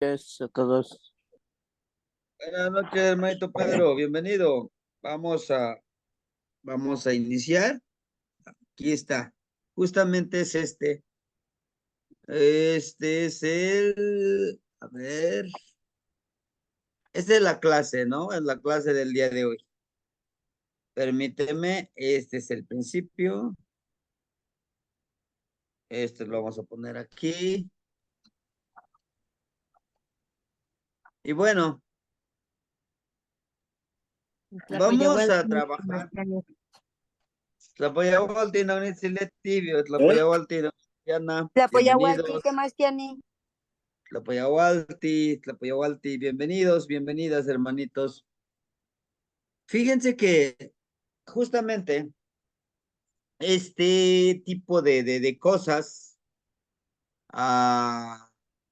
A todos. Buenas noches, hermanito Pedro, bienvenido. Vamos a iniciar. Aquí está. Justamente es este. Este es a ver, esta es la clase, ¿no? Es la clase del día de hoy. Permíteme, este es el principio. Este lo vamos a poner aquí. Y bueno, vamos a trabajar. Tlapoyawalti, no ni selectivo, Tlapoyawalti, no Yana, Tlapoyahualti, bienvenidos. ¿qué más tiene? Tlapoyawalti, bienvenidos, bienvenidas, hermanitos. Fíjense que justamente este tipo de cosas, ah,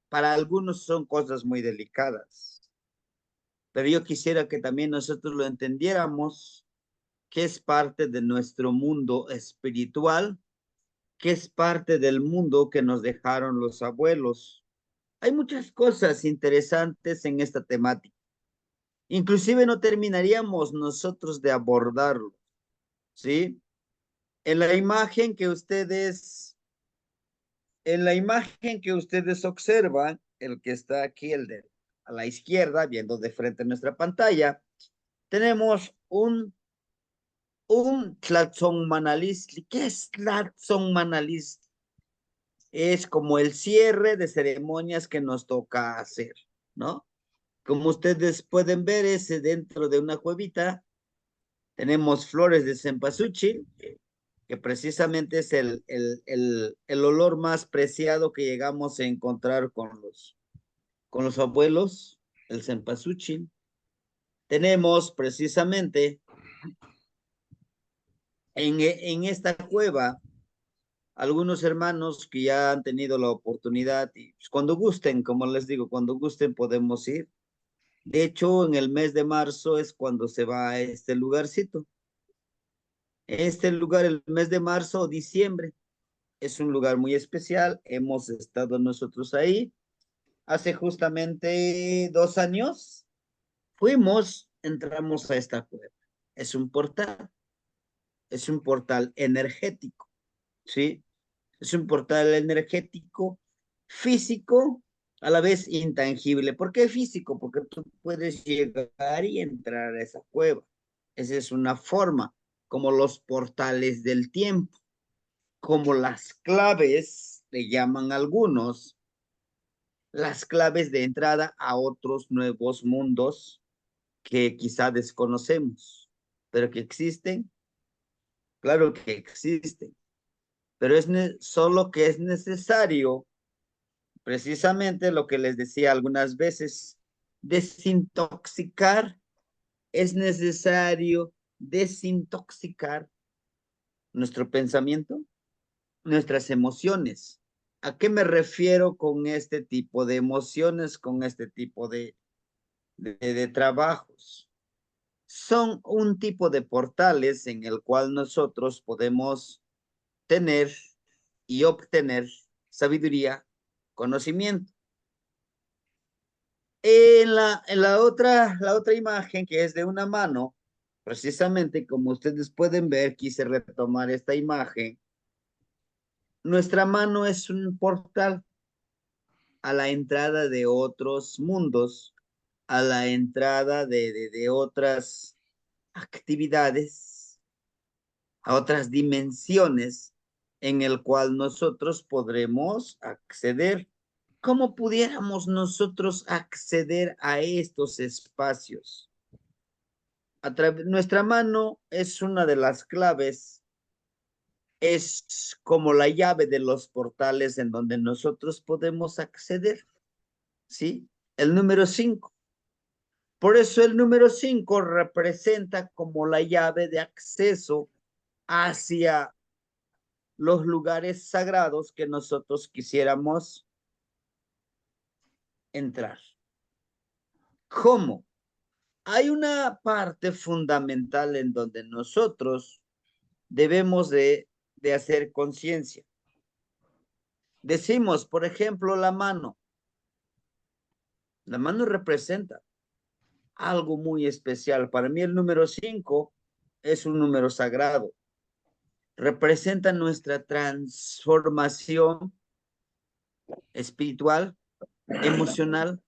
para algunos son cosas muy delicadas, pero yo quisiera que también nosotros lo entendiéramos, que es parte de nuestro mundo espiritual, que es parte del mundo que nos dejaron los abuelos. Hay muchas cosas interesantes en esta temática. Inclusive no terminaríamos nosotros de abordarlo, ¿sí? En la imagen que ustedes, en la imagen que ustedes observan, el que está aquí, el de a la izquierda, viendo de frente a nuestra pantalla, tenemos un Tlatzonmanalistli. ¿Qué es Tlatzonmanalistli? Es como el cierre de ceremonias que nos toca hacer, ¿no? Como ustedes pueden ver, es dentro de una cuevita. Tenemos flores de cempasúchil, que precisamente es el olor más preciado que llegamos a encontrar con los abuelos, el cempasúchil. Tenemos precisamente en esta cueva algunos hermanos que ya han tenido la oportunidad y pues, cuando gusten, como les digo, cuando gusten podemos ir. De hecho, en el mes de marzo es cuando se va a este lugarcito. Este lugar, el mes de marzo o diciembre, es un lugar muy especial. Hemos estado nosotros ahí. Hace justamente 2 años fuimos, entramos a esta cueva. Es es un portal energético, ¿sí? Es un portal energético físico, a la vez intangible. ¿Por qué físico? Porque tú puedes llegar y entrar a esa cueva. Esa es una forma, como los portales del tiempo, como las claves, le llaman algunos, las claves de entrada a otros nuevos mundos que quizá desconocemos, pero que existen, claro que existen, pero solo que es necesario, precisamente lo que les decía algunas veces, desintoxicar, es necesario desintoxicar nuestro pensamiento, nuestras emociones. ¿A qué me refiero con este tipo de emociones, con este tipo de trabajos? Son un tipo de portales en el cual nosotros podemos tener y obtener sabiduría, conocimiento. La otra imagen que es de una mano, precisamente como ustedes pueden ver, quise retomar esta imagen. Nuestra mano es un portal a la entrada de otros mundos, a la entrada de otras actividades, a otras dimensiones en el cual nosotros podremos acceder. ¿Cómo pudiéramos nosotros acceder a estos espacios? Nuestra mano es una de las claves, es como la llave de los portales en donde nosotros podemos acceder, ¿sí? El número 5. Por eso el número 5 representa como la llave de acceso hacia los lugares sagrados que nosotros quisiéramos entrar. ¿Cómo? Hay una parte fundamental en donde nosotros debemos de hacer conciencia. Decimos, por ejemplo, la mano. La mano representa algo muy especial. Para mí el número 5 es un número sagrado. Representa nuestra transformación espiritual, emocional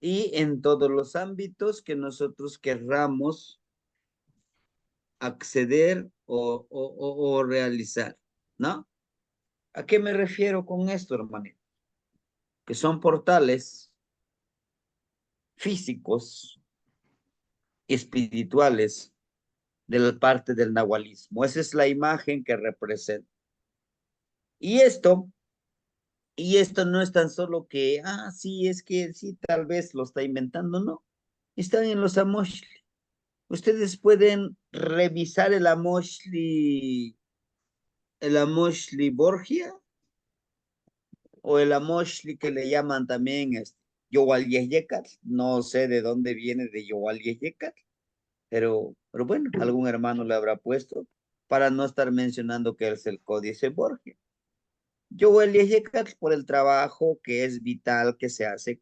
y en todos los ámbitos que nosotros querramos acceder o realizar, ¿no? ¿A qué me refiero con esto, hermanito? Que son portales físicos, espirituales, de la parte del nahualismo. Esa es la imagen que representa. Y esto, y esto no es tan solo que, sí, es que sí, tal vez lo está inventando, no. Están en los Amoshli. Ustedes pueden revisar el Amoshli Borgia, o el Amoshli que le llaman también Yowal Yehyecat. No sé de dónde viene de Yowal Yehyecat, pero bueno, algún hermano le habrá puesto para no estar mencionando que es el Códice Borgia. Yowal Yehyecat por el trabajo que es vital que se hace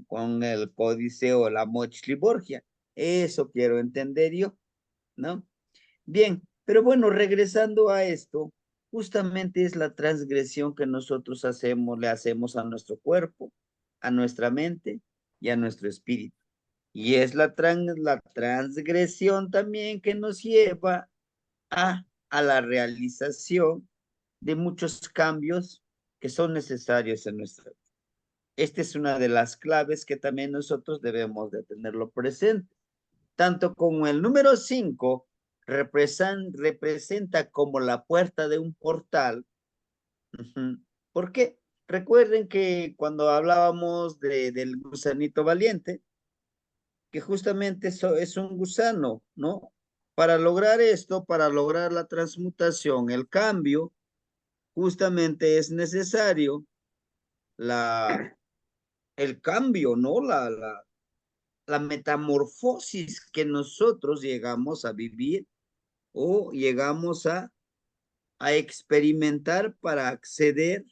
con el Códice o la Amoshli Borgia. Eso quiero entender yo, ¿no? Bien, pero bueno, regresando a esto, justamente es la transgresión que nosotros hacemos, le hacemos a nuestro cuerpo, a nuestra mente y a nuestro espíritu. Y es la transgresión también que nos lleva a la realización de muchos cambios que son necesarios en nuestra vida. Esta es una de las claves que también nosotros debemos de tenerlo presente. Tanto como el número 5 representa como la puerta de un portal. ¿Por qué? Recuerden que cuando hablábamos del gusanito valiente, que justamente eso es un gusano, ¿no? Para lograr esto, para lograr la transmutación, el cambio, justamente es necesario la, el cambio, ¿no? La metamorfosis que nosotros llegamos a vivir o llegamos a experimentar para acceder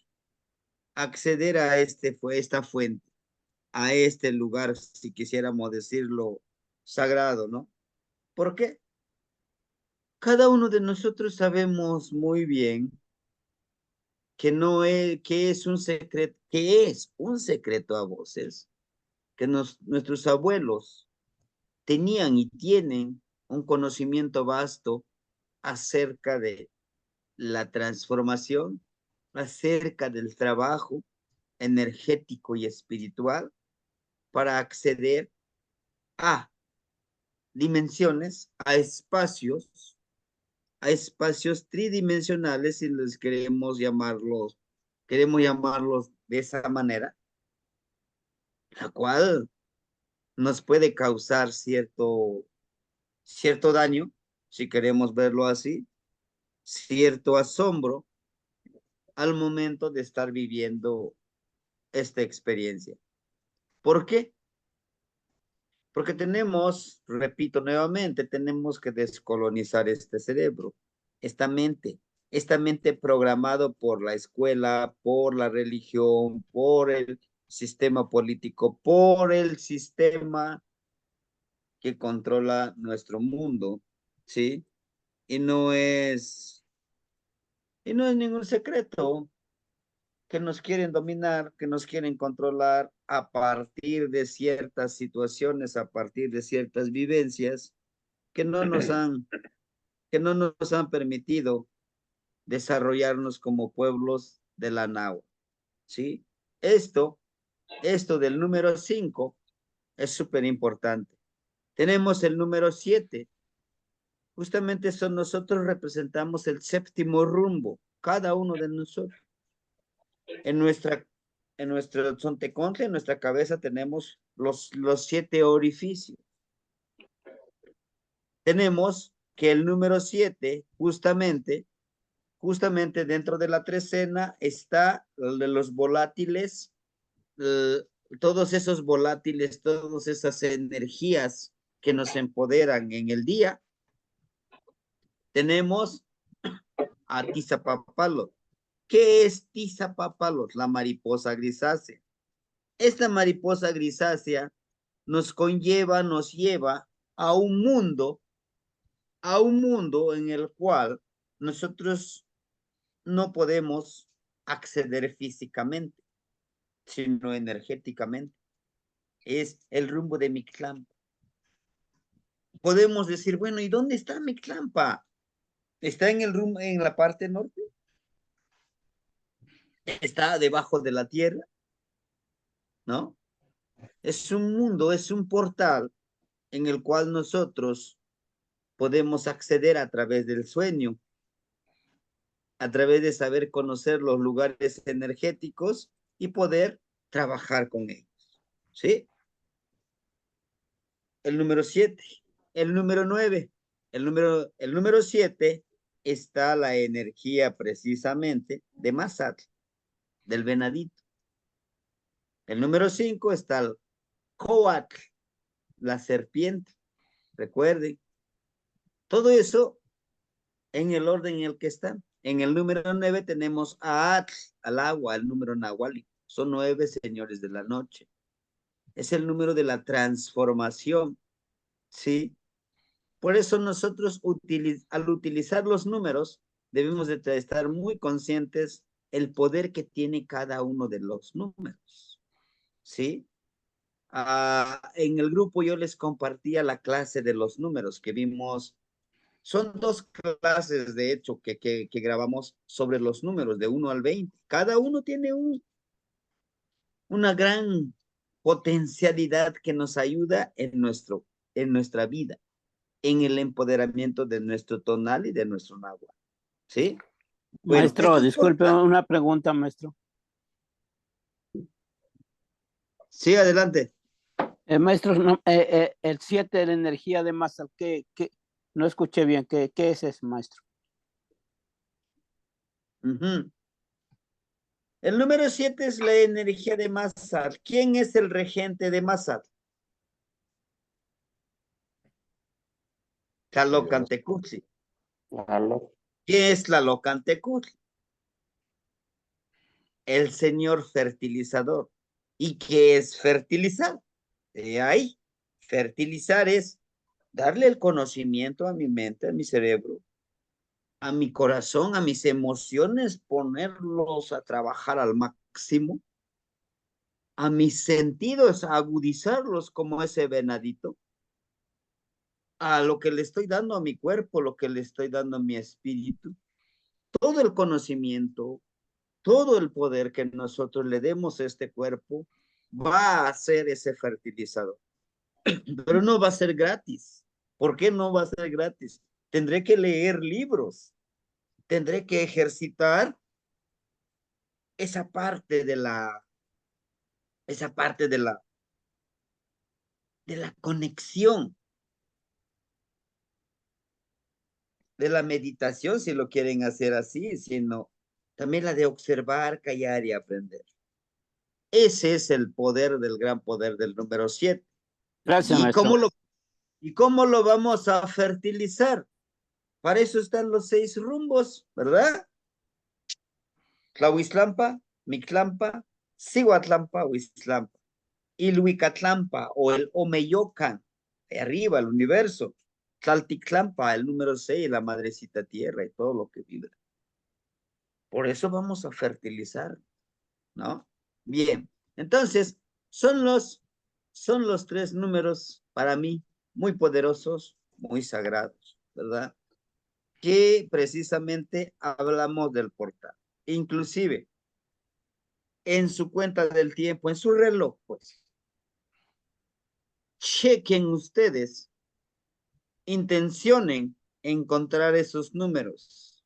a esta fuente, a este lugar, si quisiéramos decirlo, sagrado, ¿no? ¿Por qué? Cada uno de nosotros sabemos muy bien que no es, que es un secreto a voces, que nuestros abuelos tenían y tienen un conocimiento vasto acerca de la transformación, acerca del trabajo energético y espiritual para acceder a dimensiones, a espacios tridimensionales, si les queremos llamarlos de esa manera, la cual nos puede causar cierto daño, si queremos verlo así, cierto asombro al momento de estar viviendo esta experiencia. ¿Por qué? Porque repito nuevamente, tenemos que descolonizar este cerebro, esta mente programado por la escuela, por la religión, por el sistema político, por el sistema que controla nuestro mundo, ¿sí? Y no es, y no es ningún secreto que nos quieren dominar, que nos quieren controlar a partir de ciertas situaciones, a partir de ciertas vivencias que no nos han, que no nos han permitido desarrollarnos como pueblos de la nahua, ¿sí? Esto, esto del número 5 es súper importante. Tenemos el número 7. Justamente son nosotros representamos el séptimo rumbo, cada uno de nosotros. En nuestra, en nuestro Zontecontle, en nuestra cabeza tenemos los 7 orificios. Tenemos que el número 7, justamente dentro de la trecena está el de los volátiles, eh, todos esos volátiles, todas esas energías que nos empoderan en el día. Tenemos a Tizapapalot. ¿Qué es Tizapapalot? La mariposa grisácea. Esta mariposa grisácea nos lleva a un mundo en el cual nosotros no podemos acceder físicamente, sino energéticamente. Es el rumbo de Mictlampa. Podemos decir, bueno, ¿y dónde está Mictlampa? ¿Está en el rumbo, en la parte norte? ¿Está debajo de la tierra? ¿No? Es un mundo, es un portal en el cual nosotros podemos acceder a través del sueño, a través de saber conocer los lugares energéticos y poder trabajar con ellos. ¿Sí? El número 7, el número 9, el número 7 está la energía precisamente de Mazatl, del venadito. El número 5 está el Coatl, la serpiente. Recuerden, todo eso en el orden en el que está. En el número 9 tenemos a Atl, al agua, el número nahuali. Son 9 señores de la noche. Es el número de la transformación, ¿sí? Por eso nosotros al utilizar los números debemos de estar muy conscientes el poder que tiene cada uno de los números, ¿sí? En el grupo yo les compartía la clase de los números que vimos. Son 2 clases, de hecho, que grabamos sobre los números de 1 al 20. Cada uno tiene una gran potencialidad que nos ayuda en nuestra vida, en el empoderamiento de nuestro tonal y de nuestro náhuatl. ¿Sí? Bueno, Maestro, disculpe una pregunta, maestro. Sí, adelante. Maestro, no, el 7 de la energía de masa, no escuché bien, ¿qué es eso, maestro? El número 7 es la energía de Mazatl. ¿Quién es el regente de Mazatl? Tlalocantecutli. ¿Qué es Tlalocantecutli? El señor fertilizador. ¿Y qué es fertilizar? Ahí, fertilizar es darle el conocimiento a mi mente, a mi cerebro, a mi corazón, a mis emociones, ponerlos a trabajar al máximo, a mis sentidos, a agudizarlos como ese venadito, a lo que le estoy dando a mi cuerpo, lo que le estoy dando a mi espíritu, todo el conocimiento, todo el poder que nosotros le demos a este cuerpo va a ser ese fertilizador. Pero no va a ser gratis. ¿Por qué no va a ser gratis? Tendré que leer libros, tendré que ejercitar esa parte de la conexión, de la meditación, si lo quieren hacer así, sino también la de observar, callar y aprender. Ese es el poder del gran poder del número 7. Gracias, ¿Y maestro. cómo lo vamos a fertilizar? Para eso están los 6 rumbos, ¿verdad? Tlahuiztlampa, Mictlampa, Cihuatlampa, Huiztlampa, Ilhuicatlampa o el Omeyocan, de arriba, el universo. Tlaltictlampa, el número 6, la madrecita tierra y todo lo que vibra. Por eso vamos a fertilizar, ¿no? Bien, entonces, son los 3 números para mí muy poderosos, muy sagrados, ¿verdad? Que precisamente hablamos del portal. Inclusive, en su cuenta del tiempo, en su reloj, pues, chequen ustedes, intencionen encontrar esos números.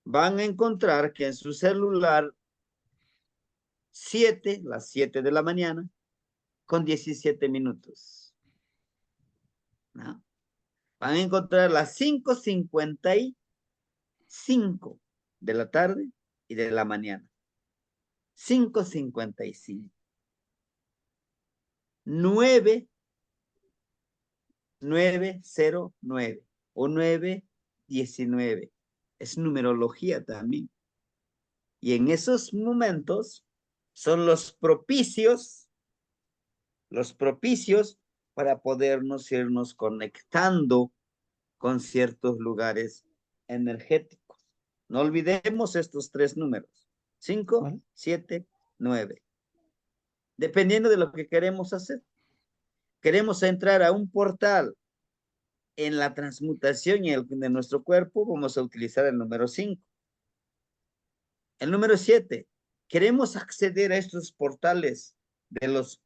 Van a encontrar que en su celular 7, las 7 de la mañana, con 17 minutos. ¿No? Van a encontrar las 5:55 de la tarde y de la mañana. 5:55. 9:09 o 9:19. Es numerología también. Y en esos momentos son los propicios para podernos irnos conectando con ciertos lugares energéticos. No olvidemos estos 3 números, 5, ¿Vale? 7, 9. Dependiendo de lo que queremos hacer. Queremos entrar a un portal en la transmutación de nuestro cuerpo, vamos a utilizar el número 5. El número 7, queremos acceder a estos portales de los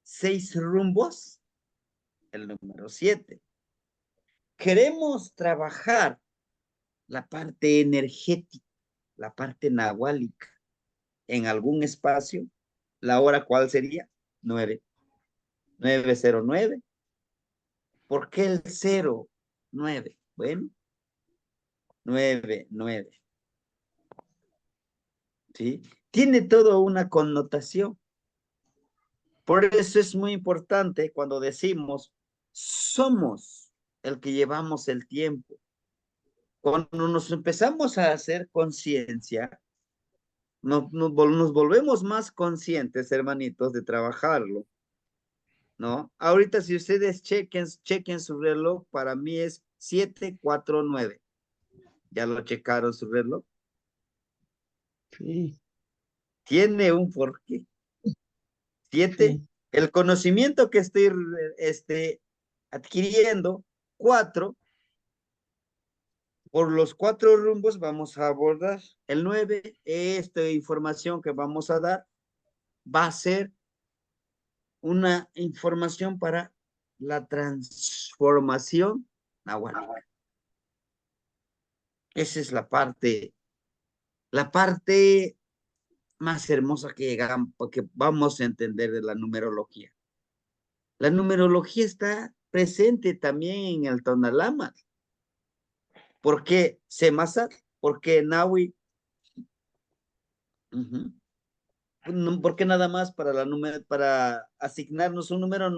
6 rumbos, el número 7. Queremos trabajar la parte energética, la parte nahuálica, en algún espacio, la hora cuál sería, 9, 909. ¿Por qué el 0, 9? Bueno, 9, 9. ¿Sí? Tiene toda una connotación. Por eso es muy importante cuando decimos, somos el que llevamos el tiempo. Cuando nos empezamos a hacer conciencia, nos volvemos más conscientes, hermanitos, de trabajarlo, ¿no? Ahorita si ustedes chequen su reloj, para mí es 749. ¿Ya lo checaron su reloj? Sí, Tiene un porqué. 7, sí. el conocimiento que estoy adquiriendo. 4, por los 4 rumbos vamos a abordar. El 9, esta información que vamos a dar va a ser una información para la transformación nahuálica. Esa es la parte más hermosa que vamos a entender de la numerología. La numerología está presente también en el Tonalama. ¿Por qué Semasa? ¿Por qué Nahui? ¿Por qué nada más para asignarnos un número,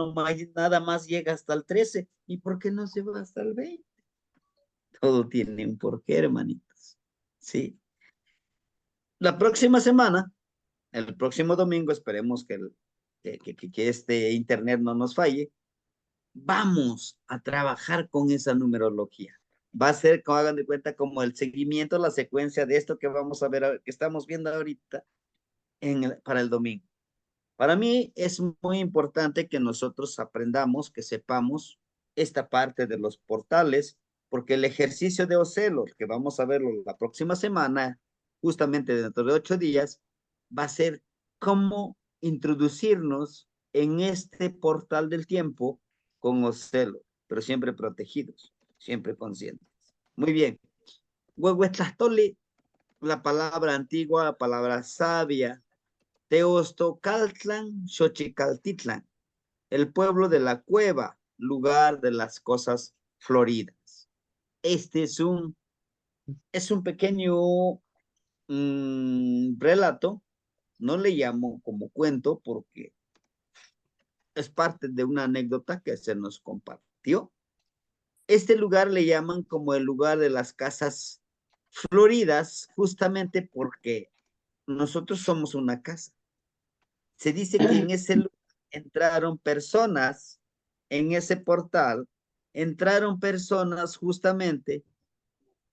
nada más llega hasta el 13? ¿Y por qué no se va hasta el 20? Todo tiene un porqué, hermanitos. Sí. La próxima semana, el próximo domingo, esperemos que este internet no nos falle, vamos a trabajar con esa numerología. Va a ser, como hagan de cuenta, como el seguimiento, la secuencia de esto que vamos a ver, que estamos viendo ahorita para el domingo. Para mí es muy importante que nosotros aprendamos, que sepamos esta parte de los portales, porque el ejercicio de Ocelos, que vamos a verlo la próxima semana, justamente dentro de 8 días, va a ser cómo introducirnos en este portal del tiempo con Ocelos, pero siempre protegidos, siempre conscientes. Muy bien. Huehuetlastoli, la palabra antigua, la palabra sabia, Teostocaltlan, Xochicaltitlan, el pueblo de la cueva, lugar de las cosas floridas. Este es un pequeño relato, no le llamo como cuento porque es parte de una anécdota que se nos compartió. Este lugar le llaman como el lugar de las casas floridas, justamente porque nosotros somos una casa. Se dice que en ese lugar entraron personas, en ese portal, entraron personas justamente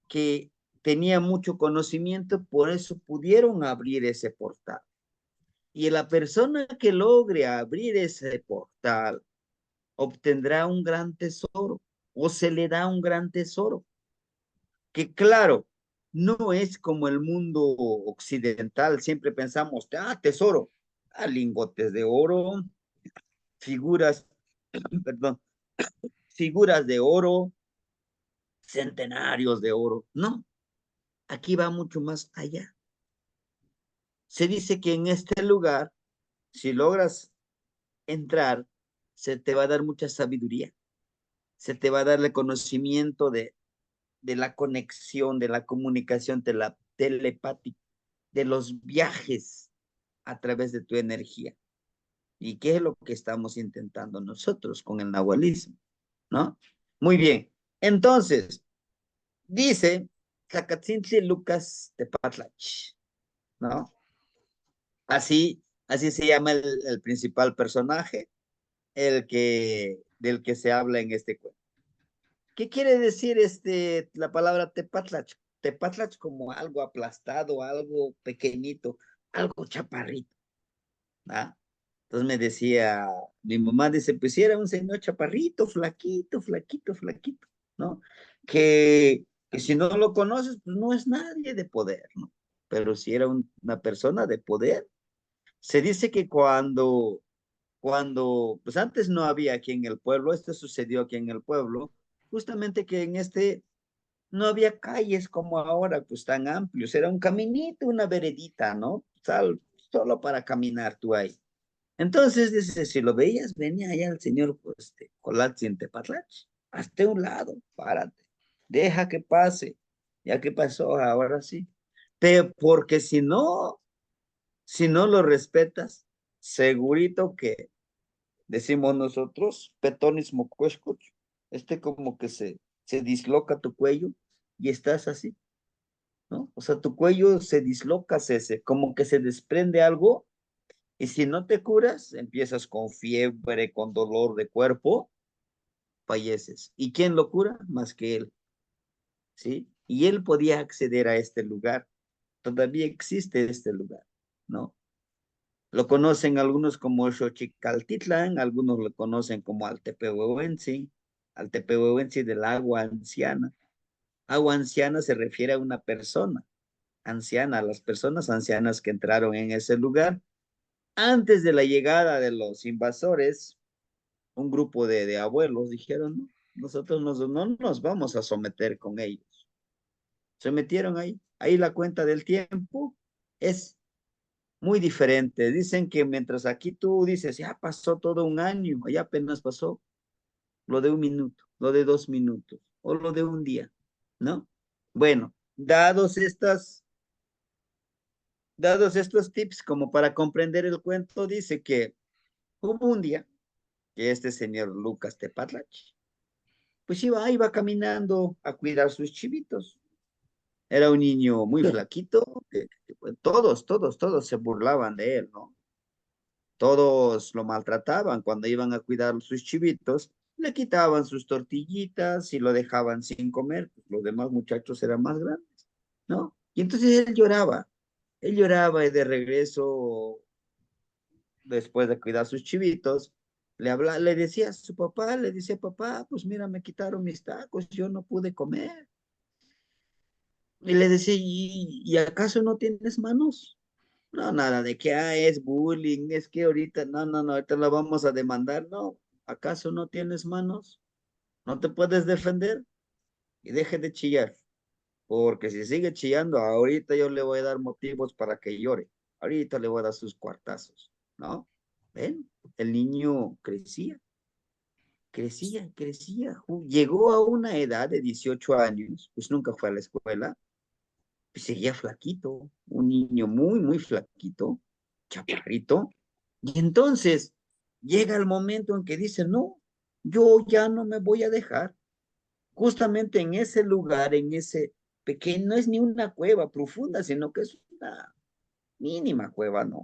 que tenían mucho conocimiento, por eso pudieron abrir ese portal. Y la persona que logre abrir ese portal obtendrá un gran tesoro o se le da un gran tesoro. Que claro, no es como el mundo occidental, siempre pensamos, tesoro, lingotes de oro, figuras, perdón, figuras de oro, centenarios de oro. No, aquí va mucho más allá. Se dice que en este lugar, si logras entrar, se te va a dar mucha sabiduría, se te va a dar el conocimiento de la conexión, de la comunicación, de la telepática, de los viajes a través de tu energía. ¿Y qué es lo que estamos intentando nosotros con el nahualismo? ¿No? Muy bien. Entonces, dice Tlacatzintli Lucas de Patlach, ¿no? Así Así se llama el principal personaje, del que se habla en este cuento. ¿Qué quiere decir la palabra tepatlach? Tepatlach como algo aplastado, algo pequeñito, algo chaparrito, ¿ah? Entonces me decía, mi mamá dice, pues si era un señor chaparrito, flaquito, flaquito, flaquito, ¿no? Que si no lo conoces, pues no es nadie de poder, ¿no? Pero si era una persona de poder, se dice que pues antes no había aquí en el pueblo, esto sucedió aquí en el pueblo, justamente que no había calles como ahora, pues tan amplios, era un caminito, una veredita, ¿no? Solo para caminar tú ahí. Entonces, dice, si lo veías, venía allá el señor, pues, Colatzin Tepatlach, hasta un lado, párate, deja que pase, ya que pasó, ahora sí. Porque si no lo respetas, segurito que decimos nosotros, petonismo cuescuch, como que se disloca tu cuello y estás así, ¿no? O sea, tu cuello se disloca, como que se desprende algo, y si no te curas, empiezas con fiebre, con dolor de cuerpo, falleces. ¿Y quién lo cura? Más que él, ¿sí? Y él podía acceder a este lugar. Todavía existe este lugar, ¿no? Lo conocen algunos como Xochicaltitlán, algunos lo conocen como Altepehuehuensi del agua anciana. Agua anciana se refiere a una persona anciana, a las personas ancianas que entraron en ese lugar. Antes de la llegada de los invasores, un grupo de abuelos dijeron, no, nosotros no nos vamos a someter con ellos. Se metieron ahí. Ahí la cuenta del tiempo es muy diferente. Dicen que mientras aquí tú dices, ya pasó todo un año, ya apenas pasó lo de un minuto, lo de 2 minutos, o lo de un día, ¿no? Bueno, dados estos tips como para comprender el cuento, dice que hubo un día que este señor Lucas Tepatlach, pues iba caminando a cuidar sus chivitos. Era un niño muy flaquito, pues, todos se burlaban de él, ¿no? Todos lo maltrataban cuando iban a cuidar sus chivitos, le quitaban sus tortillitas y lo dejaban sin comer, pues los demás muchachos eran más grandes, ¿no? Y entonces él lloraba y de regreso, después de cuidar sus chivitos, le decía a su papá, le decía, papá, pues mira, me quitaron mis tacos, yo no pude comer. Y le decía, ¿y acaso no tienes manos? No, nada de que es bullying, es que ahorita, no, ahorita la vamos a demandar, no. ¿Acaso no tienes manos? ¿No te puedes defender? Y deje de chillar, porque si sigue chillando, ahorita yo le voy a dar motivos para que llore. Ahorita le voy a dar sus cuartazos, ¿no? ¿Ven? El niño crecía. Llegó a una edad de 18 años, pues nunca fue a la escuela, pues seguía flaquito, un niño muy, muy flaquito, chaparrito. Y entonces llega el momento en que dice, no, yo ya no me voy a dejar. Justamente en ese lugar, en ese pequeño, no es ni una cueva profunda, sino que es una mínima cueva, ¿no?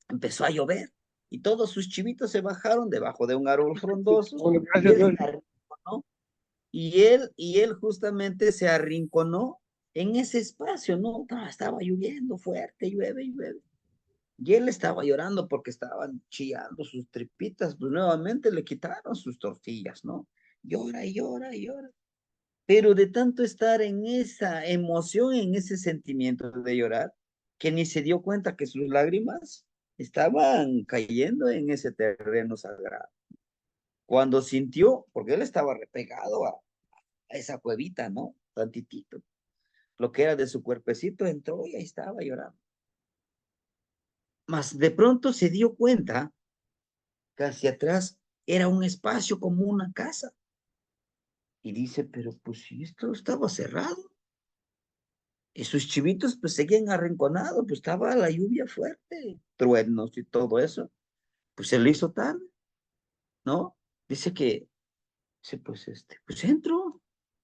Empezó a llover y todos sus chivitos se bajaron debajo de un árbol frondoso y él se arrinconó. Y él justamente se arrinconó en ese espacio, ¿no? Estaba lloviendo fuerte, llueve. Y él estaba llorando porque estaban chillando sus tripitas, pues nuevamente le quitaron sus tortillas, ¿no? Llora y llora y llora. Pero de tanto estar en esa emoción, en ese sentimiento de llorar, que ni se dio cuenta que sus lágrimas estaban cayendo en ese terreno sagrado. Cuando sintió, porque él estaba repegado a esa cuevita, ¿no? Tantitito. Lo que era de su cuerpecito entró y ahí estaba llorando. Mas de pronto se dio cuenta que hacia atrás era un espacio como una casa. Y dice, pero pues si esto estaba cerrado. Y sus chivitos pues seguían arrinconados, pues estaba la lluvia fuerte, truenos y todo eso. Pues se le hizo tarde, ¿no? Dice que, dice, pues entro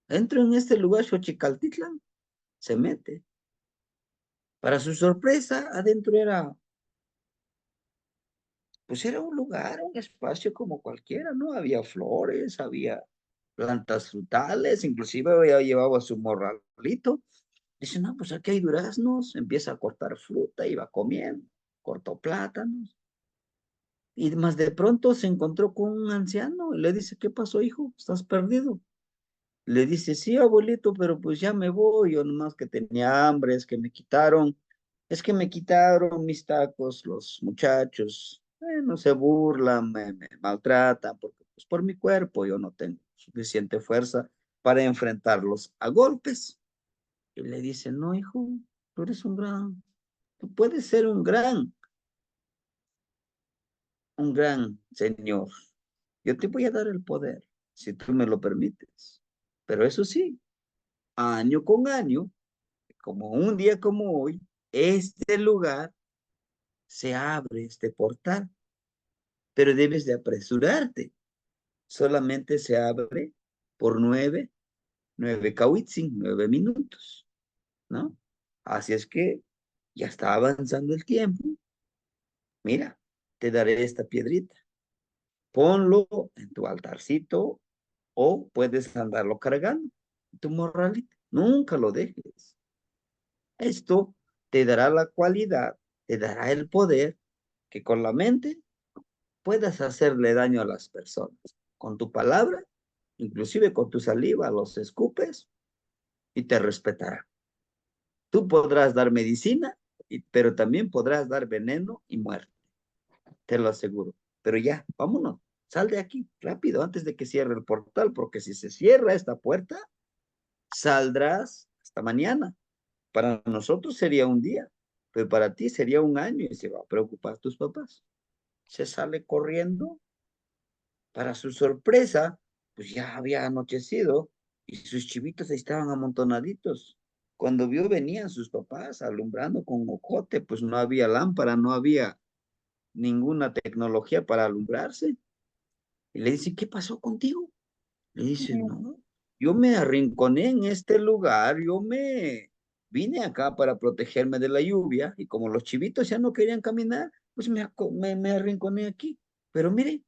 en este lugar, Xochicaltitlán, se mete. Para su sorpresa, adentro era pues era un lugar, un espacio como cualquiera, ¿no? Había flores, había plantas frutales, inclusive había llevado a su morralito. Dice, no, pues aquí hay duraznos, empieza a cortar fruta, iba comiendo, cortó plátanos. Y más de pronto se encontró con un anciano y le dice, ¿qué pasó, hijo? ¿Estás perdido? Le dice, sí, abuelito, pero pues ya me voy, yo nomás que tenía hambre, es que me quitaron mis tacos los muchachos, no se burlan, me maltratan, porque pues por mi cuerpo yo no tengo suficiente fuerza para enfrentarlos a golpes. Y le dice, no, hijo, tú eres tú puedes ser un gran señor. Yo te voy a dar el poder, si tú me lo permites. Pero eso sí, año con año, como un día como hoy, este lugar se abre, este portal, pero debes de apresurarte. Solamente se abre por 9 minutos, ¿no? Así es que ya está avanzando el tiempo. Mira, te daré esta piedrita. Ponlo en tu altarcito o puedes andarlo cargando. Tu morralito. Nunca lo dejes. Esto te dará la cualidad, te dará el poder que con la mente puedas hacerle daño a las personas. Con tu palabra, inclusive con tu saliva, los escupes y te respetarán. Tú podrás dar medicina, pero también podrás dar veneno y muerte, te lo aseguro. Pero ya, vámonos, sal de aquí rápido antes de que cierre el portal, porque si se cierra esta puerta, saldrás hasta mañana. Para nosotros sería un día, pero para ti sería un año y se va a preocupar tus papás. Se sale corriendo. Para su sorpresa, pues ya había anochecido y sus chivitos ahí estaban amontonaditos. Cuando vio venían sus papás alumbrando con ojote, pues no había lámpara, no había ninguna tecnología para alumbrarse. Y le dice, ¿qué pasó contigo? Le dice, no, yo me arrinconé en este lugar, yo me vine acá para protegerme de la lluvia y como los chivitos ya no querían caminar, pues me arrinconé aquí. Pero mire,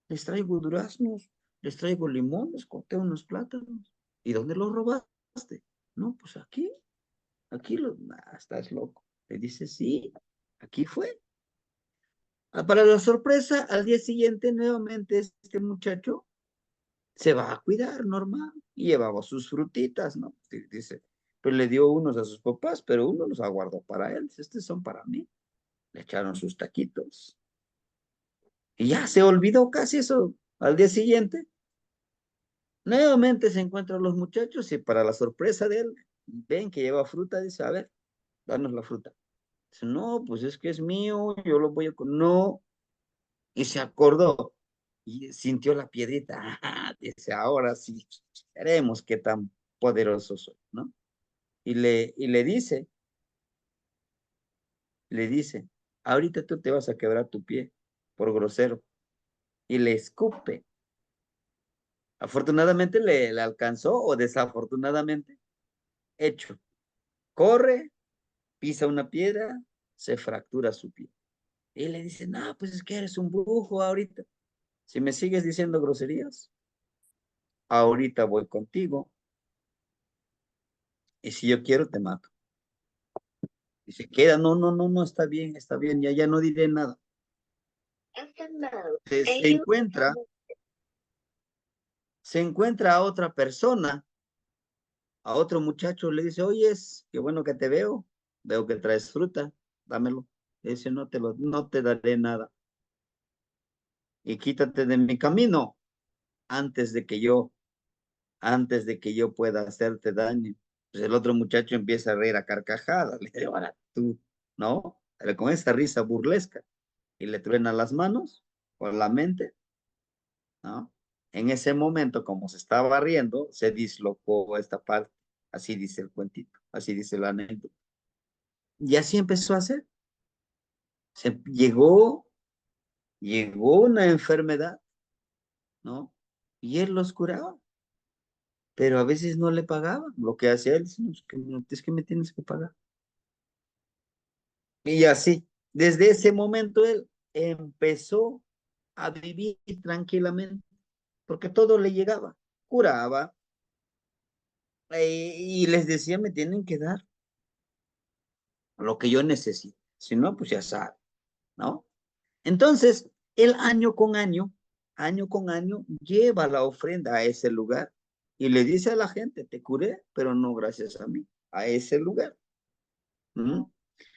les traigo duraznos, les traigo limones, corté unos plátanos. ¿Y dónde los robaste? No, pues aquí los, nah, estás loco. Le dice, sí, aquí fue. Para la sorpresa, al día siguiente, nuevamente este muchacho se va a cuidar normal y llevaba sus frutitas, ¿no? Dice, pues le dio unos a sus papás, pero uno los aguardó para él. Dice, estos son para mí. Le echaron sus taquitos. Y ya se olvidó casi eso. Al día siguiente, nuevamente se encuentran los muchachos y para la sorpresa de él, ven que lleva fruta, dice, a ver, danos la fruta. Dice, no, pues es que es mío, yo lo voy a... No, y se acordó y sintió la piedrita. Ah, dice, ahora sí, veremos qué tan poderoso soy, ¿no? Y le dice, ahorita tú te vas a quebrar tu pie por grosero. Y le escupe. Afortunadamente le alcanzó o desafortunadamente, hecho. Corre, pisa una piedra, se fractura su pie. Y le dice, no, pues es que eres un brujo ahorita. Si me sigues diciendo groserías, ahorita voy contigo y si yo quiero te mato. Y se queda, no, no, no, no, está bien, ya no diré nada. Se encuentra a otra persona, a otro muchacho, le dice, oye, qué bueno que te veo que traes fruta, dámelo. Le dice, no te daré nada y quítate de mi camino antes de que yo antes de que yo pueda hacerte daño. Pues el otro muchacho empieza a reír a carcajadas. Le dice, ahora tú, ¿no? Pero con esa risa burlesca. Y le truena las manos con la mente, ¿no? En ese momento, como se estaba riendo, se dislocó esta parte. Así dice el cuentito, así dice la anécdota. Y así empezó a hacer. Llegó una enfermedad, ¿no? Y él los curaba, pero a veces no le pagaban. Lo que hacía él, es que me tienes que pagar. Y así, desde ese momento él empezó a vivir tranquilamente, porque todo le llegaba, curaba, y les decía, me tienen que dar lo que yo necesito, si no, pues ya saben, ¿no? Entonces, él año con año, lleva la ofrenda a ese lugar y le dice a la gente, te curé, pero no gracias a mí, a ese lugar. ¿Mm?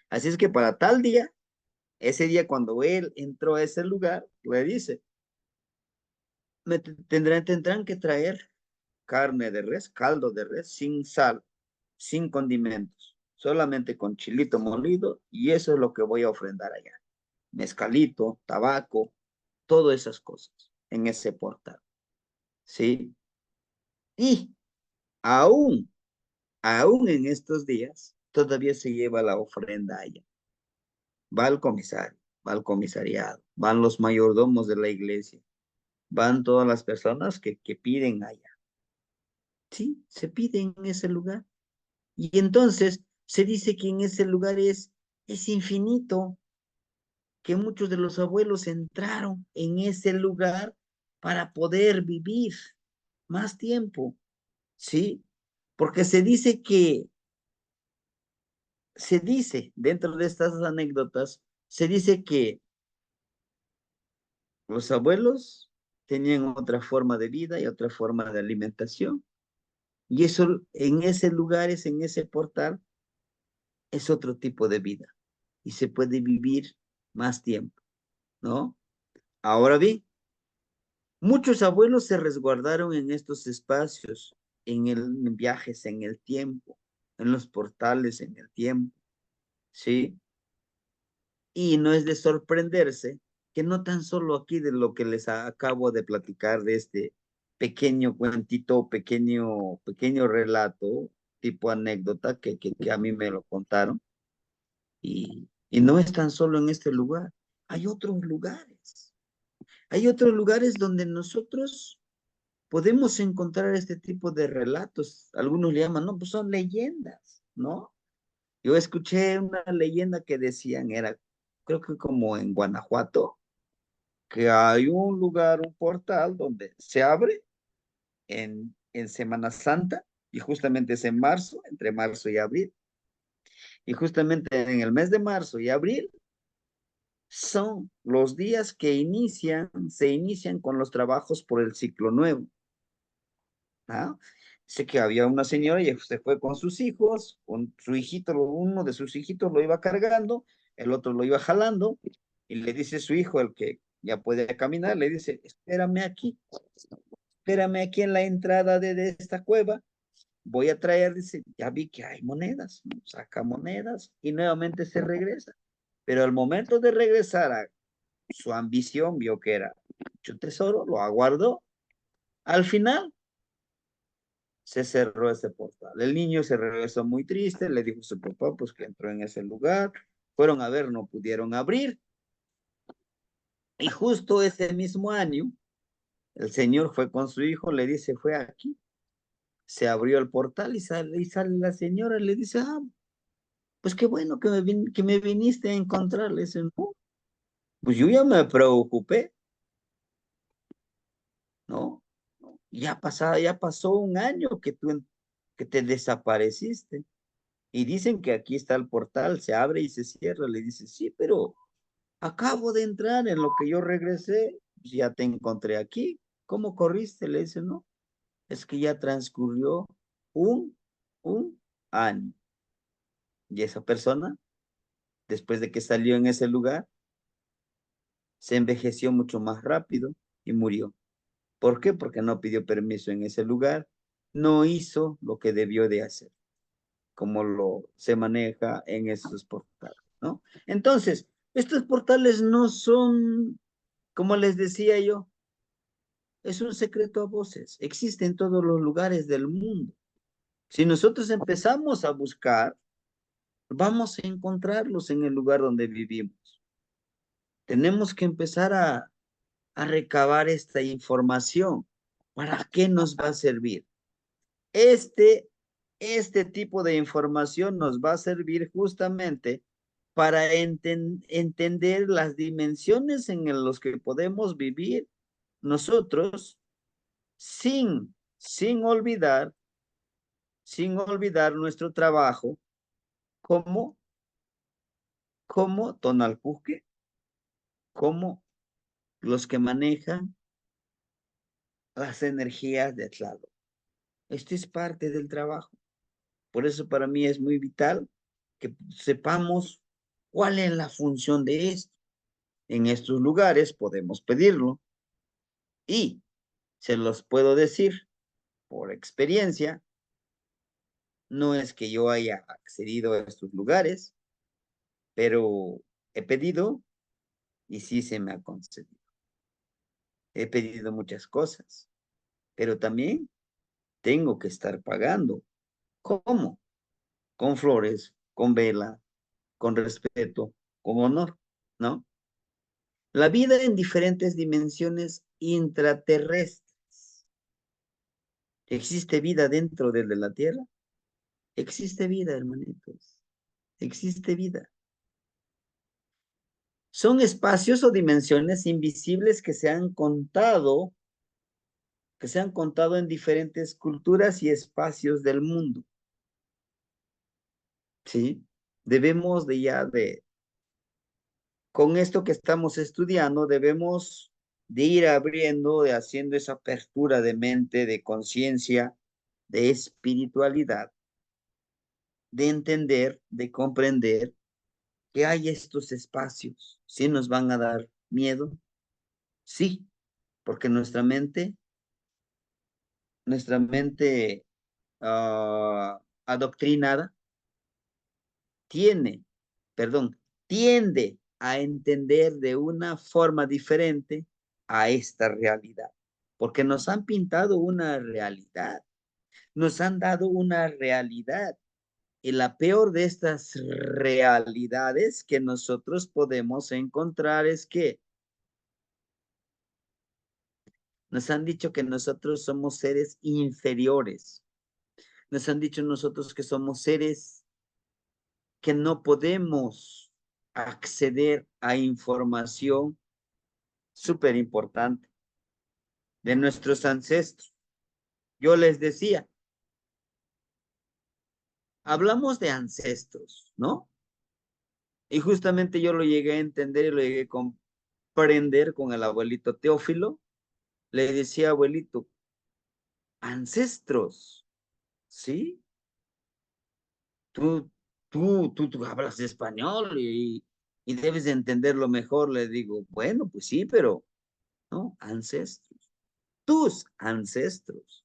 Así es que para tal día, ese día cuando él entró a ese lugar, le dice, tendrán que traer carne de res, caldo de res, sin sal, sin condimentos, solamente con chilito molido, y eso es lo que voy a ofrendar allá. Mezcalito, tabaco, todas esas cosas en ese portal, ¿sí? Y aún, aún en estos días, todavía se lleva la ofrenda allá. Va al comisario, va al comisariado, van los mayordomos de la iglesia, van todas las personas que piden allá. Sí, se pide en ese lugar. Y entonces se dice que en ese lugar es infinito, que muchos de los abuelos entraron en ese lugar para poder vivir más tiempo, ¿sí? Porque se dice, dentro de estas anécdotas, se dice que los abuelos tenían otra forma de vida y otra forma de alimentación. Y eso en ese lugar, en ese portal, es otro tipo de vida. Y se puede vivir más tiempo, ¿no? Ahora bien, muchos abuelos se resguardaron en estos espacios, en viajes en el tiempo, en los portales en el tiempo, ¿sí? Y no es de sorprenderse que no tan solo aquí de lo que les acabo de platicar de este pequeño cuentito, pequeño relato, tipo anécdota que a mí me lo contaron, y no es tan solo en este lugar, hay otros lugares donde nosotros podemos encontrar este tipo de relatos. Algunos le llaman, no, pues son leyendas, ¿no? Yo escuché una leyenda que decían, era, creo que como en Guanajuato, que hay un lugar, un portal donde se abre en Semana Santa, y justamente es en marzo, entre marzo y abril, y justamente en el mes de marzo y abril son los días que se inician con los trabajos por el ciclo nuevo. ¿Ah? Sé que había una señora y se fue con sus hijos, con su hijito, uno de sus hijitos lo iba cargando, el otro lo iba jalando, y le dice su hijo, el que ya puede caminar, le dice, espérame aquí en la entrada de esta cueva, voy a traer, dice, ya vi que hay monedas, ¿no? Saca monedas y nuevamente se regresa. Pero al momento de regresar a su ambición, vio que era mucho tesoro, lo aguardó. Al final se cerró ese portal. El niño se regresó muy triste, le dijo a su papá, pues que entró en ese lugar, fueron a ver, no pudieron abrir, y justo ese mismo año, el señor fue con su hijo, le dice, fue aquí, se abrió el portal y sale la señora, le dice, ah, pues qué bueno que me viniste a encontrar, le dice, no, pues yo ya me preocupé, ¿no? Ya pasó un año que te desapareciste. Y dicen que aquí está el portal, se abre y se cierra. Le dice, sí, pero acabo de entrar en lo que yo regresé, pues ya te encontré aquí. ¿Cómo corriste? Le dice, no, es que ya transcurrió un, un año. Y esa persona, después de que salió en ese lugar, se envejeció mucho más rápido y murió. ¿Por qué? Porque no pidió permiso en ese lugar, no hizo lo que debió de hacer, como lo se maneja en esos portales, ¿no? Entonces, estos portales no son, como les decía yo, es un secreto a voces, existe en todos los lugares del mundo. Si nosotros empezamos a buscar, vamos a encontrarlos en el lugar donde vivimos. Tenemos que empezar a recabar esta información. ¿Para qué nos va a servir? Este tipo de información nos va a servir justamente para entender las dimensiones en las que podemos vivir nosotros sin olvidar nuestro trabajo como, como Tonalpujque, como los que manejan las energías de Tlaloc. Esto es parte del trabajo. Por eso para mí es muy vital que sepamos cuál es la función de esto. En estos lugares podemos pedirlo y se los puedo decir por experiencia. No es que yo haya accedido a estos lugares, pero he pedido y sí se me ha concedido. He pedido muchas cosas, pero también tengo que estar pagando. ¿Cómo? Con flores, con vela, con respeto, con honor, ¿no? La vida en diferentes dimensiones intraterrestres. ¿Existe vida dentro de la Tierra? Existe vida, hermanitos. Existe vida. Son espacios o dimensiones invisibles que se han contado en diferentes culturas y espacios del mundo. ¿Sí? Debemos con esto que estamos estudiando, debemos de ir abriendo, de haciendo esa apertura de mente, de conciencia, de espiritualidad, de entender, de comprender que hay estos espacios. ¿Sí nos van a dar miedo? Sí, porque nuestra mente adoctrinada tiene, perdón, tiende a entender de una forma diferente a esta realidad, porque nos han pintado una realidad, nos han dado una realidad, y la peor de estas realidades que nosotros podemos encontrar es que nos han dicho que nosotros somos seres inferiores, nos han dicho nosotros que somos seres que no podemos acceder a información súper importante de nuestros ancestros. Yo les decía, hablamos de ancestros, ¿no? Y justamente yo lo llegué a entender y lo llegué a comprender con el abuelito Teófilo. Le decía, abuelito, ancestros, ¿sí? Tú, tú hablas español y debes de entenderlo mejor. Le digo, bueno, pues sí, pero, ¿no? Ancestros, tus ancestros,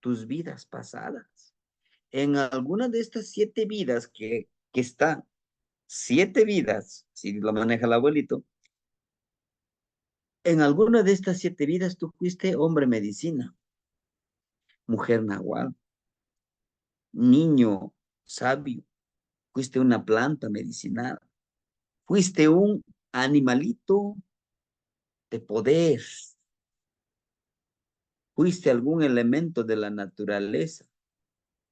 tus vidas pasadas. En alguna de estas 7 vidas que están, 7 vidas, si lo maneja el abuelito, en alguna de estas 7 vidas tú fuiste hombre medicina, mujer nahual, niño sabio, fuiste una planta medicinal, fuiste un animalito de poder, fuiste algún elemento de la naturaleza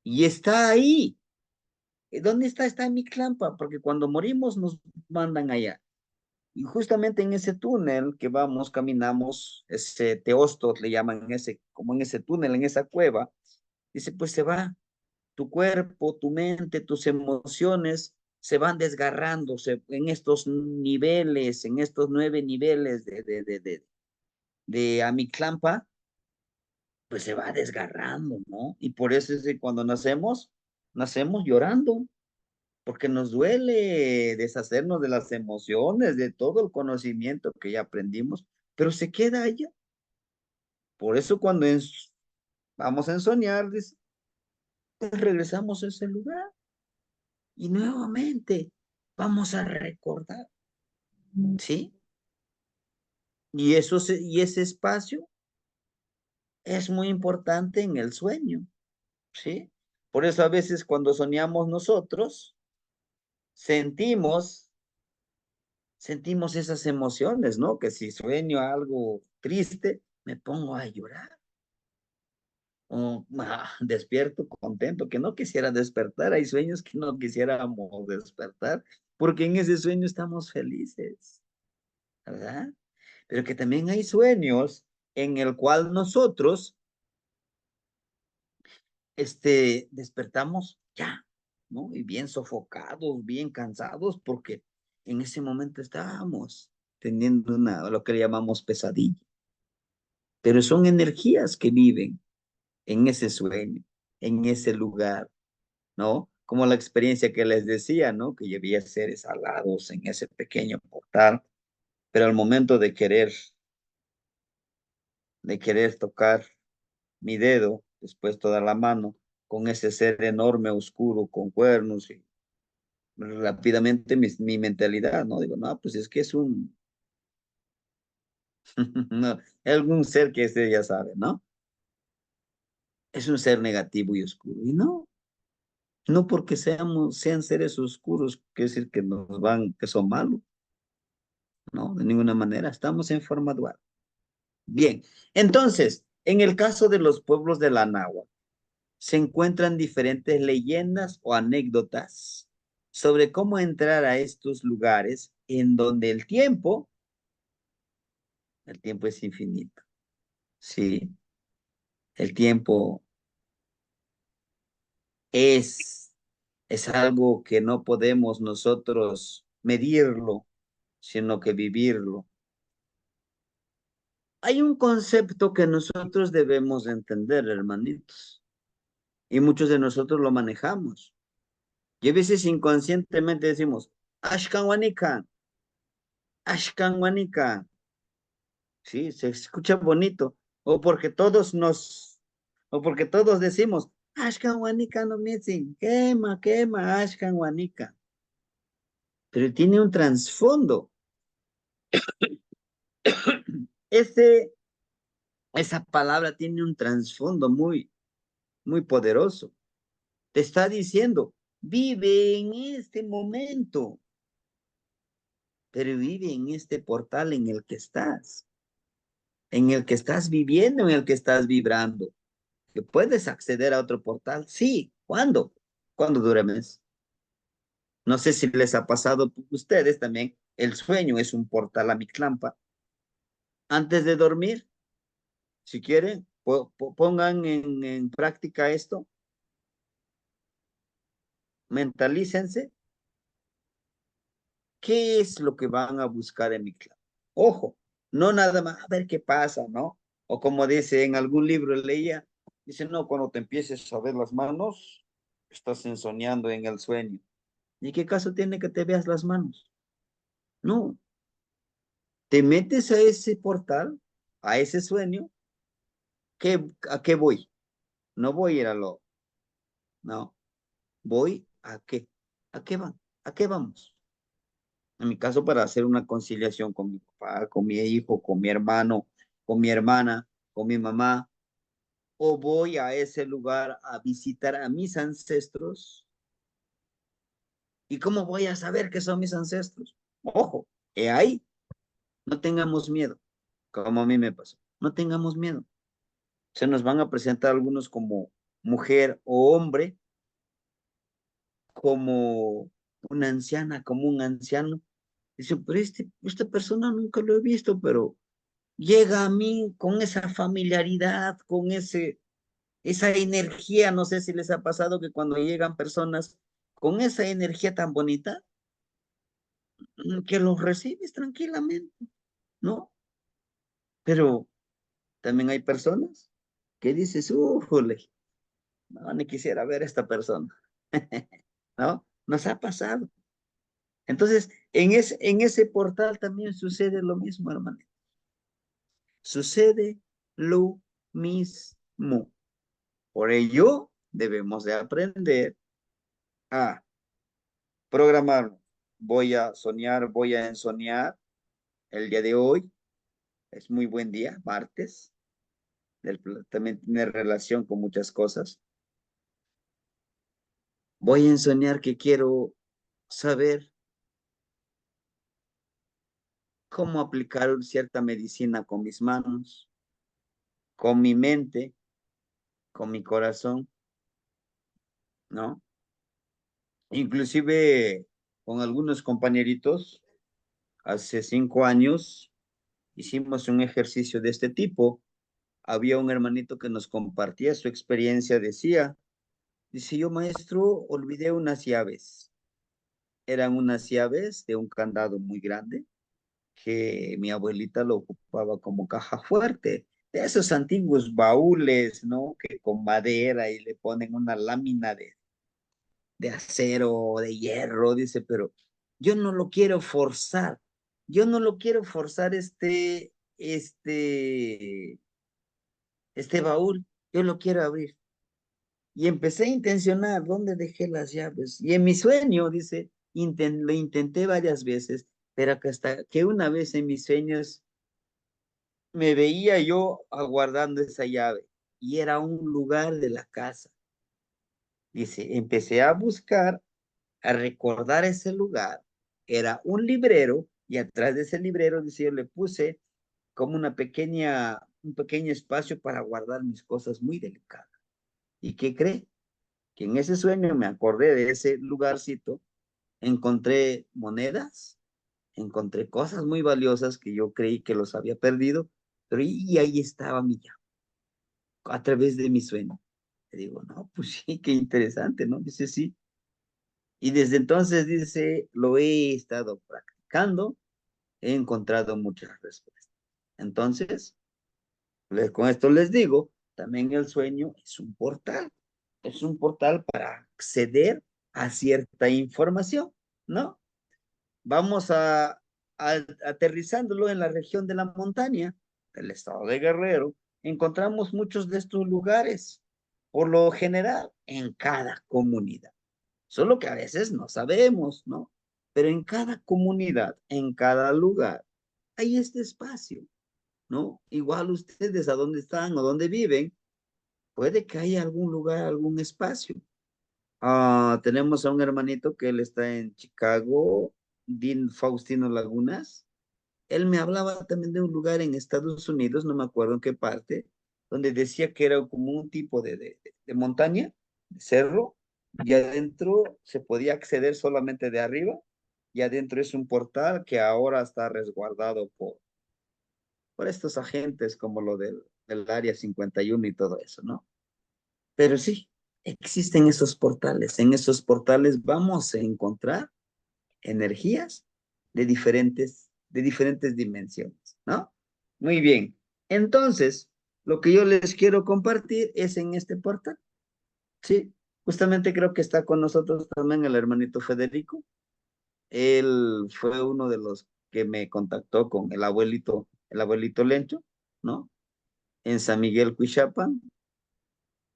y está ahí. ¿Dónde está? Está en mi clampa, porque cuando morimos nos mandan allá. Y justamente en ese túnel que vamos, caminamos, ese Teostos le llaman ese, como en ese túnel, en esa cueva, dice, pues se va tu cuerpo, tu mente, tus emociones se van desgarrándose en estos niveles, en estos 9 niveles de Amiclampa, pues se va desgarrando, ¿no? Y por eso es que cuando nacemos llorando, porque nos duele deshacernos de las emociones, de todo el conocimiento que ya aprendimos, pero se queda allá. Por eso cuando vamos a soñar, pues regresamos a ese lugar y nuevamente vamos a recordar, ¿sí? Y ese espacio es muy importante en el sueño, ¿sí? Por eso a veces cuando soñamos nosotros, sentimos sentimos esas emociones, ¿no? Que si sueño algo triste, me pongo a llorar. O despierto contento, que no quisiera despertar. Hay sueños que no quisiéramos despertar, porque en ese sueño estamos felices, ¿verdad? Pero que también hay sueños en el cual nosotros despertamos ya, ¿no? Y bien sofocados, bien cansados, porque en ese momento estábamos teniendo lo que le llamamos pesadilla. Pero son energías que viven en ese sueño, en ese lugar, ¿no? Como la experiencia que les decía, ¿no? Que yo veía seres alados en ese pequeño portal, pero al momento de querer tocar mi dedo, después toda la mano, con ese ser enorme, oscuro, con cuernos, y rápidamente mi mentalidad, ¿no? Digo, no, pues es que es no, algún ser que ya sabe, ¿no? Es un ser negativo y oscuro. Y no porque sean seres oscuros, quiere decir que son malos, ¿no? De ninguna manera, estamos en forma dual. Bien, entonces, en el caso de los pueblos de la náhuatl, se encuentran diferentes leyendas o anécdotas sobre cómo entrar a estos lugares en donde el tiempo es infinito. Sí, el tiempo es, es algo que no podemos nosotros medirlo, sino que vivirlo. Hay un concepto que nosotros debemos entender, hermanitos, y muchos de nosotros lo manejamos. Y a veces inconscientemente decimos, Ashkan Wanika, Ashkan Wanika. Sí, se escucha bonito. O porque todos decimos, Ashkan Wanika no missing, quema, quema, Ashkan Wanika. Pero tiene un trasfondo. Ese, esa palabra tiene un trasfondo muy, muy poderoso. Te está diciendo, vive en este momento, pero vive en este portal en el que estás viviendo, en el que estás vibrando. ¿Que puedes acceder a otro portal? Sí. ¿Cuándo? Cuando duermes. No sé si les ha pasado a ustedes también. El sueño es un portal a Mictlampa. Antes de dormir, si quieren, pongan en práctica esto. Mentalícense. ¿Qué es lo que van a buscar en Mictlampa? Ojo, no nada más a ver qué pasa, ¿no? O como dice en algún libro leía, dice, no, cuando te empieces a ver las manos, estás ensoñando en el sueño. ¿Y qué caso tiene que te veas las manos? No, te metes a ese portal, a ese sueño, ¿a qué voy? No voy a ir no, voy a qué, ¿a qué van? ¿A qué vamos? En mi caso, para hacer una conciliación con mi papá, con mi hijo, con mi hermano, con mi hermana, con mi mamá, o voy a ese lugar a visitar a mis ancestros. ¿Y cómo voy a saber que son mis ancestros? Ojo, ahí, no tengamos miedo, como a mí me pasó, no tengamos miedo. Se nos van a presentar algunos como mujer o hombre, como una anciana, como un anciano. Dice, pero esta persona nunca lo he visto, pero llega a mí con esa familiaridad, con esa energía. No sé si les ha pasado que cuando llegan personas con esa energía tan bonita, que los recibes tranquilamente, ¿no? Pero también hay personas que dices, ¡újole! No, ni quisiera ver a esta persona. ¿No? Nos ha pasado. Entonces, en ese portal también sucede lo mismo, hermano. Sucede lo mismo. Por ello, debemos de aprender a programarnos. Voy a soñar, voy a ensoñar el día de hoy. Es muy buen día, martes. También tiene relación con muchas cosas. Voy a ensoñar que quiero saber cómo aplicar cierta medicina con mis manos, con mi mente, con mi corazón, ¿no? Inclusive con algunos compañeritos, hace 5 años, hicimos un ejercicio de este tipo. Había un hermanito que nos compartía su experiencia, dice, yo maestro, olvidé unas llaves. Eran unas llaves de un candado muy grande que mi abuelita lo ocupaba como caja fuerte. De esos antiguos baúles, ¿no? Que con madera y le ponen una lámina de acero o de hierro, dice, pero yo no lo quiero forzar. Yo no lo quiero forzar este baúl. Yo lo quiero abrir. Y empecé a intencionar dónde dejé las llaves. Y en mi sueño, dice, lo intenté varias veces, pero que hasta que una vez en mis sueños me veía yo aguardando esa llave y era un lugar de la casa. Dice, empecé a buscar, a recordar ese lugar. Era un librero y atrás de ese librero, dice, yo le puse como un pequeño espacio para guardar mis cosas muy delicadas. ¿Y qué cree? Que en ese sueño me acordé de ese lugarcito, encontré monedas, encontré cosas muy valiosas que yo creí que los había perdido, pero y ahí estaba mi llave, a través de mi sueño. Le digo, no, pues sí, qué interesante, ¿no? Dice, sí. Y desde entonces, dice, lo he estado practicando, he encontrado muchas respuestas. Entonces, con esto les digo, también el sueño es un portal para acceder a cierta información, ¿no? Vamos aterrizándolo en la región de la montaña, del estado de Guerrero, encontramos muchos de estos lugares, por lo general, en cada comunidad. Solo que a veces no sabemos, ¿no? Pero en cada comunidad, en cada lugar, hay este espacio, ¿no? Igual ustedes a dónde están o dónde viven, puede que haya algún lugar, algún espacio. Tenemos a un hermanito que él está en Chicago, Dean Faustino Lagunas. Él me hablaba también de un lugar en Estados Unidos, no me acuerdo en qué parte, donde decía que era como un tipo de montaña, de cerro, y adentro se podía acceder solamente de arriba, y adentro es un portal que ahora está resguardado por estos agentes como lo del Área 51 y todo eso, ¿no? Pero sí, existen esos portales. En esos portales vamos a encontrar energías de diferentes dimensiones, ¿no? Muy bien. Entonces, lo que yo les quiero compartir es en este portal, ¿sí? Justamente creo que está con nosotros también el hermanito Federico. Él fue uno de los que me contactó con el abuelito Lencho, ¿no? En San Miguel, Cuixapan,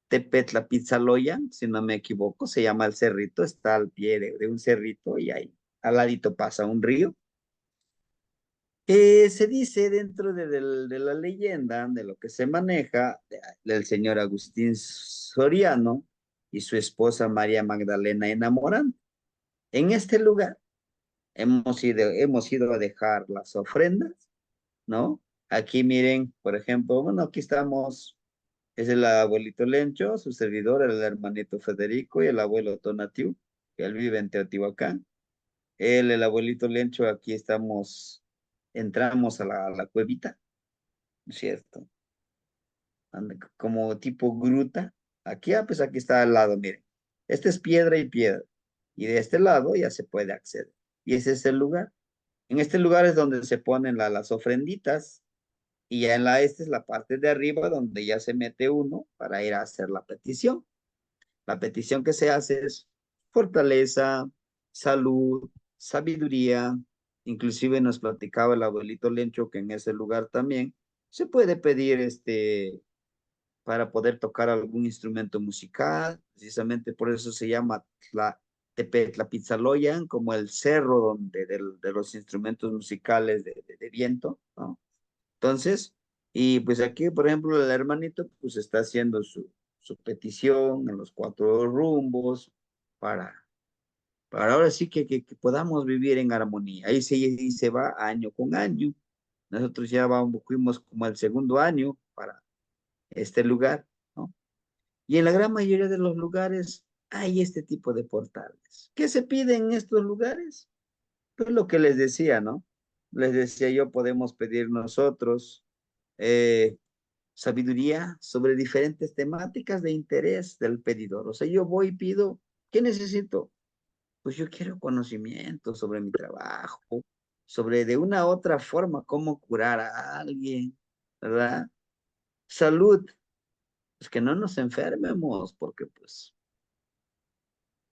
Tepetla Pizzaloyan, si no me equivoco, se llama el cerrito, está al pie de un cerrito y ahí al ladito pasa un río. Se dice dentro de la leyenda, de lo que se maneja, del señor Agustín Soriano y su esposa María Magdalena enamoran. En este lugar hemos ido a dejar las ofrendas, ¿no? Aquí miren, por ejemplo, bueno, aquí estamos, es el abuelito Lencho, su servidor, el hermanito Federico y el abuelo Tonatiu, que él vive en Teotihuacán. El abuelito Lencho, aquí estamos, entramos a la cuevita, ¿no es cierto? Como tipo gruta. Aquí, pues aquí está al lado, miren. Este es piedra y piedra. Y de este lado ya se puede acceder. Y ese es el lugar. En este lugar es donde se ponen las ofrenditas. Y ya esta es la parte de arriba donde ya se mete uno para ir a hacer la petición. La petición que se hace es fortaleza, salud, sabiduría. Inclusive nos platicaba el abuelito Lencho que en ese lugar también se puede pedir para poder tocar algún instrumento musical. Precisamente por eso se llama Tepetlapizaloyan, como el cerro de los instrumentos musicales de viento, ¿no? Entonces, y pues aquí, por ejemplo, el hermanito pues está haciendo su petición en los 4 rumbos para, para ahora sí que podamos vivir en armonía. Ahí se va año con año. Nosotros ya fuimos como el segundo año para este lugar, ¿no? Y en la gran mayoría de los lugares hay este tipo de portales. ¿Qué se pide en estos lugares? Pues lo que les decía, ¿no? Les decía yo, podemos pedir nosotros eh, sabiduría sobre diferentes temáticas de interés del pedidor. O sea, yo voy y pido, ¿qué necesito? Pues yo quiero conocimiento sobre mi trabajo, sobre de una u otra forma cómo curar a alguien, ¿verdad? Salud, pues que no nos enfermemos, porque pues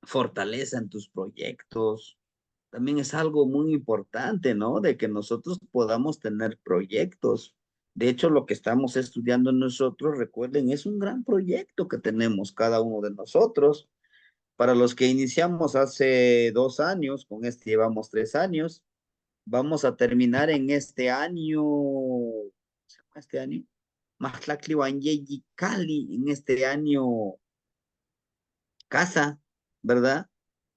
fortaleza en tus proyectos. También es algo muy importante, ¿no? De que nosotros podamos tener proyectos. De hecho, lo que estamos estudiando nosotros, recuerden, es un gran proyecto que tenemos cada uno de nosotros. Para los que iniciamos hace 2 años, con este llevamos 3 años, vamos a terminar en este año, ¿cómo se llama este año? Maxtlactli Huanyeyi Cali, en este año casa, ¿verdad?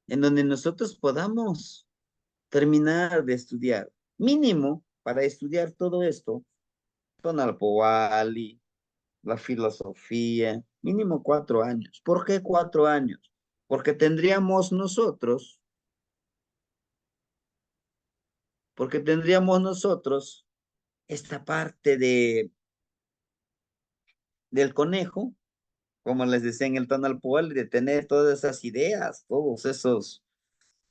En donde nosotros podamos terminar de estudiar. Mínimo, para estudiar todo esto, Tonalpoali, la filosofía, mínimo 4 años. ¿Por qué 4 años? Porque tendríamos nosotros, porque tendríamos nosotros esta parte del conejo, como les decía en el Tonalpoali, de tener todas esas ideas, todos esos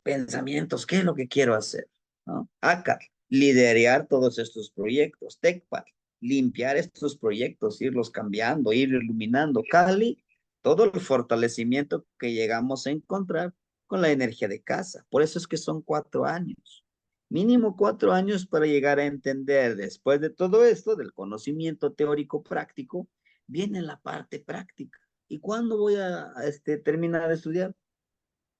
pensamientos, ¿qué es lo que quiero hacer? ¿No? Acá, liderar todos estos proyectos. TechPad, limpiar estos proyectos, irlos cambiando, ir iluminando. Cali, todo el fortalecimiento que llegamos a encontrar con la energía de casa. Por eso es que son 4 años. Mínimo 4 años para llegar a entender, después de todo esto, del conocimiento teórico práctico, viene la parte práctica. ¿Y cuándo voy a terminar de estudiar?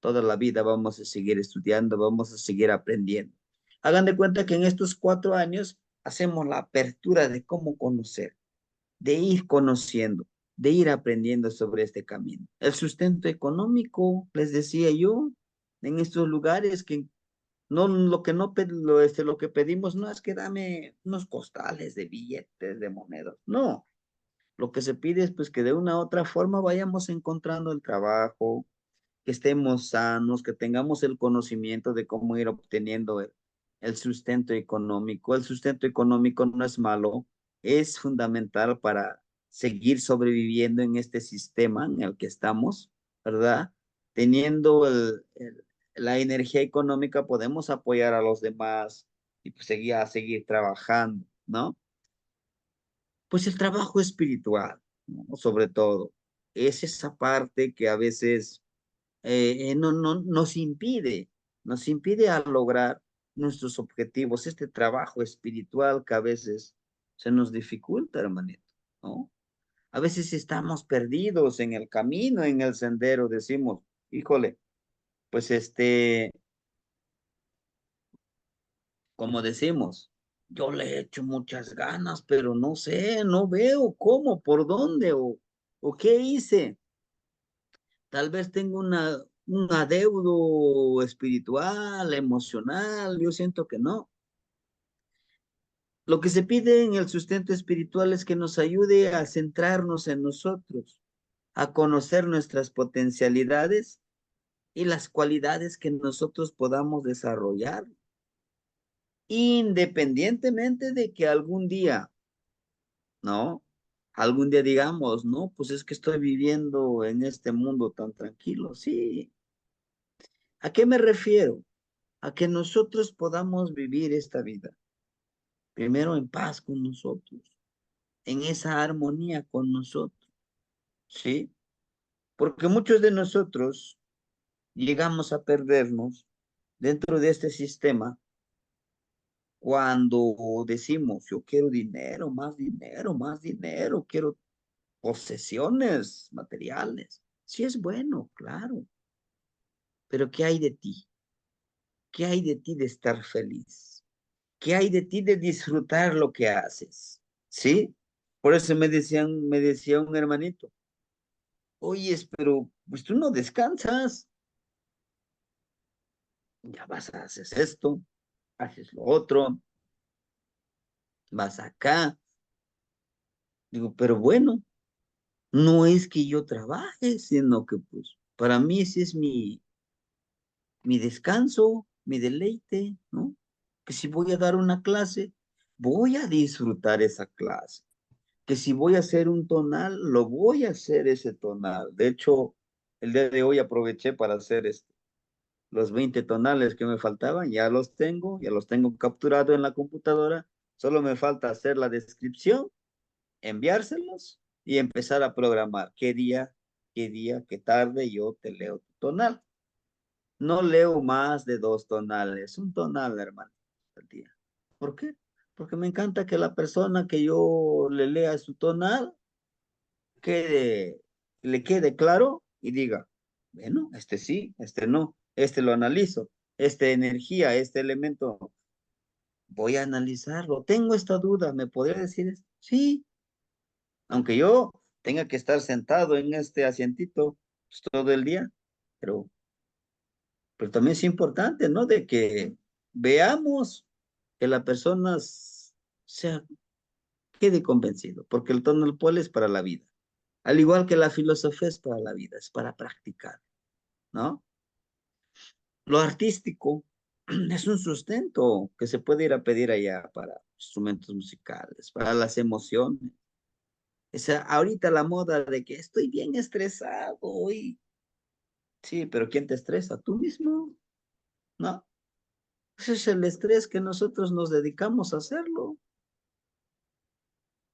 Toda la vida vamos a seguir estudiando, vamos a seguir aprendiendo. Hagan de cuenta que en estos 4 años hacemos la apertura de cómo conocer, de ir conociendo, de ir aprendiendo sobre este camino. El sustento económico, les decía yo, en estos lugares que no lo que no lo que pedimos no es que dame unos costales de billetes, de monedas. No, lo que se pide es pues que de una u otra forma vayamos encontrando el trabajo, que estemos sanos, que tengamos el conocimiento de cómo ir obteniendo el sustento económico. El sustento económico no es malo, es fundamental para seguir sobreviviendo en este sistema en el que estamos, ¿verdad? Teniendo la energía económica podemos apoyar a los demás y pues seguir trabajando, ¿no? Pues el trabajo espiritual, ¿no? Sobre todo, es esa parte que a veces nos impide a lograr nuestros objetivos, este trabajo espiritual que a veces se nos dificulta, hermanito, ¿no? A veces estamos perdidos en el camino, en el sendero, decimos, híjole, pues como decimos, yo le he hecho muchas ganas, pero no sé, no veo cómo, por dónde o qué hice. Tal vez tengo un adeudo espiritual, emocional, yo siento que no. Lo que se pide en el sustento espiritual es que nos ayude a centrarnos en nosotros, a conocer nuestras potencialidades y las cualidades que nosotros podamos desarrollar, independientemente de que algún día, ¿no? Algún día digamos, no, pues es que estoy viviendo en este mundo tan tranquilo. Sí. ¿A qué me refiero? A que nosotros podamos vivir esta vida, primero en paz con nosotros, en esa armonía con nosotros, ¿sí? Porque muchos de nosotros llegamos a perdernos dentro de este sistema cuando decimos, yo quiero dinero, más dinero, quiero posesiones materiales. Sí es bueno, claro, pero ¿qué hay de ti? ¿Qué hay de ti de estar feliz? ¿Qué hay de ti de disfrutar lo que haces? ¿Sí? Por eso me decía un hermanito, oye, pero pues tú no descansas, ya haces esto, haces lo otro, vas acá. Digo, pero bueno, no es que yo trabaje, sino que pues Para mí ese es mi descanso, mi deleite, ¿no? Que si voy a dar una clase, voy a disfrutar esa clase. Que si voy a hacer un tonal, lo voy a hacer ese tonal. De hecho, el día de hoy aproveché para hacer los 20 tonales que me faltaban, ya los tengo capturado en la computadora. Solo me falta hacer la descripción, enviárselos y empezar a programar qué día, qué tarde yo te leo tu tonal. No leo más de 2 tonales, un tonal, hermano, al día. ¿Por qué? Porque me encanta que la persona que yo le lea su tonal quede, le quede claro y diga, bueno, este sí, este no, este lo analizo, esta energía, este elemento, voy a analizarlo. Tengo esta duda, ¿me podría decir esto? Sí, aunque yo tenga que estar sentado en este asientito pues, todo el día, pero pero también es importante, ¿no? De que veamos que la persona sea, quede convencido, porque el tonal pole es para la vida, al igual que la filosofía es para la vida, es para practicar, ¿no? Lo artístico es un sustento que se puede ir a pedir allá para instrumentos musicales, para las emociones. Esa, ahorita la moda de que estoy bien estresado y sí, pero ¿quién te estresa? Tú mismo, ¿no? Ese es el estrés que nosotros nos dedicamos a hacerlo.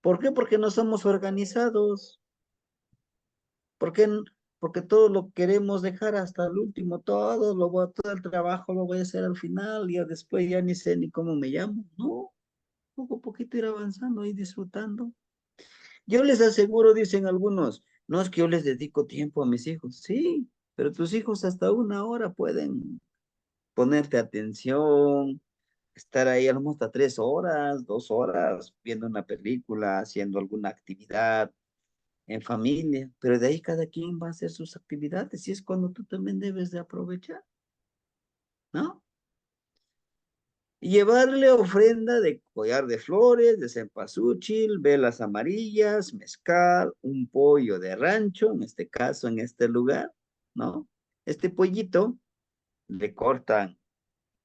¿Por qué? Porque no somos organizados. ¿Por qué? Porque todo lo queremos dejar hasta el último, todo el trabajo lo voy a hacer al final y después ya ni sé ni cómo me llamo. No, poco a poquito ir avanzando y disfrutando. Yo les aseguro, dicen algunos, no es que yo les dedico tiempo a mis hijos. Sí, pero tus hijos hasta 1 hora pueden ponerte atención, estar ahí a lo mejor hasta 3 horas, 2 horas, viendo una película, haciendo alguna actividad en familia, pero de ahí cada quien va a hacer sus actividades y es cuando tú también debes de aprovechar, ¿no? Y llevarle ofrenda de collar de flores, de cempasúchil, velas amarillas, mezcal, un pollo de rancho, en este caso, en este lugar, ¿no? Este pollito le cortan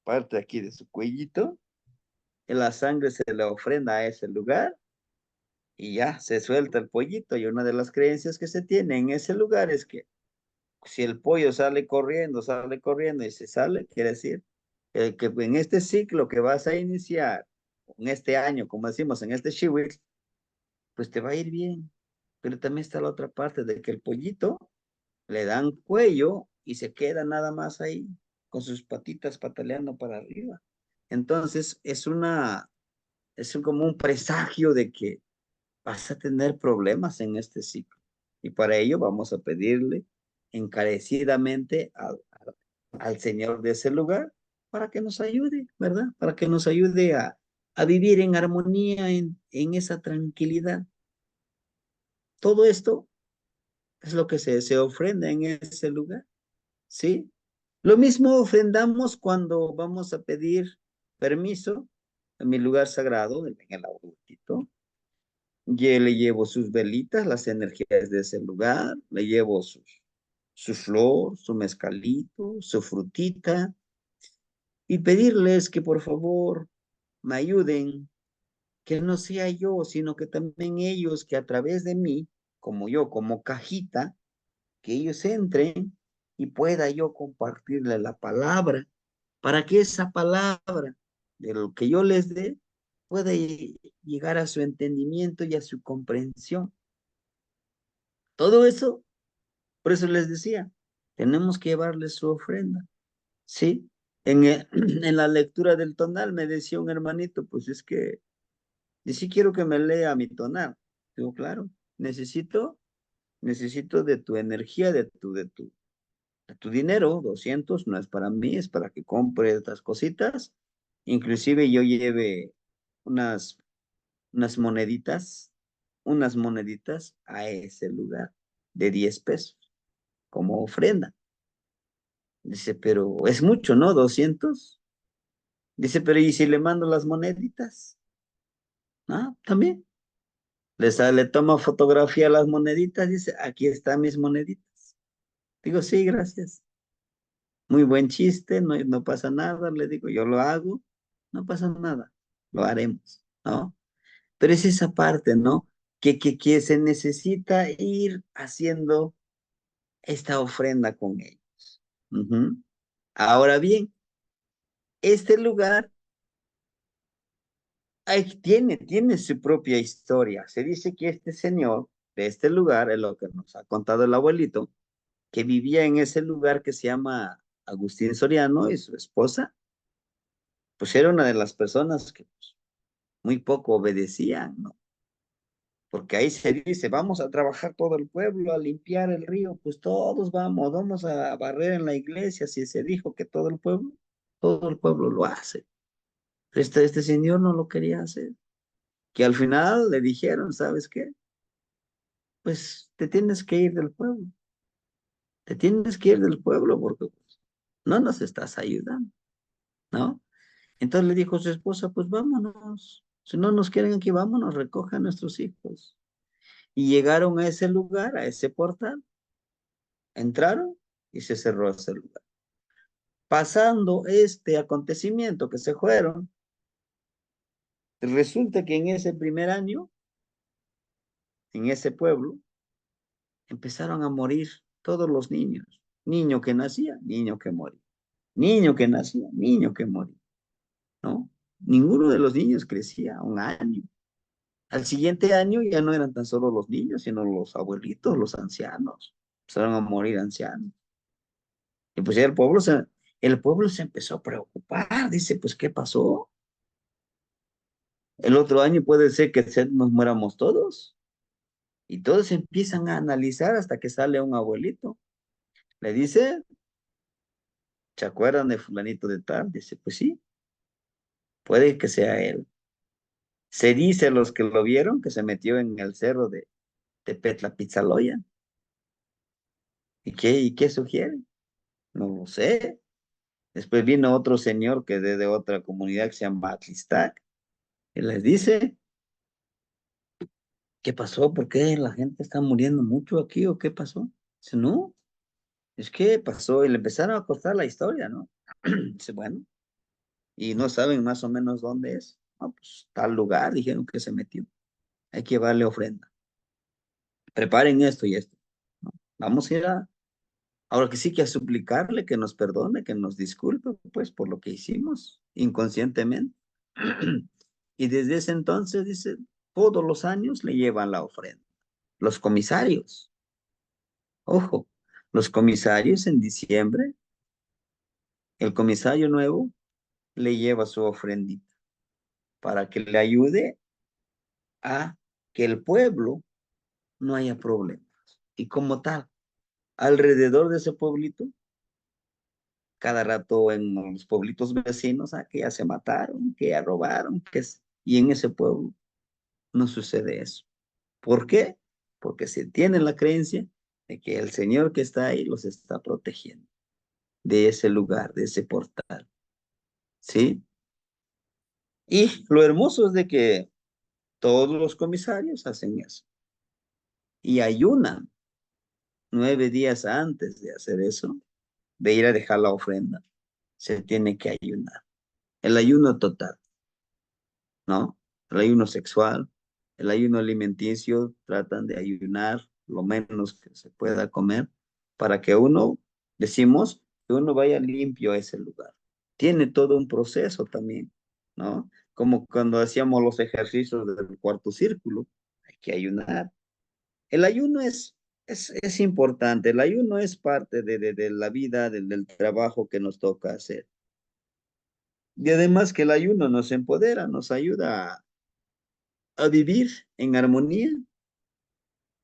parte aquí de su cuellito, y la sangre se le ofrenda a ese lugar y ya se suelta el pollito. Y una de las creencias que se tiene en ese lugar es que si el pollo sale corriendo y se sale, quiere decir que en este ciclo que vas a iniciar, en este año, como decimos, en este shiwik, pues te va a ir bien. Pero también está la otra parte de que el pollito le dan cuello y se queda nada más ahí, con sus patitas pataleando para arriba. Entonces, como un presagio de que vas a tener problemas en este ciclo. Y para ello vamos a pedirle encarecidamente al Señor de ese lugar para que nos ayude, ¿verdad? Para que nos ayude a vivir en armonía, en esa tranquilidad. Todo esto es lo que se ofrenda en ese lugar, ¿sí? Lo mismo ofrendamos cuando vamos a pedir permiso en mi lugar sagrado, en el aurutito. Yo le llevo sus velitas, las energías de ese lugar, le llevo su flor, su mezcalito, su frutita, y pedirles que por favor me ayuden, que no sea yo, sino que también ellos, que a través de mí, como yo, como cajita, que ellos entren y pueda yo compartirle la palabra, para que esa palabra de lo que yo les dé pueda llegar a su entendimiento y a su comprensión. Todo eso, por eso les decía, tenemos que llevarles su ofrenda, ¿sí? En la lectura del tonal me decía un hermanito, pues es que, y sí quiero que me lea mi tonal. Digo, claro, necesito de tu energía, de tu dinero, 200, no es para mí, es para que compre estas cositas. Inclusive yo lleve unas, unas unas moneditas a ese lugar de 10 pesos como ofrenda. Dice, pero es mucho, ¿no? 200. Dice, pero ¿y si le mando las moneditas? Ah, también. Le toma fotografía a las moneditas, dice, aquí están mis moneditas. Digo, sí, gracias. Muy buen chiste, no, no pasa nada, le digo, yo lo hago, no pasa nada, lo haremos, ¿no? Pero es esa parte, ¿no? Que se necesita ir haciendo esta ofrenda con ellos. Ujú. Ahora bien, este lugar tiene su propia historia. Se dice que este señor de este lugar, es lo que nos ha contado el abuelito, que vivía en ese lugar que se llama Agustín Soriano y su esposa, pues era una de las personas que pues, muy poco obedecían, ¿no? Porque ahí se dice, vamos a trabajar todo el pueblo, a limpiar el río, pues todos vamos a barrer en la iglesia, si se dijo que todo el pueblo lo hace. Este señor no lo quería hacer, que al final le dijeron, ¿sabes qué? Pues te tienes que ir del pueblo, te tienes que ir del pueblo porque pues, no nos estás ayudando, ¿no? Entonces le dijo a su esposa, pues vámonos, si no nos quieren aquí, vámonos, recojan a nuestros hijos. Y llegaron a ese lugar, a ese portal, entraron y se cerró ese lugar. Pasando este acontecimiento que se fueron, resulta que en ese primer año, en ese pueblo, empezaron a morir todos los niños. Niño que nacía, niño que moría. Niño que nacía, niño que moría, ¿no? Ninguno de los niños crecía un año. Al siguiente año ya no eran tan solo los niños, sino los abuelitos, los ancianos. Empezaron a morir ancianos. Y pues ya el pueblo se empezó a preocupar. Dice, pues, ¿qué pasó? El otro año puede ser que nos muéramos todos. Y todos empiezan a analizar hasta que sale un abuelito. Le dice, ¿se acuerdan de fulanito de tal? Dice, pues sí, puede que sea él. Se dice a los que lo vieron que se metió en el cerro de Petla ¿Y qué sugiere? No lo sé. Después vino otro señor que es de otra comunidad que se llama Atlistac y les dice, ¿qué pasó? ¿Por qué la gente está muriendo mucho aquí o qué pasó? Dice, no, es que pasó y le empezaron a contar la historia, ¿no? Dice, bueno, y no saben más o menos dónde es. No, pues tal lugar, dijeron que se metió. Hay que llevarle ofrenda. Preparen esto y esto. ¿No? Vamos a ir ahora que sí que a suplicarle que nos perdone, que nos disculpe, pues, por lo que hicimos inconscientemente. Y desde ese entonces, dice, todos los años le llevan la ofrenda. Los comisarios, ojo, los comisarios en diciembre, el comisario nuevo le lleva su ofrendita para que le ayude a que el pueblo no haya problemas. Y como tal, alrededor de ese pueblito, cada rato en los pueblitos vecinos, que ya se mataron, que ya robaron, y en ese pueblo no sucede eso. ¿Por qué? Porque se tiene la creencia de que el Señor que está ahí los está protegiendo de ese lugar, de ese portal, ¿sí? Y lo hermoso es de que todos los comisarios hacen eso y ayunan 9 días antes de hacer eso, de ir a dejar la ofrenda. Se tiene que ayunar. El ayuno total, ¿no? El ayuno sexual, el ayuno alimenticio, tratan de ayunar lo menos que se pueda comer para que uno, decimos, que uno vaya limpio a ese lugar. Tiene todo un proceso también, ¿no? Como cuando hacíamos los ejercicios del cuarto círculo, hay que ayunar. El ayuno es importante, el ayuno es parte de la vida, del trabajo que nos toca hacer. Y además que el ayuno nos empodera, nos ayuda a vivir en armonía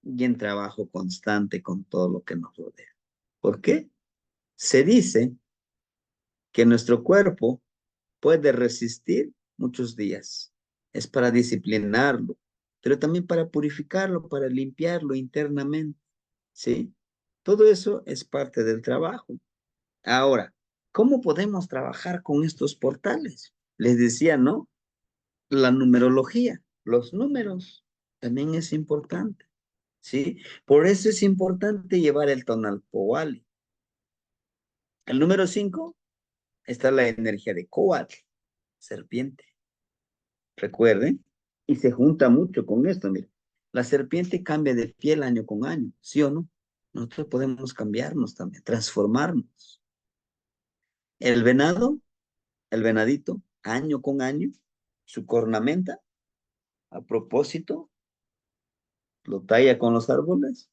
y en trabajo constante con todo lo que nos rodea. ¿Por qué? Se dice que nuestro cuerpo puede resistir muchos días. Es para disciplinarlo, pero también para purificarlo, para limpiarlo internamente, ¿sí? Todo eso es parte del trabajo. Ahora, ¿cómo podemos trabajar con estos portales? Les decía, ¿no? La numerología, los números, también es importante, ¿sí? Por eso es importante llevar el tonalpohualli. El número 5 está la energía de Coatl, serpiente. Recuerden, y se junta mucho con esto, mira. La serpiente cambia de piel año con año, ¿sí o no? Nosotros podemos cambiarnos también, transformarnos. El venado, el venadito, año con año, su cornamenta, a propósito, lo talla con los árboles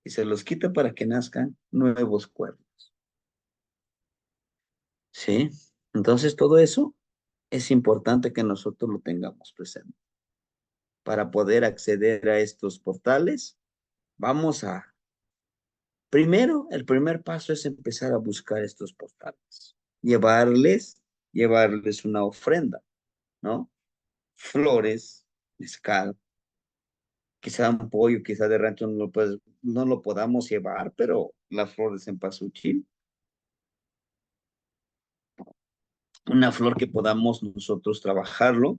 y se los quita para que nazcan nuevos cuernos. ¿Sí? Entonces todo eso es importante que nosotros lo tengamos presente. Para poder acceder a estos portales, vamos a, primero, el primer paso es empezar a buscar estos portales. Llevarles una ofrenda, ¿no? Flores, mezcal, quizá un pollo, quizá de rancho no lo podamos llevar, pero las flores en cempasúchil, una flor que podamos nosotros trabajarlo.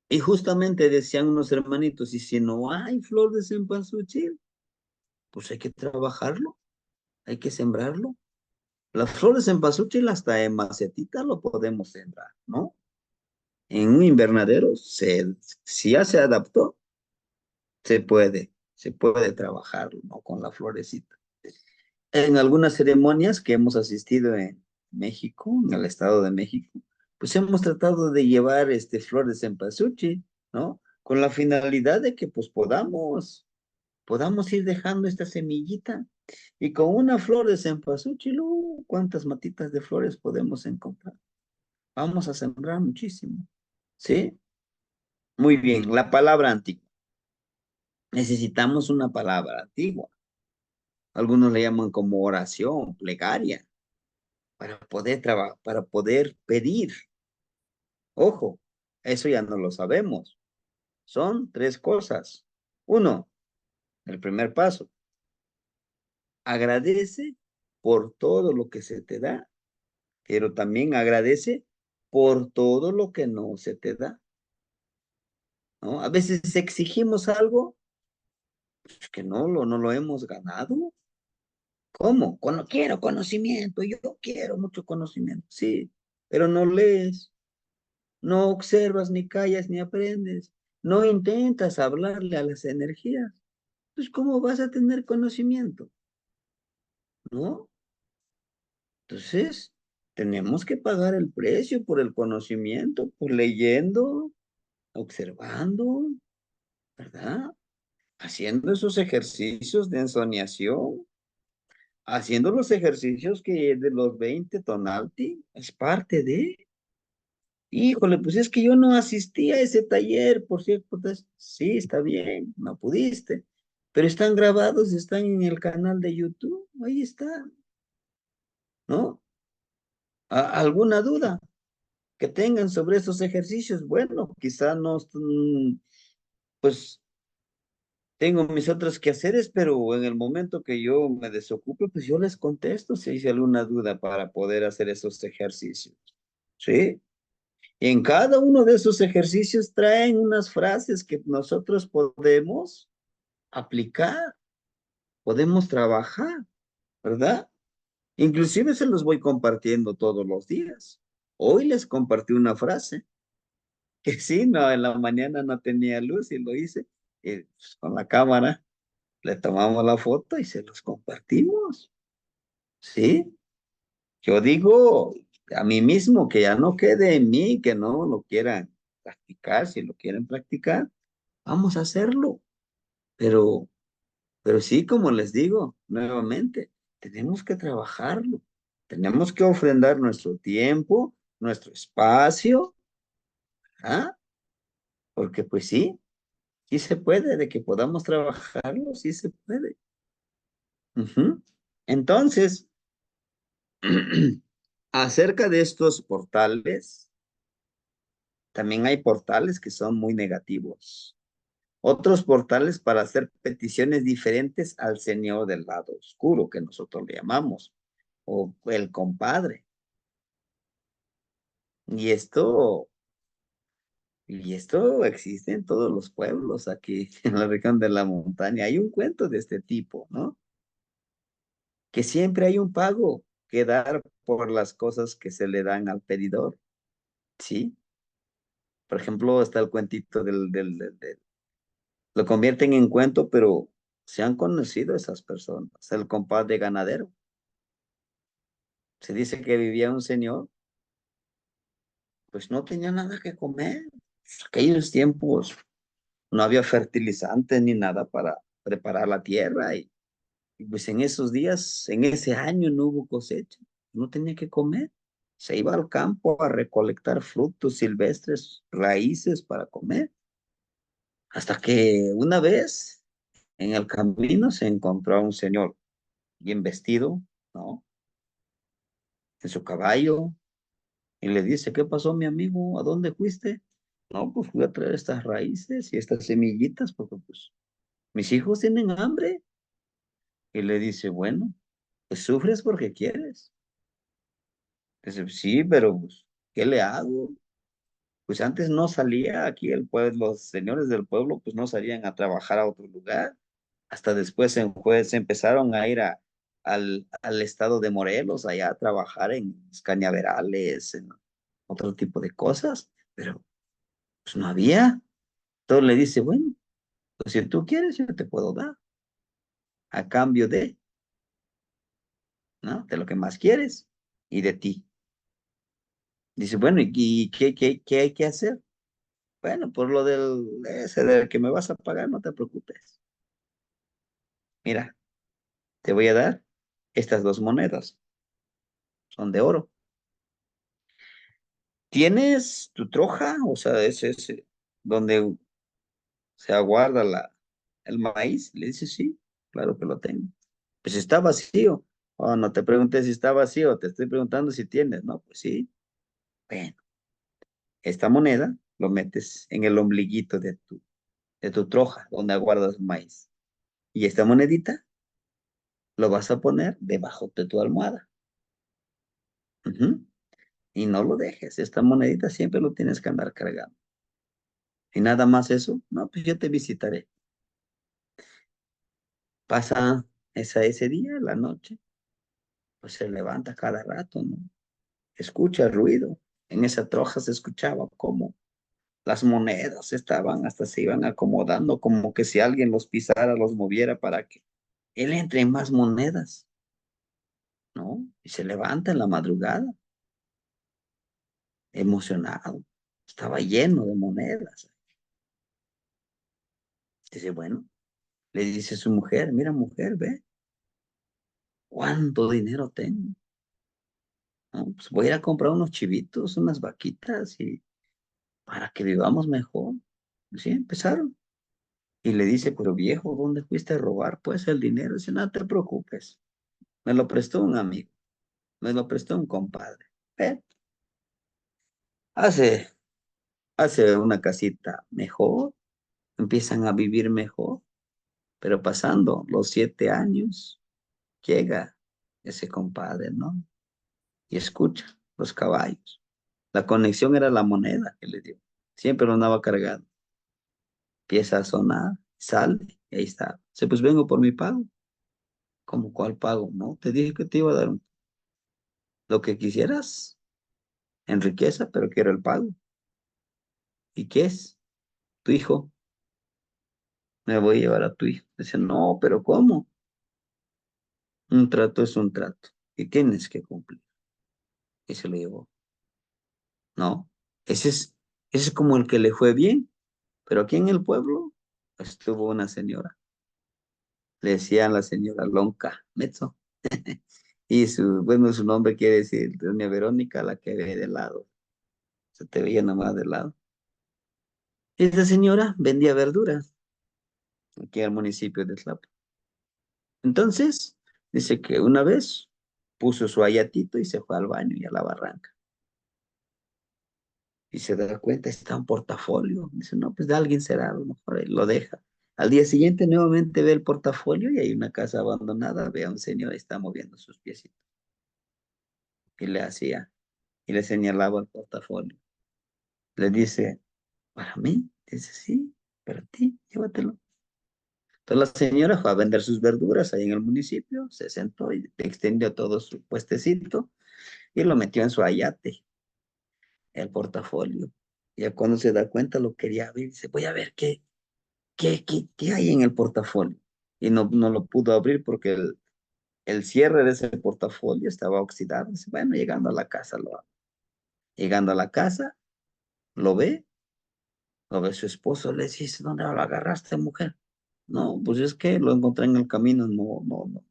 Y justamente decían unos hermanitos, y si no hay flor de cempasúchil, pues hay que trabajarlo, hay que sembrarlo. Las flores en cempasúchil hasta en macetita lo podemos sembrar, ¿no? En un invernadero, si ya se adaptó, se puede trabajarlo, ¿no? Con la florecita. En algunas ceremonias que hemos asistido en México, en el Estado de México, pues hemos tratado de llevar flores de cempasúchil, ¿no? Con la finalidad de que pues podamos ir dejando esta semillita. Y con una flor de cempasúchil, ¿cuántas matitas de flores podemos encontrar? Vamos a sembrar muchísimo, ¿sí? Muy bien, la palabra antigua. Necesitamos una palabra antigua. Algunos le llaman como oración, plegaria, para poder trabajar, para poder pedir. Ojo, eso ya no lo sabemos. Son 3 cosas. 1, el primer paso. Agradece por todo lo que se te da, pero también agradece por todo lo que no se te da, ¿no? A veces exigimos algo pues, que no lo hemos ganado. ¿Cómo? Quiero conocimiento, yo quiero mucho conocimiento, sí, pero no lees, no observas, ni callas, ni aprendes, no intentas hablarle a las energías. Pues, ¿cómo vas a tener conocimiento? ¿No? Entonces, tenemos que pagar el precio por el conocimiento, por leyendo, observando, ¿verdad? Haciendo esos ejercicios de ensoñación, haciendo los ejercicios que de los 20 Tonalti, es parte de. Híjole, pues es que yo no asistí a ese taller, por cierto. Pues, sí, está bien, no pudiste, pero están grabados, están en el canal de YouTube, ahí está, ¿no? ¿Alguna duda que tengan sobre esos ejercicios? Bueno, quizá no, pues tengo mis otros quehaceres, pero en el momento que yo me desocupe, pues yo les contesto si hay alguna duda para poder hacer esos ejercicios, ¿sí? En cada uno de esos ejercicios traen unas frases que nosotros podemos aplicar, podemos trabajar, ¿verdad? Inclusive se los voy compartiendo todos los días. Hoy les compartí una frase que sí, no, en la mañana no tenía luz y lo hice. Y pues, con la cámara le tomamos la foto y se los compartimos, ¿sí? Yo digo a mí mismo que ya no quede en mí, que no lo quieran practicar, si lo quieren practicar, vamos a hacerlo. Pero, pero sí, como les digo, nuevamente, tenemos que trabajarlo. Tenemos que ofrendar nuestro tiempo, nuestro espacio, ¿ah? Porque pues sí se puede, de que podamos trabajarlo, sí se puede. Ujú. Entonces, acerca de estos portales, también hay portales que son muy negativos. Otros portales para hacer peticiones diferentes al señor del lado oscuro, que nosotros le llamamos, o el compadre. Y esto existe en todos los pueblos aquí en la región de la montaña. Hay un cuento de este tipo, ¿no? Que siempre hay un pago. que dar por las cosas que se le dan al pedidor, ¿sí? Por ejemplo, está el cuentito lo convierten en cuento, pero se han conocido esas personas. El compadre ganadero. Se dice que vivía un señor, pues no tenía nada que comer. Aquellos tiempos no había fertilizantes ni nada para preparar la tierra y pues en esos días, en ese año no hubo cosecha, no tenía que comer. Se iba al campo a recolectar frutos silvestres, raíces para comer. Hasta que una vez en el camino se encontró a un señor bien vestido, ¿no? En su caballo, y le dice, ¿qué pasó, mi amigo? ¿A dónde fuiste? No, pues fui a traer estas raíces y estas semillitas porque pues mis hijos tienen hambre. Y le dice, bueno, pues sufres porque quieres. Dice, sí, pero pues, ¿qué le hago? Pues antes no salía aquí el pueblo, los señores del pueblo pues no salían a trabajar a otro lugar. Hasta después se empezaron a ir al estado de Morelos, allá a trabajar en los cañaverales, en otro tipo de cosas, pero pues no había. Entonces le dice, bueno, pues si tú quieres, yo te puedo dar a cambio de, ¿no? De lo que más quieres y de ti. Dice, bueno, ¿y qué hay que hacer? Bueno, por lo ese del que me vas a pagar, no te preocupes. Mira, te voy a dar estas dos monedas, son de oro. ¿Tienes tu troja? O sea, ese donde se aguarda el maíz. Le dice, sí, claro que lo tengo. Pues está vacío. Oh, no te preguntes si está vacío, te estoy preguntando si tienes. No, pues sí. Bueno, esta moneda lo metes en el ombliguito de tu troja, donde aguardas el maíz. Y esta monedita lo vas a poner debajo de tu almohada. Ujú. Y no lo dejes. Esta monedita siempre lo tienes que andar cargando. Y nada más eso, no, pues yo te visitaré. Pasa ese día, la noche, pues se levanta cada rato, ¿no? Escucha el ruido. En esa troja se escuchaba como las monedas estaban, hasta se iban acomodando, como que si alguien los pisara, los moviera para que él entre en más monedas, ¿no? Y se levanta en la madrugada, emocionado. Estaba lleno de monedas. Dice, bueno, le dice a su mujer, mira mujer, ve, ¿cuánto dinero tengo? ¿No? Pues voy a ir a comprar unos chivitos, unas vaquitas y para que vivamos mejor. Sí, empezaron. Y le dice, pero viejo, ¿dónde fuiste a robar pues el dinero? Dice, no te preocupes, me lo prestó un amigo, me lo prestó un compadre. Ve, hace, hace una casita mejor, empiezan a vivir mejor, pero pasando los 7 años, llega ese compadre, ¿no? Y escucha los caballos. La conexión era la moneda que le dio. Siempre lo andaba cargando. Empieza a sonar, sale, y ahí está. Dice, pues vengo por mi pago. ¿Cómo cuál pago? No, te dije que te iba a dar lo que quisieras en riqueza, pero quiero el pago. ¿Y qué es? Tu hijo. Me voy a llevar a tu hijo. Dice, no, pero ¿cómo? Un trato es un trato. Y tienes que cumplir. Y se lo llevó. No, ese es como el que le fue bien. Pero aquí en el pueblo estuvo una señora. Le decían la señora Lonca Mezzo. Y bueno, su nombre quiere decir Doña Verónica, la que ve de lado. Se te veía nomás de lado. Esta señora vendía verduras aquí al municipio de Tlapa. Entonces, dice que una vez puso su ayatito y se fue al baño y a la barranca. Y se da cuenta, está un portafolio. Dice, no, pues de alguien será, a lo mejor él lo deja. Al día siguiente nuevamente ve el portafolio y hay una casa abandonada, ve a un señor y está moviendo sus piecitos. Y le hacía, y le señalaba el portafolio. Le dice, ¿para mí? Dice, sí, para ti, llévatelo. Entonces la señora fue a vender sus verduras ahí en el municipio, se sentó y extendió todo su puestecito y lo metió en su ayate, el portafolio. Y ya cuando se da cuenta lo quería abrir, dice, voy a ver qué hay en el portafolio. Y no lo pudo abrir porque el cierre de ese portafolio estaba oxidado. Dice, bueno, llegando a la casa lo abre. Llegando a la casa, lo ve, lo ve su esposo, le dice, ¿dónde lo agarraste, mujer? No, pues es que lo encontré en el camino, no,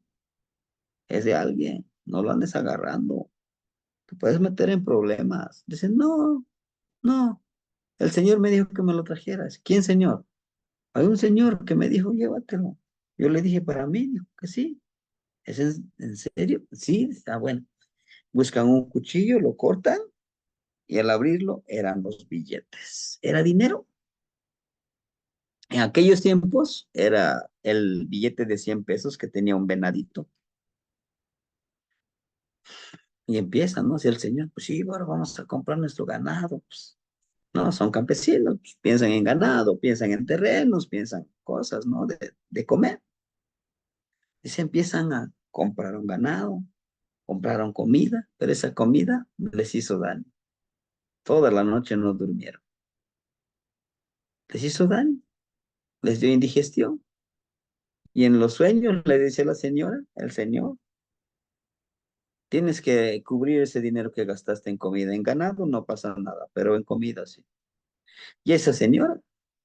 es de alguien, no lo andes agarrando, te puedes meter en problemas. Dice, no, el señor me dijo que me lo trajeras. ¿Quién señor? Hay un señor que me dijo, llévatelo. Yo le dije, para mí, dijo que sí. ¿Es en serio? Sí, está bueno. Buscan un cuchillo, lo cortan y al abrirlo eran los billetes. Era dinero. En aquellos tiempos era el billete de 100 pesos que tenía un venadito. Y empieza, ¿no? Si el señor, pues sí, ahora vamos a comprar nuestro ganado. Pues, no, son campesinos, pues, piensan en ganado, piensan en terrenos, piensan cosas, ¿no? De comer. Y se empiezan a comprar un ganado, compraron comida, pero esa comida les hizo daño. Toda la noche no durmieron. Les hizo daño, les dio indigestión. Y en los sueños le dice la señora, el señor, tienes que cubrir ese dinero que gastaste en comida. En ganado no pasa nada, pero en comida sí. Y esa señora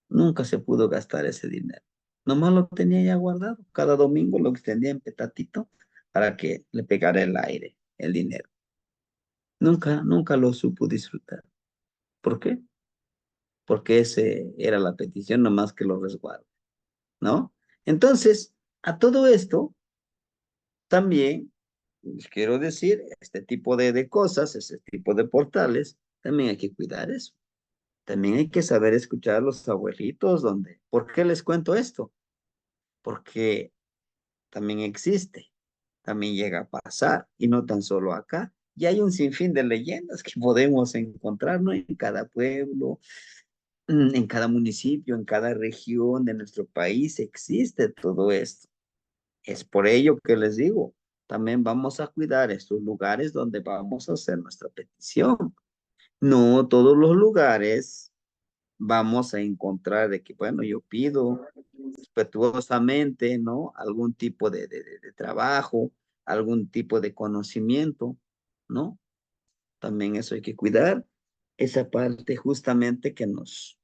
nunca se pudo gastar ese dinero. Nomás lo tenía ya guardado. Cada domingo lo extendía en petatito para que le pegara el aire, el dinero. Nunca lo supo disfrutar. ¿Por qué? Porque ese era la petición, nomás que lo resguarde, ¿no? Entonces, a todo esto, también les quiero decir, este tipo de cosas, este tipo de portales, también hay que cuidar eso. También hay que saber escuchar a los abuelitos, donde, ¿por qué les cuento esto? Porque también existe, también llega a pasar, y no tan solo acá. Y hay un sinfín de leyendas que podemos encontrar, ¿no? En cada pueblo, en cada municipio, en cada región de nuestro país existe todo esto. Es por ello que les digo, también vamos a cuidar estos lugares donde vamos a hacer nuestra petición. No todos los lugares vamos a encontrar de que, bueno, yo pido respetuosamente, ¿no? Algún tipo de trabajo, algún tipo de conocimiento, ¿no? También eso hay que cuidar, esa parte justamente que nos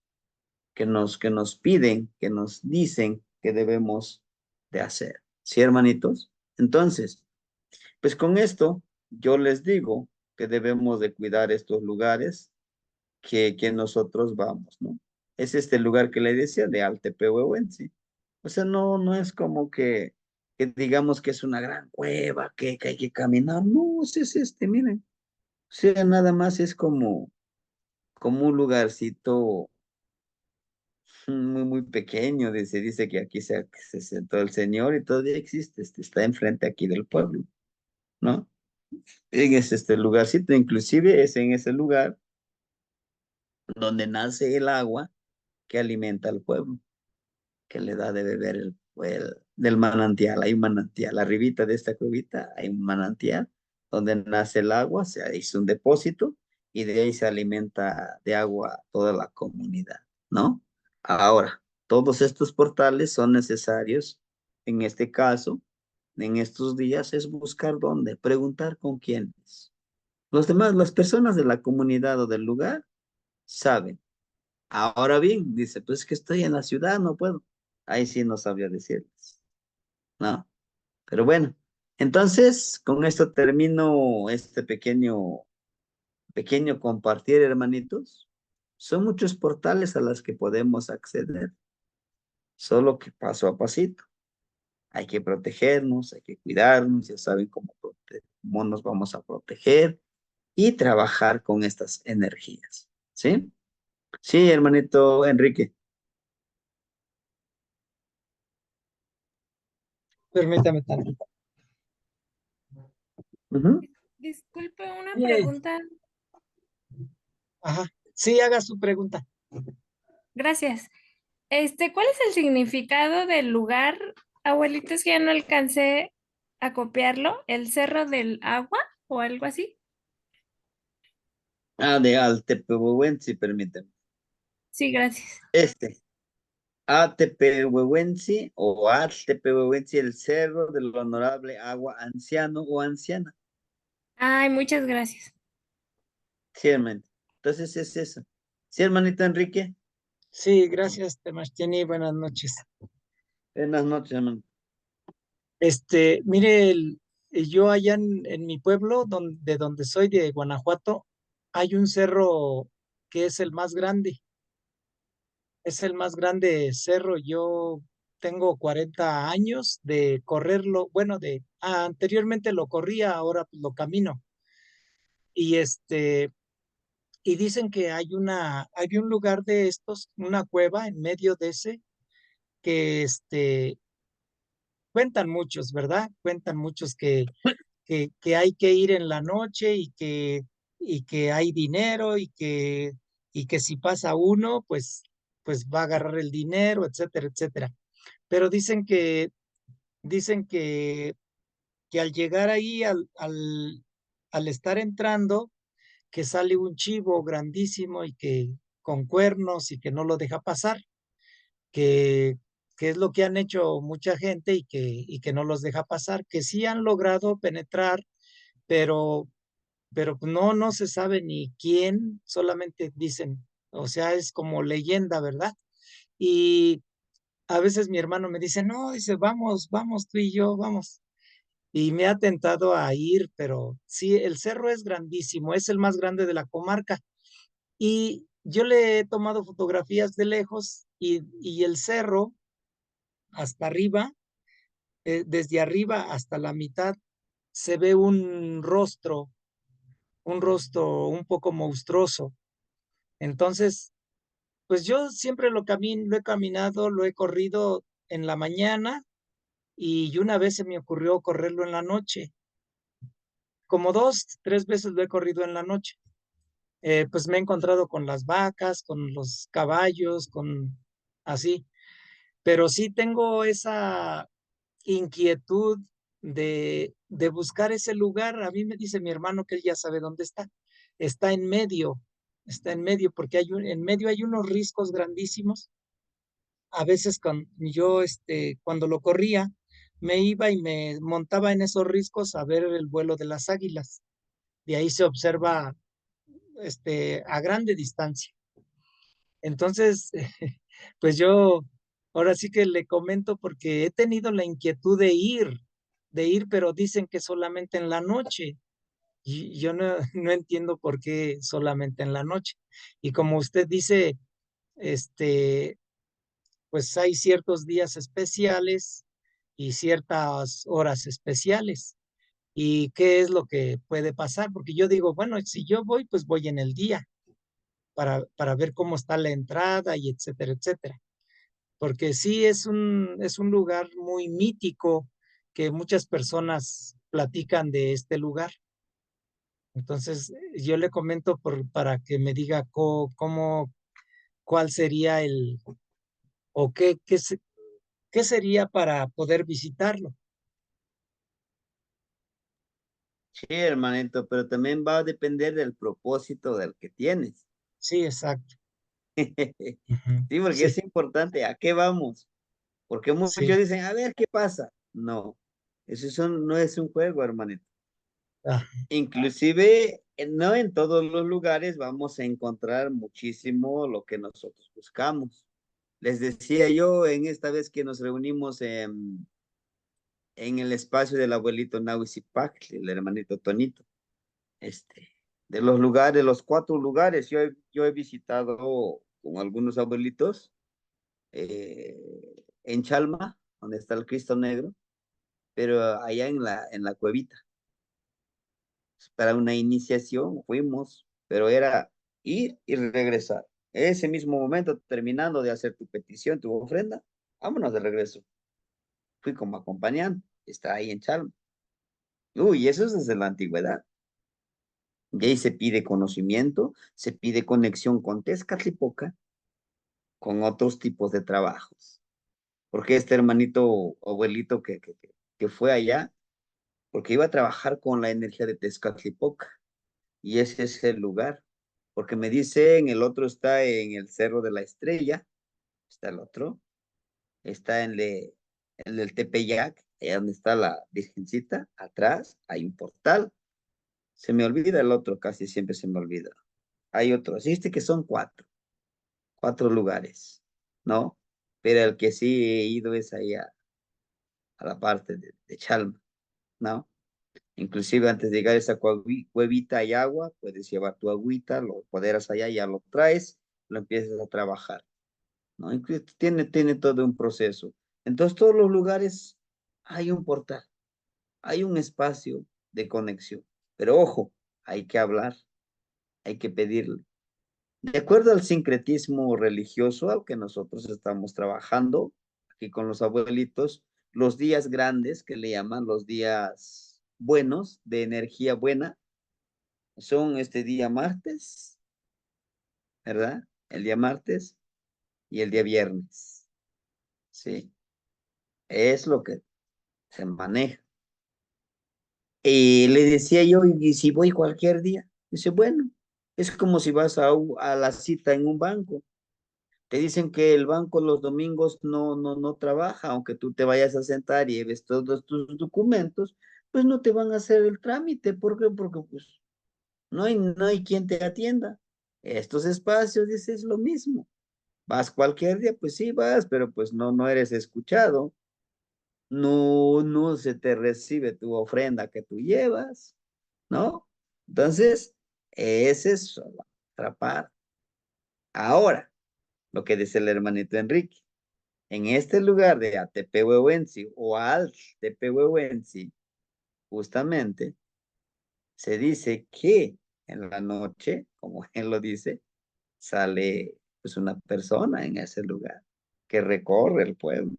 piden, que nos dicen que debemos de hacer. ¿Sí, hermanitos? Entonces, pues con esto yo les digo que debemos de cuidar estos lugares que nosotros vamos, ¿no? Es este lugar que le decía de Altepehuehuense. O sea, no es como que digamos que es una gran cueva, que hay que caminar. No, es este, miren. O sea, nada más es como un lugarcito muy pequeño. Dice que aquí se sentó el Señor y todavía existe, está enfrente aquí del pueblo, ¿no? Es este lugarcito, inclusive es en ese lugar donde nace el agua que alimenta al pueblo, que le da de beber del manantial. Hay un manantial, arribita de esta cuevita hay un manantial donde nace el agua, se hizo un depósito y de ahí se alimenta de agua toda la comunidad, ¿no? Ahora, todos estos portales son necesarios, en este caso, en estos días, es buscar dónde, preguntar con quiénes. Los demás, las personas de la comunidad o del lugar, saben. Ahora bien, dice, pues es que estoy en la ciudad, no puedo. Ahí sí no sabría decirles, ¿no? Pero bueno, entonces con esto termino este pequeño compartir, hermanitos. Son muchos portales a los que podemos acceder, solo que paso a pasito. Hay que protegernos, hay que cuidarnos, ya saben cómo nos vamos a proteger y trabajar con estas energías, ¿sí? Sí, hermanito Enrique. Permítame tantito. Ujú. Disculpe, una Sí, pregunta. ajá. Sí, haga su pregunta. Gracias. ¿Cuál es el significado del lugar, abuelito? Es que ya no alcancé a copiarlo. ¿El Cerro del Agua o algo así? Ah, de Altepehuehuensi, permíteme. Sí, gracias. Este, Atepehuehuensi o Atepehuehuensi, el cerro del honorable agua anciano o anciana. Ay, muchas gracias. Sí, hermanito. Entonces es eso. Sí, hermanito Enrique. Sí, gracias, Temachtiani, buenas noches. Buenas noches, hermano. Mire, yo allá en mi pueblo, de donde soy, de Guanajuato, hay un cerro que es el más grande cerro. Yo tengo 40 años de correrlo, bueno, anteriormente lo corría, ahora pues, lo camino. Y y dicen que hay un lugar de estos, una cueva en medio de ese, que cuentan muchos, ¿verdad? Cuentan muchos que hay que ir en la noche y que hay dinero y que si pasa uno, pues va a agarrar el dinero, etcétera, etcétera. Pero dicen que al llegar ahí, al estar entrando, que sale un chivo grandísimo y que con cuernos y que no lo deja pasar, que, que es lo que han hecho mucha gente y que no los deja pasar, que sí han logrado penetrar, pero, pero no se sabe ni quién, solamente dicen, o sea, es como leyenda, ¿verdad? Y a veces mi hermano me dice, no, dice, vamos, vamos, tú y yo, vamos. Y me ha tentado a ir, pero sí, el cerro es grandísimo, es el más grande de la comarca. Y yo le he tomado fotografías de lejos y el cerro hasta arriba, desde arriba hasta la mitad, se ve un rostro un poco monstruoso. Entonces, pues yo siempre lo he caminado, lo he corrido en la mañana y una vez se me ocurrió correrlo en la noche. Como dos, tres veces lo he corrido en la noche. Pues me he encontrado con las vacas, con los caballos, con así. Pero sí tengo esa inquietud de buscar ese lugar. A mí me dice mi hermano que él ya sabe dónde está. Está en medio, está en medio, porque en medio hay unos riscos grandísimos. A veces cuando lo corría, me iba y me montaba en esos riscos a ver el vuelo de las águilas. De ahí se observa a grande distancia. Entonces, pues yo ahora sí que le comento porque he tenido la inquietud de ir, pero dicen que solamente en la noche. Y yo no entiendo por qué solamente en la noche. Y como usted dice, este, pues hay ciertos días especiales y ciertas horas especiales. ¿Y qué es lo que puede pasar? Porque yo digo, bueno, si yo voy, pues voy en el día para ver cómo está la entrada y etcétera, etcétera. Porque sí es un lugar muy mítico que muchas personas platican de este lugar. Entonces, yo le comento para que me diga cuál sería o qué sería para poder visitarlo. Sí, hermanito, pero también va a depender del propósito del que tienes. Sí, exacto. Ujú. Sí, porque Sí, es importante. ¿A qué vamos? Porque muchos sí. dicen, a ver qué pasa. No, no es un juego, hermanito. Ah, Inclusive, no en todos los lugares vamos a encontrar muchísimo lo que nosotros buscamos. Les decía yo en esta vez que nos reunimos en el espacio del abuelito Nahuisipac, el hermanito Tonito. Este, de los lugares, los 4 lugares, yo he visitado con algunos abuelitos en Chalma, donde está el Cristo Negro, pero allá en la cuevita. Para una iniciación fuimos, pero era ir y regresar. Ese mismo momento, terminando de hacer tu petición, tu ofrenda, vámonos de regreso. Fui como acompañante, está ahí en Chalma. Uy, eso es desde la antigüedad. Y ahí se pide conocimiento, se pide conexión con Tezcatlipoca con otros tipos de trabajos. Porque este hermanito o abuelito que fue allá, porque iba a trabajar con la energía de Tezcatlipoca, y ese es el lugar. Porque me dicen, el otro está en el Cerro de la Estrella, está el otro, está en el Tepeyac, allá donde está la Virgencita, atrás hay un portal. Se me olvida el otro, casi siempre se me olvida. Hay otro, así que son cuatro lugares, ¿no? Pero el que sí he ido es ahí a la parte de Chalma, ¿no? Inclusive antes de llegar a esa cuevita hay agua, puedes llevar tu agüita, lo poderas allá, ya lo traes, lo empiezas a trabajar, ¿no? Tiene todo un proceso. Entonces, todos los lugares hay un portal, hay un espacio de conexión. Pero ojo, hay que hablar, hay que pedirle. De acuerdo al sincretismo religioso al que nosotros estamos trabajando, aquí con los abuelitos, los días grandes, que le llaman los días buenos, de energía buena, son este día martes, ¿verdad? El día martes y el día viernes, ¿sí? Es lo que se maneja. Y le decía yo, ¿y si voy cualquier día? Dice, bueno, es como si vas a la cita en un banco. Te dicen que el banco los domingos no trabaja, aunque tú te vayas a sentar y lleves todos tus documentos, pues no te van a hacer el trámite. ¿Por qué? Porque pues no hay quien te atienda. Estos espacios, dices, lo mismo. Vas cualquier día, pues sí vas, pero pues no eres escuchado. No se te recibe tu ofrenda que tú llevas, ¿no? Entonces, ese es la otra parte. Ahora, lo que dice el hermanito Enrique. En este lugar de Atepehuehuensi o Altepehuehuensi, justamente, se dice que en la noche, como él lo dice, sale pues una persona en ese lugar que recorre el pueblo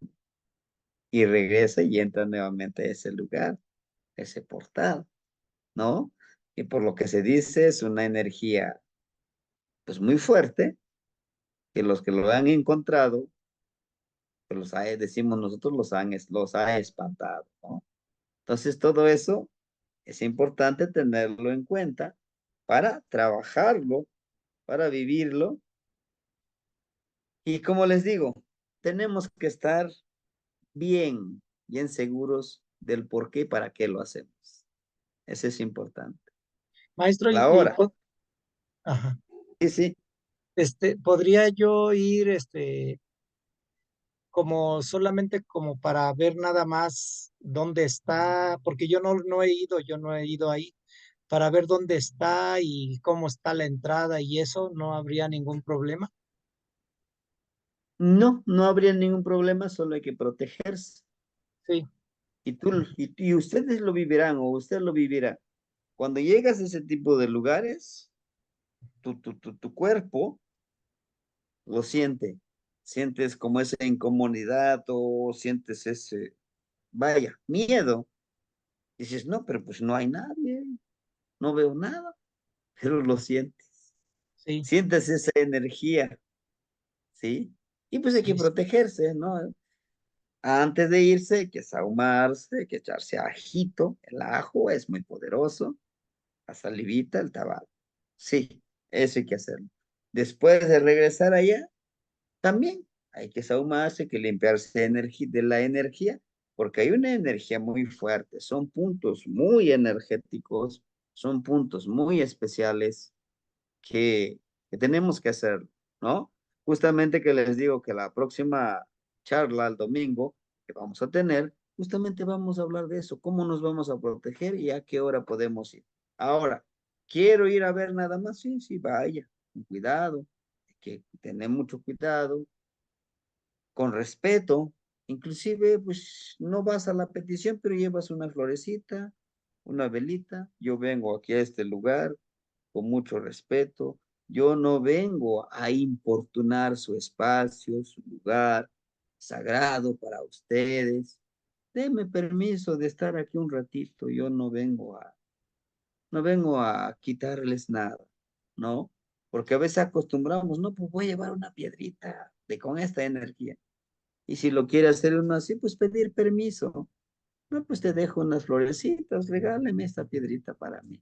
y regresa y entra nuevamente a ese lugar, ese portal, ¿no? Y por lo que se dice es una energía pues muy fuerte, que los que lo han encontrado, pues decimos nosotros, los ha espantado, ¿no? Entonces todo eso es importante tenerlo en cuenta para trabajarlo, para vivirlo. Y como les digo, tenemos que estar bien seguros del por qué y para qué lo hacemos. Eso es importante. Maestro, La hora, ajá. sí, sí. ¿Podría yo ir, como solamente como para ver nada más dónde está? Porque yo no he ido ahí, para ver dónde está y cómo está la entrada y eso, no habría ningún problema. No habría ningún problema, solo hay que protegerse. Sí, Y ustedes lo vivirán o usted lo vivirá. Cuando llegas a ese tipo de lugares, tu cuerpo lo siente. Sientes como esa incomodidad o sientes ese, vaya, miedo. Dices, no, pero pues no hay nadie, no veo nada, pero lo sientes. sí, Sientes esa energía, ¿sí? Y pues hay que sí, sí, protegerse, ¿no? Antes de irse, hay que saumarse, hay que echarse ajito. El ajo es muy poderoso. La salivita, el tabaco. Sí, eso hay que hacerlo. Después de regresar allá, también hay que saumarse, hay que limpiarse de la energía, porque hay una energía muy fuerte. Son puntos muy energéticos, son puntos muy especiales que tenemos que hacer, ¿no? Justamente que les digo que la próxima charla el domingo que vamos a tener, justamente vamos a hablar de eso, cómo nos vamos a proteger y a qué hora podemos ir. Ahora, ¿quiero ir a ver nada más? Sí, sí, vaya, con cuidado, hay que tener mucho cuidado, con respeto, inclusive, pues no vas a la petición, pero llevas una florecita, una velita, yo vengo aquí a este lugar con mucho respeto. Yo no vengo a importunar su espacio, su lugar sagrado para ustedes. Denme permiso de estar aquí un ratito. Yo no vengo a quitarles nada, ¿no? Porque a veces acostumbramos, no, pues voy a llevar una piedrita con esta energía. Y si lo quiere hacer uno así, pues pedir permiso. No, pues te dejo unas florecitas, regáleme esta piedrita para mí.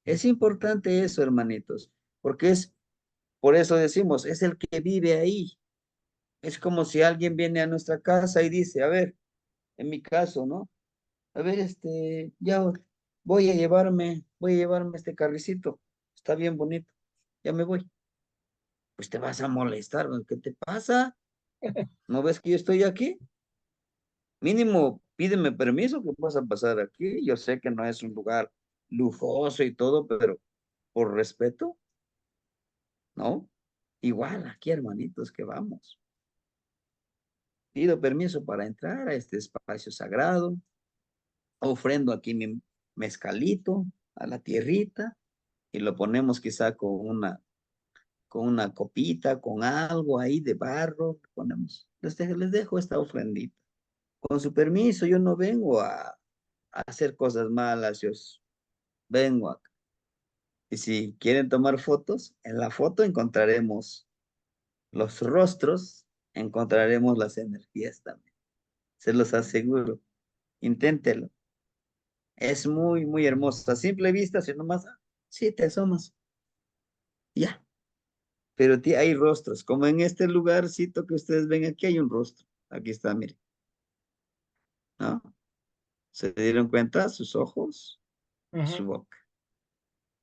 Es importante eso, hermanitos, porque por eso decimos, es el que vive ahí. Es como si alguien viene a nuestra casa y dice, a ver, en mi caso, ¿no? A ver, ya voy a llevarme este carricito. Está bien bonito. Ya me voy. Pues te vas a molestar, ¿no? ¿Qué te pasa? ¿No ves que yo estoy aquí? Mínimo, pídeme permiso que vas a pasar aquí. Yo sé que no es un lugar lujoso y todo, pero por respeto, ¿no? Igual aquí, hermanitos, que vamos. Pido permiso para entrar a este espacio sagrado. Ofrendo aquí mi mezcalito a la tierrita y lo ponemos quizá con una copita, con algo ahí de barro. Ponemos, les dejo esta ofrendita. Con su permiso, yo no vengo a hacer cosas malas, yo vengo acá. Y si quieren tomar fotos, en la foto encontraremos los rostros, encontraremos las energías también. Se los aseguro. Inténtelo. Es muy, muy hermoso. A simple vista, si nomás, sí, te asomas. Ya. Pero hay rostros. Como en este lugarcito que ustedes ven aquí, hay un rostro. Aquí está, miren. ¿No? ¿Se dieron cuenta? Sus ojos, Ujú. su boca.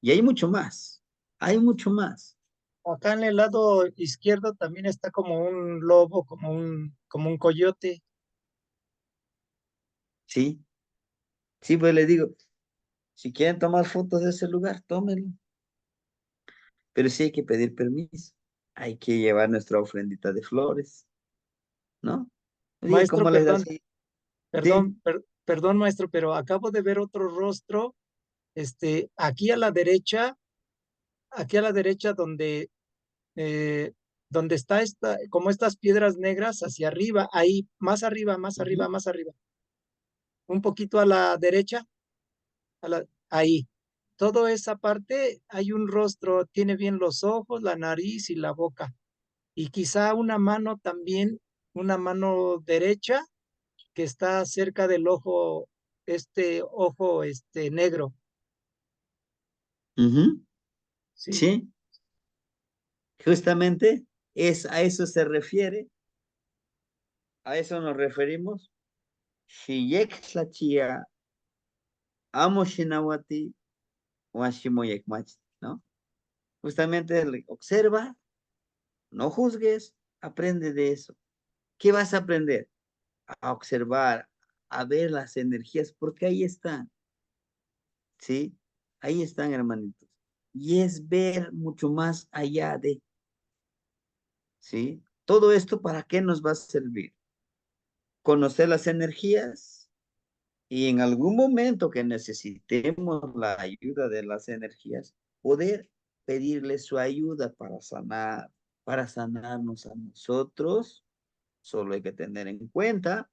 Y hay mucho más. Hay mucho más. Acá en el lado izquierdo también está como un lobo, como un coyote. Sí. Sí, pues les digo, si quieren tomar fotos de ese lugar, tómenlo. Pero sí hay que pedir permiso. Hay que llevar nuestra ofrendita de flores, ¿no? Oye, Maestro, ¿cómo les da perdón, así? Sí. perdón, maestro, pero acabo de ver otro rostro, aquí a la derecha, eh, donde está como estas piedras negras hacia arriba, ahí, más arriba, más Ujú. arriba, más arriba, un poquito a la derecha, ahí. Toda esa parte hay un rostro, tiene bien los ojos, la nariz y la boca. Y quizá una mano también, una mano derecha que está cerca del ojo, negro. Ujú. Sí, Sí. Justamente a eso se refiere, a eso nos referimos. Shiyekslachia, amo shinawati, washimoyekmach, ¿no? Justamente observa, no juzgues, aprende de eso. ¿Qué vas a aprender? A observar, a ver las energías, porque ahí están, ¿sí? Ahí están, hermanitos. Y es ver mucho más allá de, ¿sí? Todo esto, ¿para qué nos va a servir? Conocer las energías y en algún momento que necesitemos la ayuda de las energías, poder pedirle su ayuda para sanarnos a nosotros. Solo hay que tener en cuenta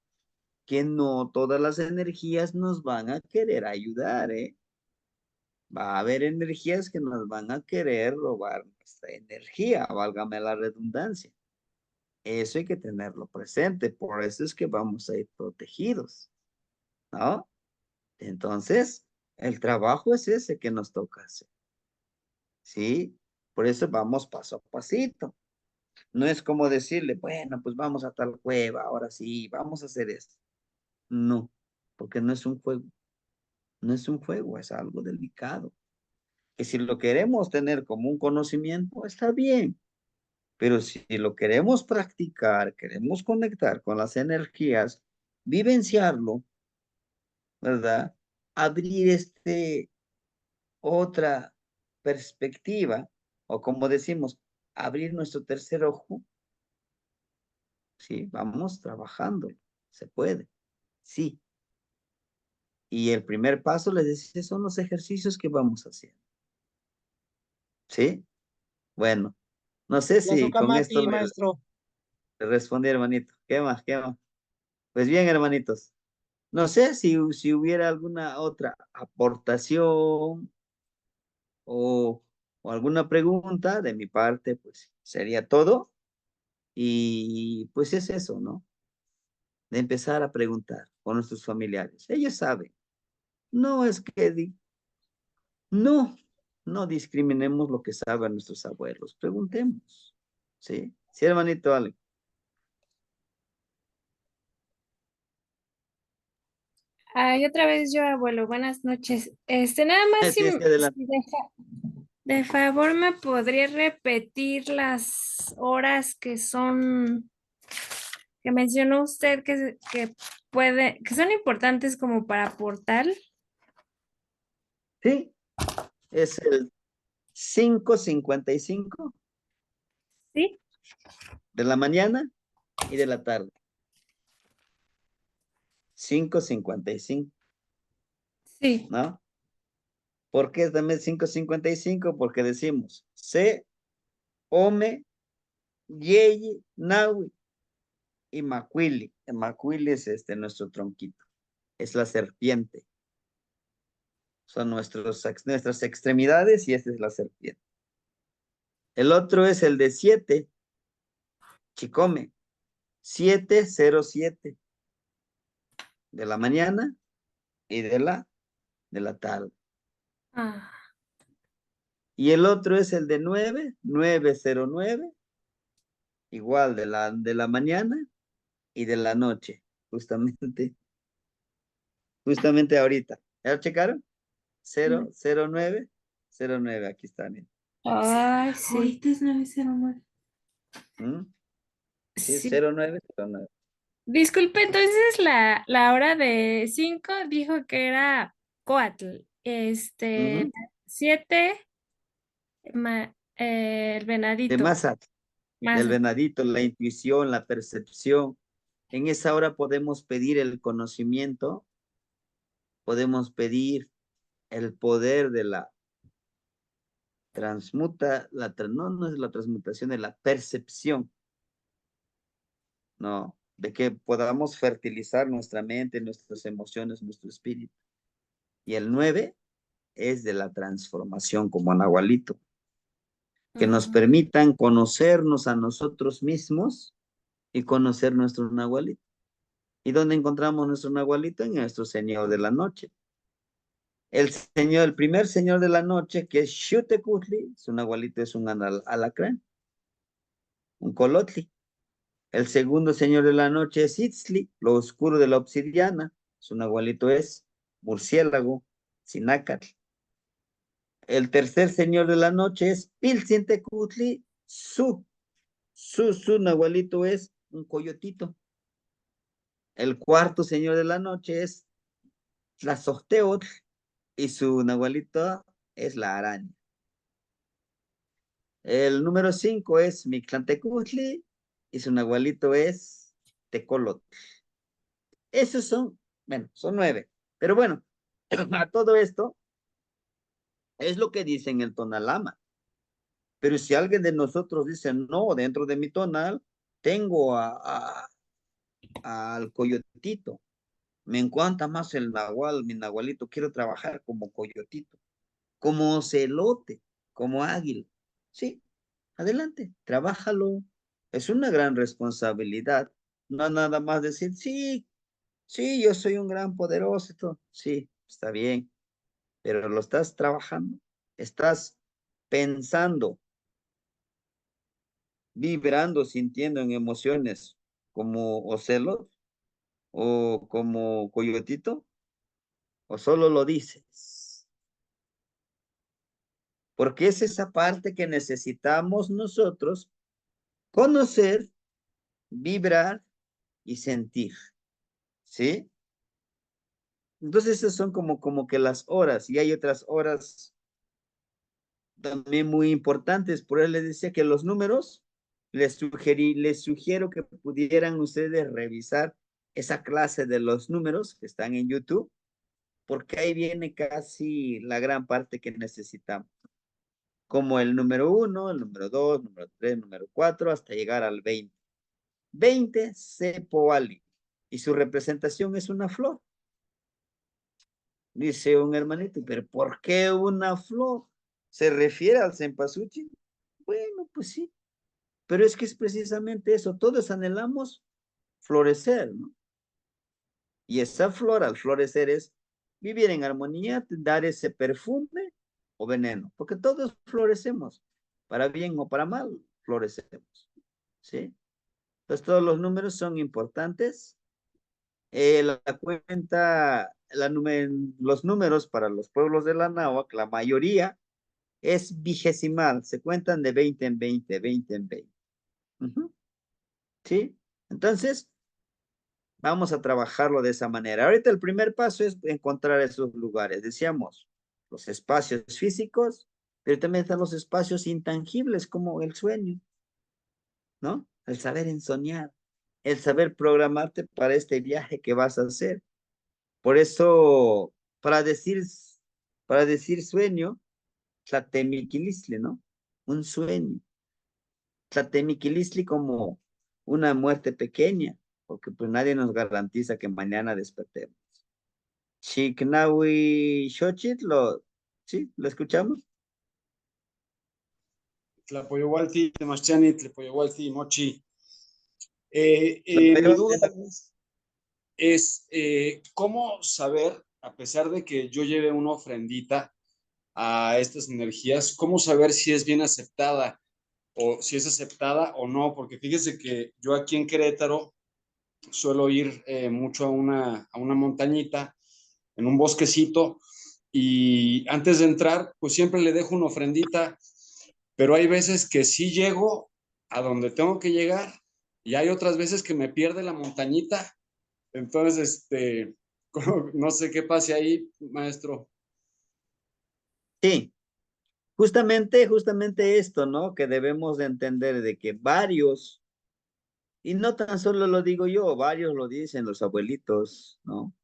que no todas las energías nos van a querer ayudar, ¿eh? Va a haber energías que nos van a querer robar nuestra energía, válgame la redundancia. Eso hay que tenerlo presente, por eso es que vamos a ir protegidos, ¿no? Entonces, el trabajo es ese que nos toca hacer, ¿sí? Por eso vamos paso a pasito. No es como decirle, bueno, pues vamos a tal cueva, ahora sí, vamos a hacer esto. No, porque no es un juego, no es un juego, es algo delicado. Que si lo queremos tener como un conocimiento, está bien, pero si lo queremos practicar, queremos conectar con las energías, vivenciarlo, ¿verdad? Abrir otra perspectiva, o como decimos, abrir nuestro tercer ojo, ¿sí? Vamos trabajando, se puede, sí. Y el primer paso, les decía, son los ejercicios que vamos haciendo, ¿sí? Bueno, no sé si con esto Yasukamati, maestro. le respondí, hermanito. ¿Qué más? ¿Qué más? Pues bien, hermanitos. No sé si hubiera alguna otra aportación o alguna pregunta de mi parte, pues sería todo. Y pues es eso, ¿no? De empezar a preguntar con nuestros familiares. Ellos saben. No es que no, no discriminemos lo que saben nuestros abuelos. Preguntemos. ¿Sí? Sí, hermanito Ale. Ay, otra vez yo, abuelo, buenas noches. Nada más Sí, sí, adelante. si de favor me podría repetir las horas que son, que mencionó usted que son importantes como para portal. Sí, es el 5:55 ¿Sí? de la mañana y de la tarde. 5:55, Sí. ¿no? ¿Por qué es también 5:55? Porque decimos se, ome, yeyi, nahui y macuili. El macuili es nuestro tronquito. Es la serpiente. Son nuestras extremidades y esta es la serpiente. El otro es el de 7, chicome. 7:07 de la mañana y de la tarde. Ah, Y el otro es el de 9:09, igual de la mañana y de la noche, justamente ahorita. ¿Ya lo checaron? 0:09:09, aquí está, miren. ay, sí. Ahorita es 9:09. ¿Mm? Sí, Sí. 0:09:09. Disculpe, entonces la hora de 5 dijo que era Coatl. Ujú. 7, el De venadito. masa, Más. del venadito, la intuición, la percepción. En esa hora podemos pedir el conocimiento, podemos pedir el poder de la no es la transmutación, es la percepción, ¿no? De que podamos fertilizar nuestra mente, nuestras emociones, nuestro espíritu. Y el 9 es de la transformación como Nahualito, que nos permitan conocernos a nosotros mismos y conocer nuestro Nahualito. ¿Y dónde encontramos nuestro Nahualito? En nuestro Señor de la Noche. El primer Señor de la Noche, que es Xutecutli, su Nahualito es un alacrán, un colotli. El segundo Señor de la Noche es Itzli, lo oscuro de la obsidiana, su Nahualito es murciélago, sinácatl. El tercer Señor de la Noche es Pilcintecutli, su Nahualito es un coyotito. El cuarto Señor de la Noche es Tlazohteotl y su Nahualito es la araña. El número 5 es Mictlantecutli y su Nahualito es Tecolotl. Esos son 9. Pero bueno, a todo esto es lo que dice en el tonalama. Pero si alguien de nosotros dice, no, dentro de mi tonal tengo al coyotito, me encanta más el nahual, mi nahualito, quiero trabajar como coyotito, como ocelote, como águila. Sí, adelante, trabájalo. Es una gran responsabilidad. No nada más decir, sí, sí, yo soy un gran poderoso. Sí, está bien, pero lo estás trabajando, estás pensando, vibrando, sintiendo en emociones como Ocelot o como Coyotito, o solo lo dices. Porque es esa parte que necesitamos nosotros conocer, vibrar y sentir. ¿Sí? Entonces esas son como que las horas, y hay otras horas también muy importantes. Por eso les decía que los números, les sugiero que pudieran ustedes revisar esa clase de los números que están en YouTube, porque ahí viene casi la gran parte que necesitamos, como el número 1, el número 2, número 3, número 4, hasta llegar al 20. 20 Sepoali, y su representación es una flor. Dice un hermanito, pero ¿por qué una flor? ¿Se refiere al cempasúchil? Bueno, pues sí, Pero es que es precisamente eso, todos anhelamos florecer, ¿no? Y esa flor al florecer es vivir en armonía, dar ese perfume o veneno, porque todos florecemos, para bien o para mal, florecemos, ¿sí? Entonces todos los números son importantes. La cuenta, los números para los pueblos de la náhuatl, la mayoría es vigesimal, se cuentan de 20 en 20, 20 en 20. Ujú. ¿Sí? Entonces, vamos a trabajarlo de esa manera. Ahorita el primer paso es encontrar esos lugares. Decíamos, los espacios físicos, pero también están los espacios intangibles como el sueño, ¿no? El saber ensoñar, el saber programarte para este viaje que vas a hacer. Por eso, para decir sueño, tlatemiquilistle, ¿no? Un sueño. Tlatemiquilistle como una muerte pequeña, porque pues nadie nos garantiza que mañana despertemos. Chiknawi Xochitl, ¿sí? ¿Lo escuchamos? Tlapoyowalti, Temachani, Tlapoyowalti, Mochi. Mi Pero, duda es cómo saber, a pesar de que yo lleve una ofrendita a estas energías, cómo saber si es bien aceptada o si es aceptada o no, porque fíjese que yo aquí en Querétaro suelo ir mucho a una montañita, en un bosquecito, y antes de entrar, pues siempre le dejo una ofrendita, pero hay veces que sí llego a donde tengo que llegar y hay otras veces que me pierde la montañita. Entonces, no sé qué pase ahí, maestro. sí, justamente esto, ¿no? Que debemos de entender de que varios, y no tan solo lo digo yo, varios lo dicen los abuelitos, ¿no?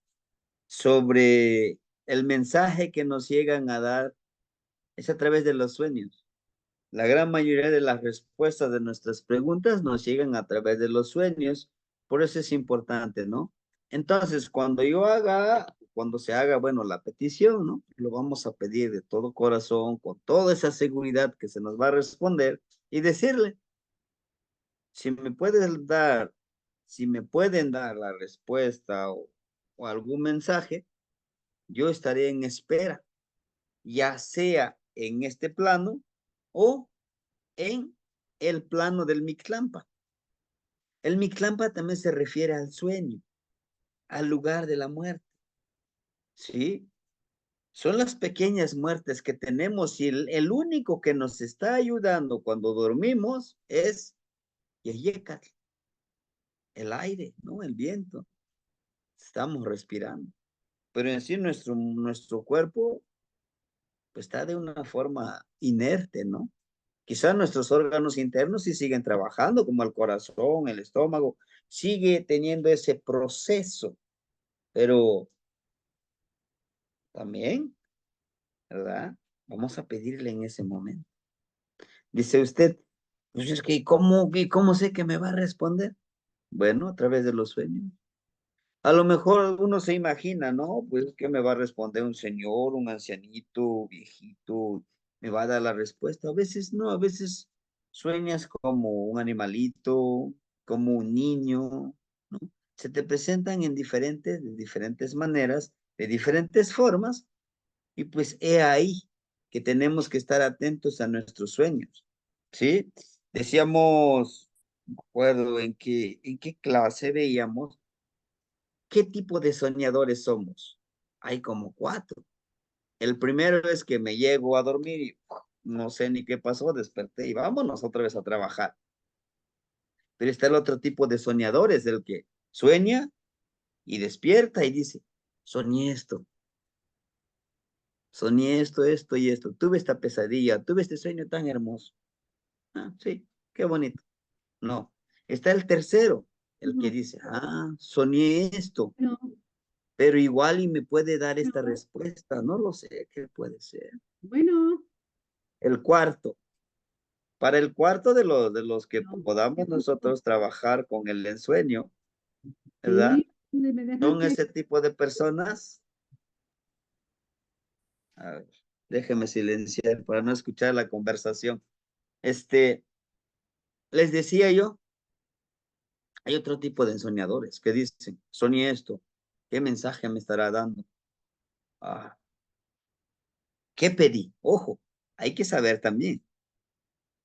Sobre el mensaje que nos llegan a dar es a través de los sueños. La gran mayoría de las respuestas de nuestras preguntas nos llegan a través de los sueños, por eso es importante, ¿no? Entonces, cuando se haga, bueno, la petición, ¿no? Lo vamos a pedir de todo corazón, con toda esa seguridad que se nos va a responder y decirle, si me puedes dar, si me pueden dar la respuesta o algún mensaje, yo estaré en espera, ya sea en este plano o en el plano del Mictlampa. El Mictlampa también se refiere al sueño, al lugar de la muerte. ¿Sí? Son las pequeñas muertes que tenemos y el único que nos está ayudando cuando dormimos es Yeyecatl, el aire, ¿no? El viento. Estamos respirando. Pero en sí nuestro cuerpo pues, está de una forma inerte, ¿no? Quizás nuestros órganos internos sí siguen trabajando, como el corazón, el estómago, sigue teniendo ese proceso, pero también, ¿verdad? Vamos a pedirle en ese momento. Dice usted, pues es que ¿cómo sé que me va a responder? Bueno, a través de los sueños. A lo mejor uno se imagina, ¿no? Pues que me va a responder un señor, un ancianito, viejito, me va a dar la respuesta. A veces no, a veces sueñas como un animalito, como un niño, ¿no? Se te presentan de diferentes maneras, de diferentes formas, y pues he ahí que tenemos que estar atentos a nuestros sueños, ¿sí? Decíamos, no me acuerdo en qué clase veíamos. ¿Qué tipo de soñadores somos? Hay como 4. El primero es que me llego a dormir y no sé ni qué pasó, desperté y vámonos otra vez a trabajar. Pero está el otro tipo de soñadores, el que sueña y despierta y dice, soñé esto, esto y esto, tuve esta pesadilla, tuve este sueño tan hermoso. Ah, sí, qué bonito. No, está el tercero, el que dice, soñé esto, No, pero igual y me puede dar esta no. respuesta, no lo sé qué puede ser. Bueno, El cuarto, para el cuarto de los que no. podamos nosotros trabajar con el ensueño, ¿verdad? Sí, me dejas Son que. ese tipo de personas. A ver, déjeme silenciar para no escuchar la conversación. Este, Les decía yo, hay otro tipo de ensoñadores que dicen, soñé esto, ¿qué mensaje me estará dando? Ah, ¿qué pedí? Ojo, hay que saber también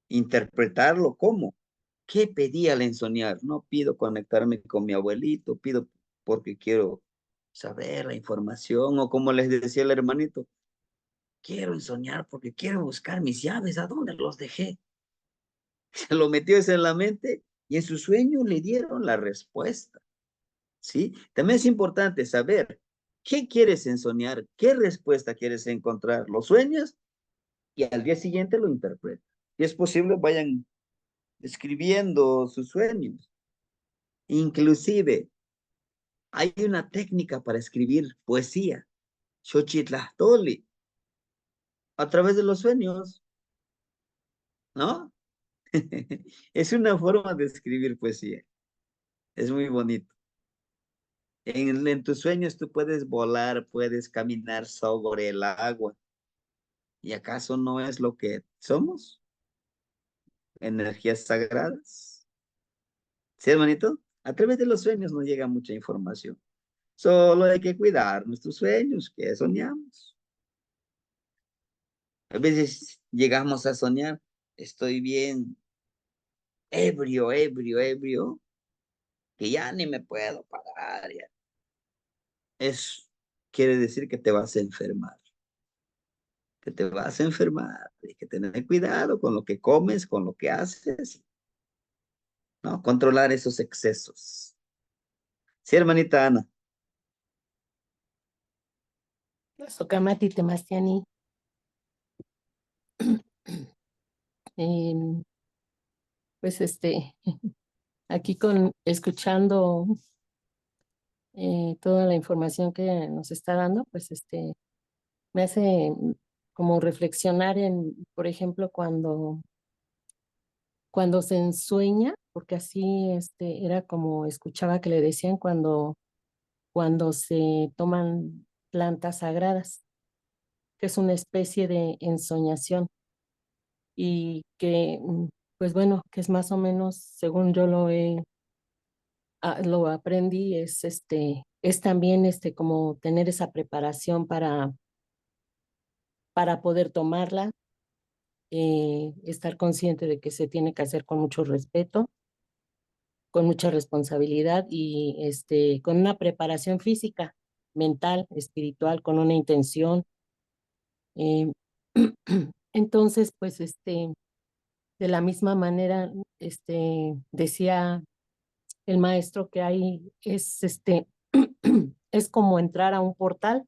interpretarlo como, ¿qué pedí al ensoñar? No pido conectarme con mi abuelito, pido porque quiero saber la información, o como les decía el hermanito, quiero ensoñar porque quiero buscar mis llaves, ¿a dónde los dejé? Se lo metió eso en la mente y en su sueño le dieron la respuesta, ¿sí? También es importante saber qué quieres ensoñar, qué respuesta quieres encontrar. Lo sueñas y al día siguiente lo interpretas. Y es posible, vayan escribiendo sus sueños. Inclusive, hay una técnica para escribir poesía, Xochitlahtoli, a través de los sueños, ¿no? Es una forma de escribir poesía. Es muy bonito. En tus sueños tú puedes volar, puedes caminar sobre el agua. ¿Y acaso no es lo que somos? Energías sagradas. ¿Sí, hermanito? A través de los sueños nos llega mucha información. Solo hay que cuidar nuestros sueños, que soñamos. A veces llegamos a soñar, estoy bien ebrio, ebrio, ebrio, que ya ni me puedo parar. Ya. Eso quiere decir que te vas a enfermar, que te vas a enfermar. Hay que tener cuidado con lo que comes, con lo que haces, ¿no? Controlar esos excesos. Sí, hermanita Ana. Sokamati Temastiani. Em, pues aquí escuchando toda la información que nos está dando, pues me hace como reflexionar en, por ejemplo, cuando se ensueña, porque así era como escuchaba que le decían cuando se toman plantas sagradas, que es una especie de ensoñación y que, pues bueno, que es más o menos, según yo lo aprendí, es también como tener esa preparación para poder tomarla, estar consciente de que se tiene que hacer con mucho respeto, con mucha responsabilidad y con una preparación física, mental, espiritual, con una intención. eh, entonces, pues de la misma manera, decía el maestro que hay es como entrar a un portal.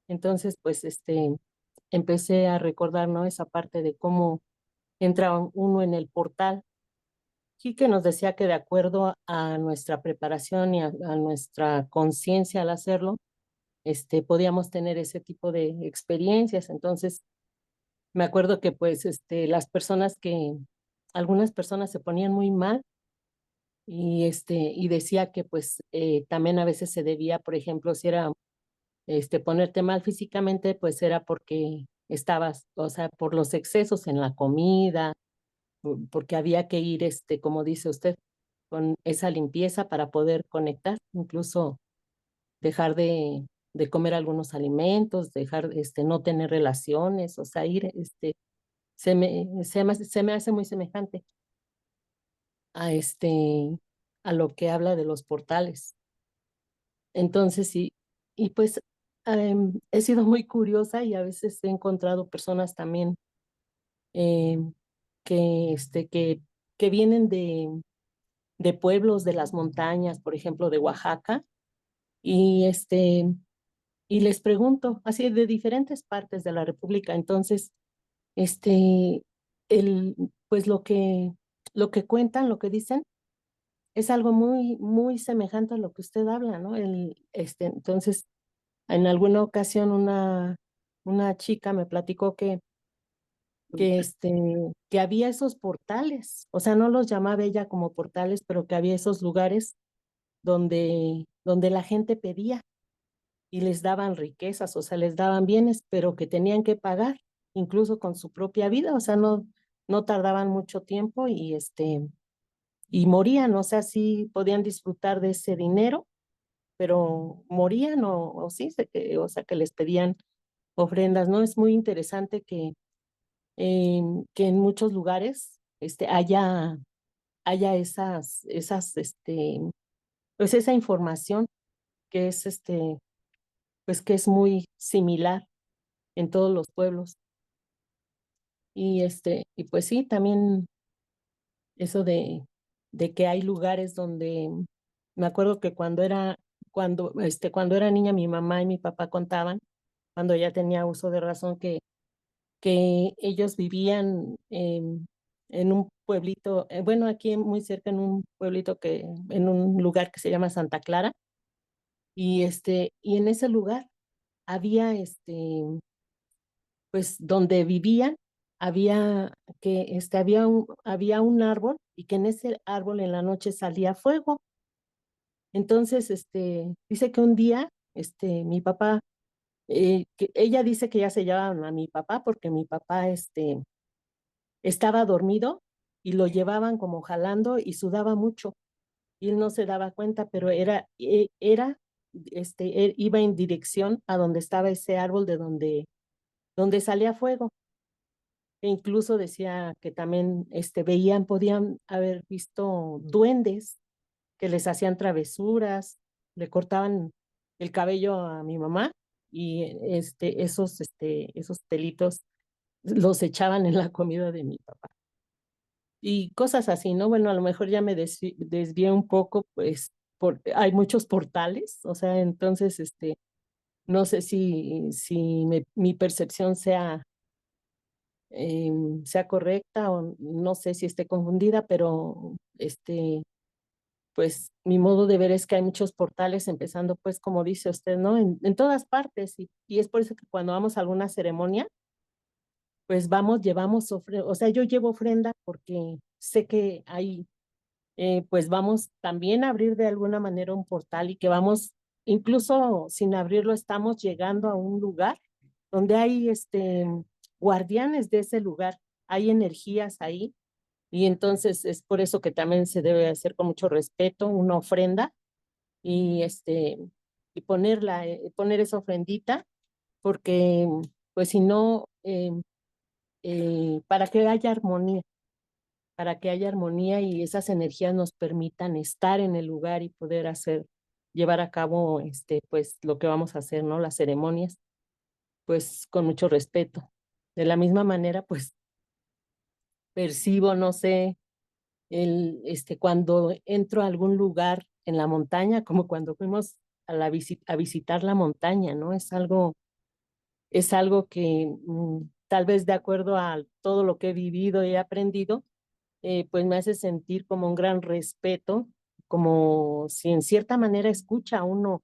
Entonces, pues empecé a recordar, ¿no? Esa parte de cómo entra uno en el portal. Y que nos decía que de acuerdo a nuestra preparación y a nuestra conciencia al hacerlo, podíamos tener ese tipo de experiencias. Entonces, me acuerdo que pues algunas personas se ponían muy mal y decía que pues también a veces se debía, por ejemplo, si era ponerte mal físicamente, pues era porque estabas, o sea, por los excesos en la comida, porque había que ir, como dice usted, con esa limpieza para poder conectar, incluso dejar de comer algunos alimentos, dejar, no tener relaciones, o sea, ir, se me hace muy semejante a a lo que habla de los portales. Entonces, sí, y pues he sido muy curiosa y a veces he encontrado personas también que, que vienen de pueblos de las montañas, por ejemplo, de Oaxaca, y y les pregunto, así de diferentes partes de la República. Entonces, este, pues lo que cuentan, lo que dicen, es algo muy, muy semejante a lo que usted habla, ¿no? Entonces, en alguna ocasión una chica me platicó que había esos portales, o sea, no los llamaba ella como portales, pero que había esos lugares donde la gente pedía y les daban riquezas, o sea, les daban bienes, pero que tenían que pagar, incluso con su propia vida, o sea, no no tardaban mucho tiempo y morían, o sea, sí podían disfrutar de ese dinero, pero morían o sí, o sea, que les pedían ofrendas, ¿no? Es muy interesante que en muchos lugares haya pues esa información que es pues que es muy similar en todos los pueblos. Y pues sí, también eso de que hay lugares donde me acuerdo que cuando era niña mi mamá y mi papá contaban, cuando ya tenía uso de razón, que ellos vivían en un pueblito, bueno, aquí muy cerca en un pueblito en un lugar que se llama Santa Clara, y en ese lugar había pues donde vivían, había un árbol y que en ese árbol en la noche salía fuego. Entonces, dice que un día, mi papá, que ella dice que ya se llevaban a mi papá porque mi papá, estaba dormido y lo llevaban como jalando y sudaba mucho y él no se daba cuenta, pero él iba en dirección a donde estaba ese árbol donde salía fuego. E incluso decía que también podían haber visto duendes que les hacían travesuras, le cortaban el cabello a mi mamá y esos pelitos los echaban en la comida de mi papá. Y cosas así, ¿no? Bueno, a lo mejor ya me desvié un poco, pues hay muchos portales, o sea, entonces, no sé si mi percepción sea correcta o no sé si esté confundida, pero pues mi modo de ver es que hay muchos portales, empezando pues como dice usted, ¿no? En todas partes y es por eso que cuando vamos a alguna ceremonia, pues llevamos ofrenda, o sea, yo llevo ofrenda porque sé que hay, pues vamos también a abrir de alguna manera un portal y que vamos, incluso sin abrirlo, estamos llegando a un lugar donde hay guardianes de ese lugar, hay energías ahí y entonces es por eso que también se debe hacer con mucho respeto una ofrenda y poner esa ofrendita porque pues si no, para que haya armonía, y esas energías nos permitan estar en el lugar y poder llevar a cabo pues lo que vamos a hacer, ¿no? Las ceremonias, pues con mucho respeto. De la misma manera, pues percibo, no sé, cuando entro a algún lugar en la montaña, como cuando fuimos a visitar la montaña, ¿no? Es algo que tal vez de acuerdo a todo lo que he vivido y he aprendido, pues me hace sentir como un gran respeto, como si en cierta manera escucha uno,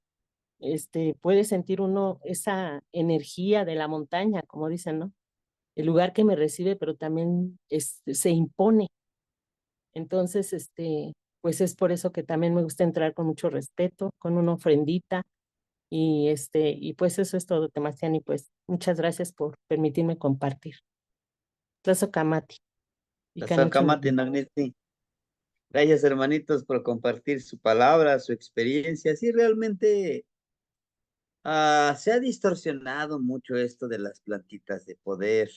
puede sentir uno esa energía de la montaña, como dicen, ¿no? El lugar que me recibe, pero también se impone. Entonces, pues es por eso que también me gusta entrar con mucho respeto, con una ofrendita, y pues eso es todo, Temastiani, pues muchas gracias por permitirme compartir. Tlazohcamati. Tlazohcamati, Nagniti. Gracias, hermanitos, por compartir su palabra, su experiencia. Sí, realmente se ha distorsionado mucho esto de las plantitas de poder.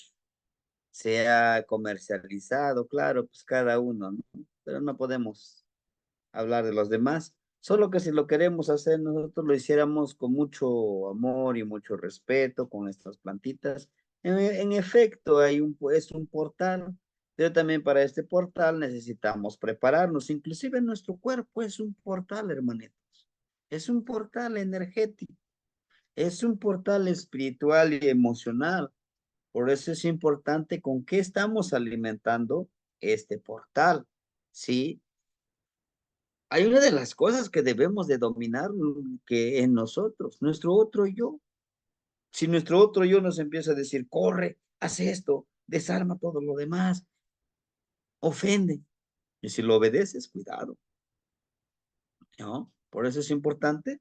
Se ha comercializado, claro, pues cada uno, ¿no? Pero no podemos hablar de los demás. Solo que si lo queremos hacer, nosotros lo hiciéramos con mucho amor y mucho respeto con estas plantitas. En efecto, es un portal, pero también para este portal necesitamos prepararnos. Inclusive nuestro cuerpo es un portal, hermanitos. Es un portal energético, es un portal espiritual y emocional. Por eso es importante con qué estamos alimentando este portal, ¿sí? Hay una de las cosas que debemos de dominar que en nosotros, nuestro otro yo. Si nuestro otro yo nos empieza a decir, corre, haz esto, desarma todo lo demás, ofende. Y si lo obedeces, cuidado, ¿no? Por eso es importante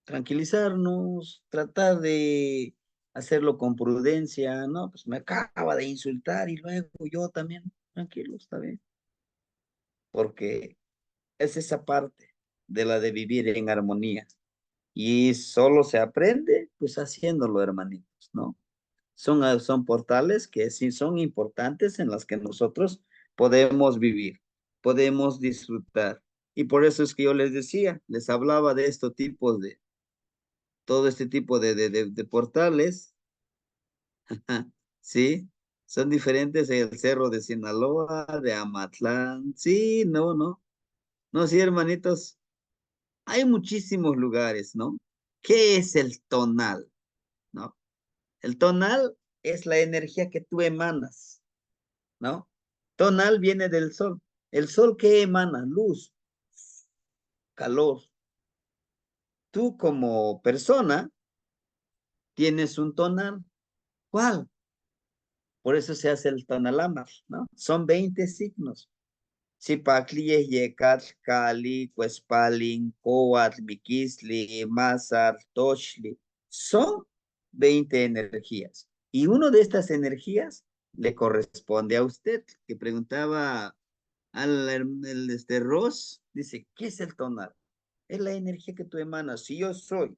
tranquilizarnos, tratar de hacerlo con prudencia, no, pues me acaba de insultar y luego yo también, tranquilo, está bien. Porque es esa parte de la de vivir en armonía. Y solo se aprende, pues haciéndolo, hermanitos, ¿no? Son portales que sí son importantes en las que nosotros podemos vivir, podemos disfrutar. Y por eso es que yo les decía, les hablaba de estos tipos de, todo este tipo de portales, ¿sí? Son diferentes en el Cerro de Sinaloa, de Amatlán, sí, no, sí, hermanitos, hay muchísimos lugares, ¿no? ¿Qué es el tonal? ¿No? El tonal es la energía que tú emanas, ¿no? Tonal viene del sol. ¿El sol qué emana? Luz, calor. Tú como persona tienes un tonal. ¿Cuál? Por eso se hace el tonalámar, ¿no? Son 20 signos. Zipacli, Yecat, Cali, Cuespalin, Coatl, Miquisli, Mazar, Tochli. Son 20 energías. Y una de estas energías le corresponde a usted, que preguntaba este Ross, dice, ¿qué es el tonal? Es la energía que tú emanas. Si yo soy,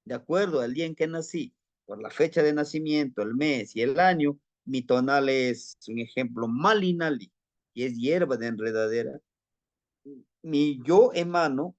de acuerdo al día en que nací, por la fecha de nacimiento, el mes y el año, mi tonal es un ejemplo, Malinali, y es hierba de enredadera. Mi yo emano,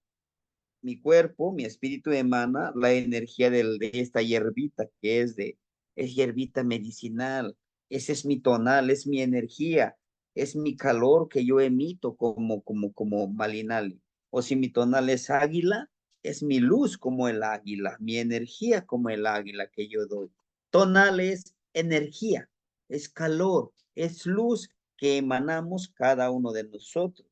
mi cuerpo, mi espíritu emana la energía de esta hierbita, que es hierbita medicinal. Ese es mi tonal, es mi energía, es mi calor que yo emito como Malinali. O si mi tonal es águila, es mi luz como el águila, mi energía como el águila que yo doy. Tonal es energía, es calor, es luz que emanamos cada uno de nosotros,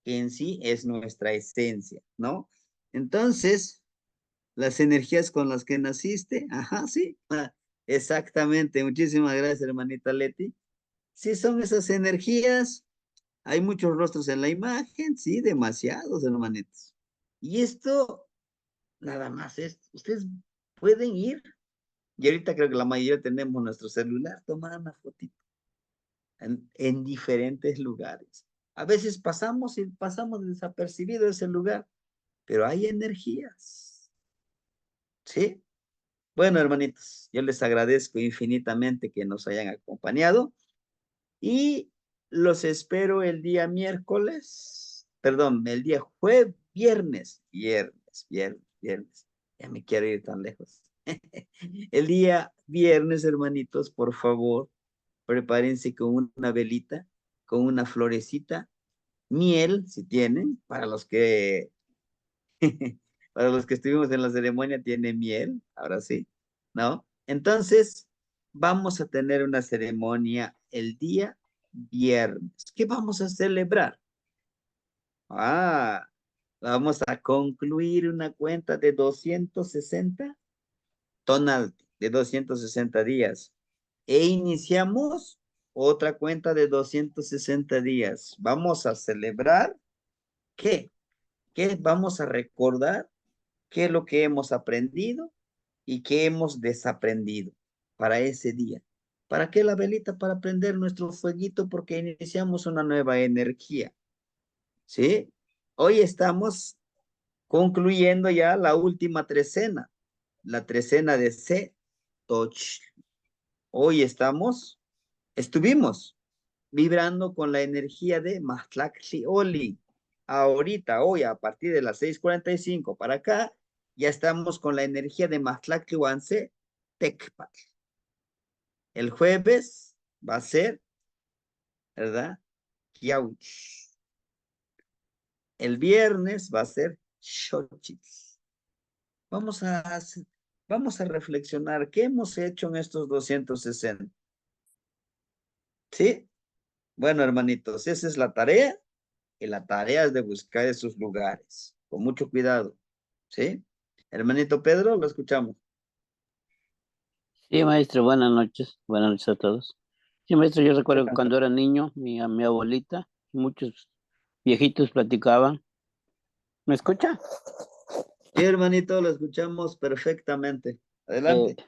que en sí es nuestra esencia, ¿no? Entonces, las energías con las que naciste, ajá, sí, exactamente. Muchísimas gracias, hermanita Leti. Sí, son esas energías. Hay muchos rostros en la imagen, sí, demasiados, hermanitos. Y esto, nada más es, ustedes pueden ir, y ahorita creo que la mayoría tenemos nuestro celular, tomar una fotito en diferentes lugares. A veces pasamos y pasamos desapercibido ese lugar, pero hay energías, ¿sí? Bueno, hermanitos, yo les agradezco infinitamente que nos hayan acompañado y los espero el día miércoles, perdón, el día viernes. Ya me quiero ir tan lejos. El día viernes, hermanitos, por favor, prepárense con una velita, con una florecita, miel, si tienen, para los que estuvimos en la ceremonia tiene miel, ahora sí, ¿no? Entonces, vamos a tener una ceremonia el día viernes. ¿Qué vamos a celebrar? Vamos a concluir una cuenta de 260 tonal, de 260 días. E iniciamos otra cuenta de 260 días. Vamos a celebrar, ¿qué? ¿Qué vamos a recordar? ¿Qué es lo que hemos aprendido y qué hemos desaprendido para ese día? ¿Para qué la velita? Para prender nuestro fueguito porque iniciamos una nueva energía, ¿sí? Hoy estamos concluyendo ya la última trecena, la trecena de Setoch. Hoy estuvimos vibrando con la energía de Mahtlaktli Oli. Ahorita, hoy, a partir de las 6:45 para acá, ya estamos con la energía de Mahtlaktli Huanse Tecpat. El jueves va a ser, ¿verdad? Kiauch. El viernes va a ser Xochitl. Vamos a reflexionar qué hemos hecho en estos 260. ¿Sí? Bueno, hermanitos, esa es la tarea. Y la tarea es de buscar esos lugares, con mucho cuidado, ¿sí? Hermanito Pedro, lo escuchamos. Sí, maestro, buenas noches a todos. Sí, maestro, yo recuerdo que cuando era niño, mi abuelita, muchos viejitos platicaban. ¿Me escucha? Sí, hermanito, lo escuchamos perfectamente. Adelante.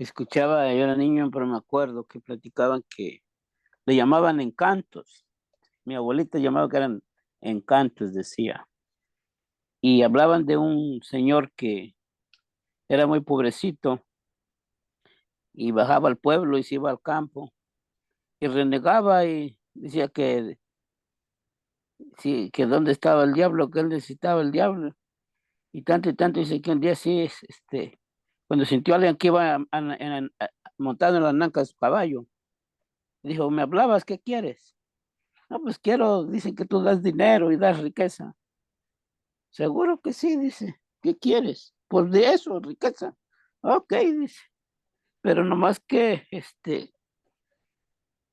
escuchaba, yo era niño, pero me acuerdo que platicaban que le llamaban encantos. Mi abuelita llamaba que eran encantos, decía. Y hablaban de un señor que era muy pobrecito y bajaba al pueblo y se iba al campo y renegaba y decía que sí, que dónde estaba el diablo, que él necesitaba el diablo. Y tanto, dice que un día sí, cuando sintió a alguien que iba montado en las nancas de su caballo, dijo, ¿me hablabas? ¿Qué quieres? No, pues quiero, dicen que tú das dinero y das riqueza. Seguro que sí, dice. ¿Qué quieres? Pues de eso, riqueza. Ok, dice. Pero nomás que,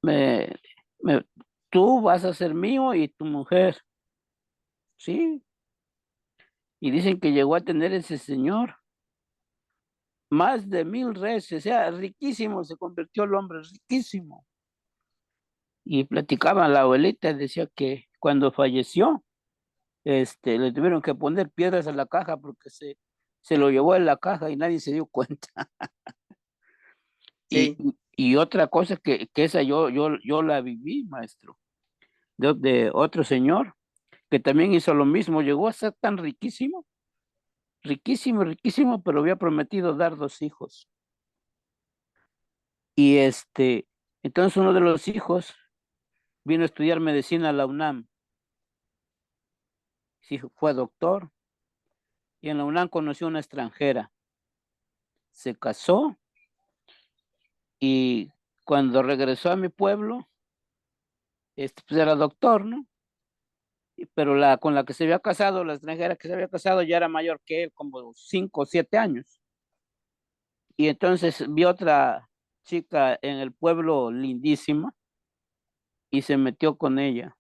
me, me, tú vas a ser mío y tu mujer. Sí. Y dicen que llegó a tener ese señor más de 1000 reses, o sea, riquísimo, se convirtió el hombre, riquísimo. Y platicaba la abuelita, decía que cuando falleció, le tuvieron que poner piedras a la caja porque se lo llevó en la caja y nadie se dio cuenta. Y, Sí, y otra cosa que esa yo la viví, maestro, de otro señor que también hizo lo mismo, llegó a ser tan riquísimo, riquísimo, riquísimo, pero había prometido dar 2 hijos. Y entonces uno de los hijos vino a estudiar medicina a la UNAM, sí, fue doctor, y en la UNAM conoció una extranjera, se casó y cuando regresó a mi pueblo, pues era doctor, ¿no? Pero con la que se había casado, la extranjera que se había casado ya era mayor que él, como 5 o 7 años. Y entonces vi otra chica en el pueblo lindísima y se metió con ella.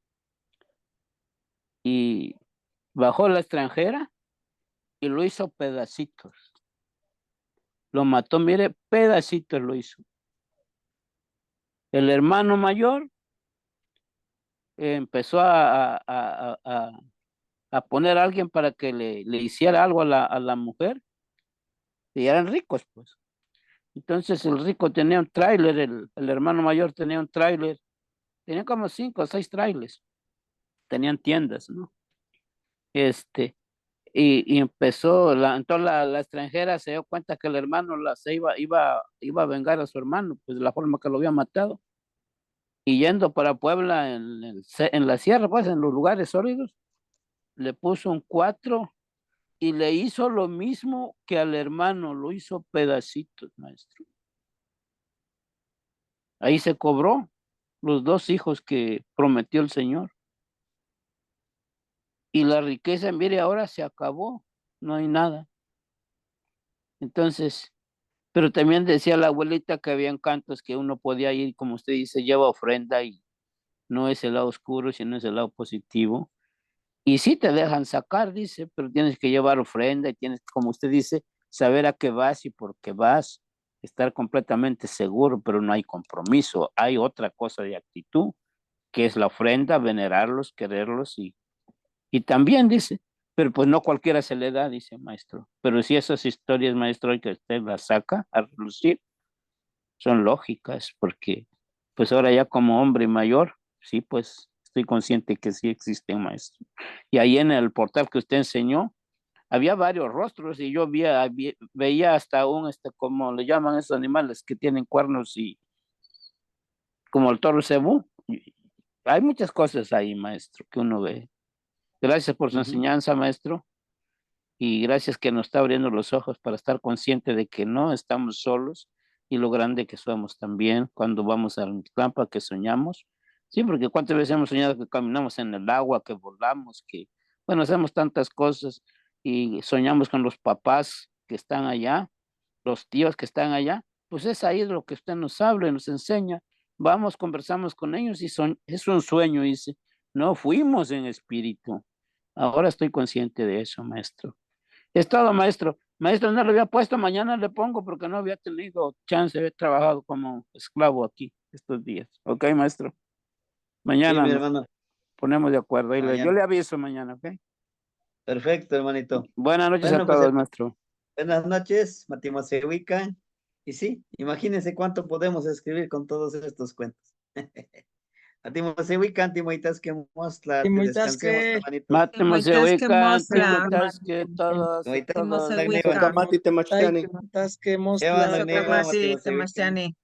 Y bajó la extranjera y lo hizo pedacitos. Lo mató, mire, pedacitos lo hizo. El hermano mayor empezó a poner a alguien para que le hiciera algo a la mujer y eran ricos, pues. Entonces el rico tenía un tráiler, el hermano mayor tenía un tráiler, tenía como 5 o 6 tráilers, tenían tiendas, ¿no? Y empezó, entonces la extranjera se dio cuenta que el hermano iba a vengar a su hermano, pues de la forma que lo había matado. Y yendo para Puebla en la sierra, pues en los lugares sólidos, le puso un 4 y le hizo lo mismo que al hermano, lo hizo pedacitos, maestro. Ahí se cobró los 2 hijos que prometió el Señor. Y la riqueza, mire, ahora se acabó, no hay nada. Entonces, pero también decía la abuelita que había cantos que uno podía ir, como usted dice, lleva ofrenda y no es el lado oscuro, sino es el lado positivo. Y sí te dejan sacar, dice, pero tienes que llevar ofrenda y tienes, como usted dice, saber a qué vas y por qué vas, estar completamente seguro, pero no hay compromiso. Hay otra cosa de actitud, que es la ofrenda, venerarlos, quererlos y también dice, pero pues no cualquiera se le da, dice maestro. Pero si esas historias, maestro, hay que usted las saca a relucir, son lógicas, porque pues ahora ya como hombre mayor, sí, pues estoy consciente que sí existen, maestro. Y ahí en el portal que usted enseñó, había varios rostros y yo veía hasta como le llaman esos animales que tienen cuernos y como el toro cebú. Hay muchas cosas ahí, maestro, que uno ve. Gracias por su ujú. enseñanza, maestro, y gracias que nos está abriendo los ojos para estar consciente de que no estamos solos y lo grande que somos también cuando vamos a la campa que soñamos. Sí, porque cuántas veces hemos soñado que caminamos en el agua, que volamos, que, bueno, hacemos tantas cosas y soñamos con los papás que están allá, los tíos que están allá, pues es ahí lo que usted nos habla y nos enseña. Vamos, conversamos con ellos y es un sueño, dice. No fuimos en espíritu. Ahora estoy consciente de eso, maestro. Es todo, maestro. Maestro, no le había puesto, mañana le pongo porque no había tenido chance, he trabajado como esclavo aquí estos días. Ok, maestro. Sí, Mañana mi nos hermano. ponemos de acuerdo. Yo Mañana. le aviso mañana, ok. Perfecto, hermanito. Buenas noches a Bueno, pues todos, maestro. buenas noches, Matimo Sehuica. Y sí, imagínense cuánto podemos escribir con todos estos cuentos. Atimosewika, Timoitasquemostla, te descansemos, Timoitasque, hermanitos. Matemosewika, Mosla, Timotasque, todos, Timoitasque, todos. Nagnewan. Timosewika, Tasque, Ewan Mostla, Nagnewan, Sakamati, Matimosewika. Temashtiani.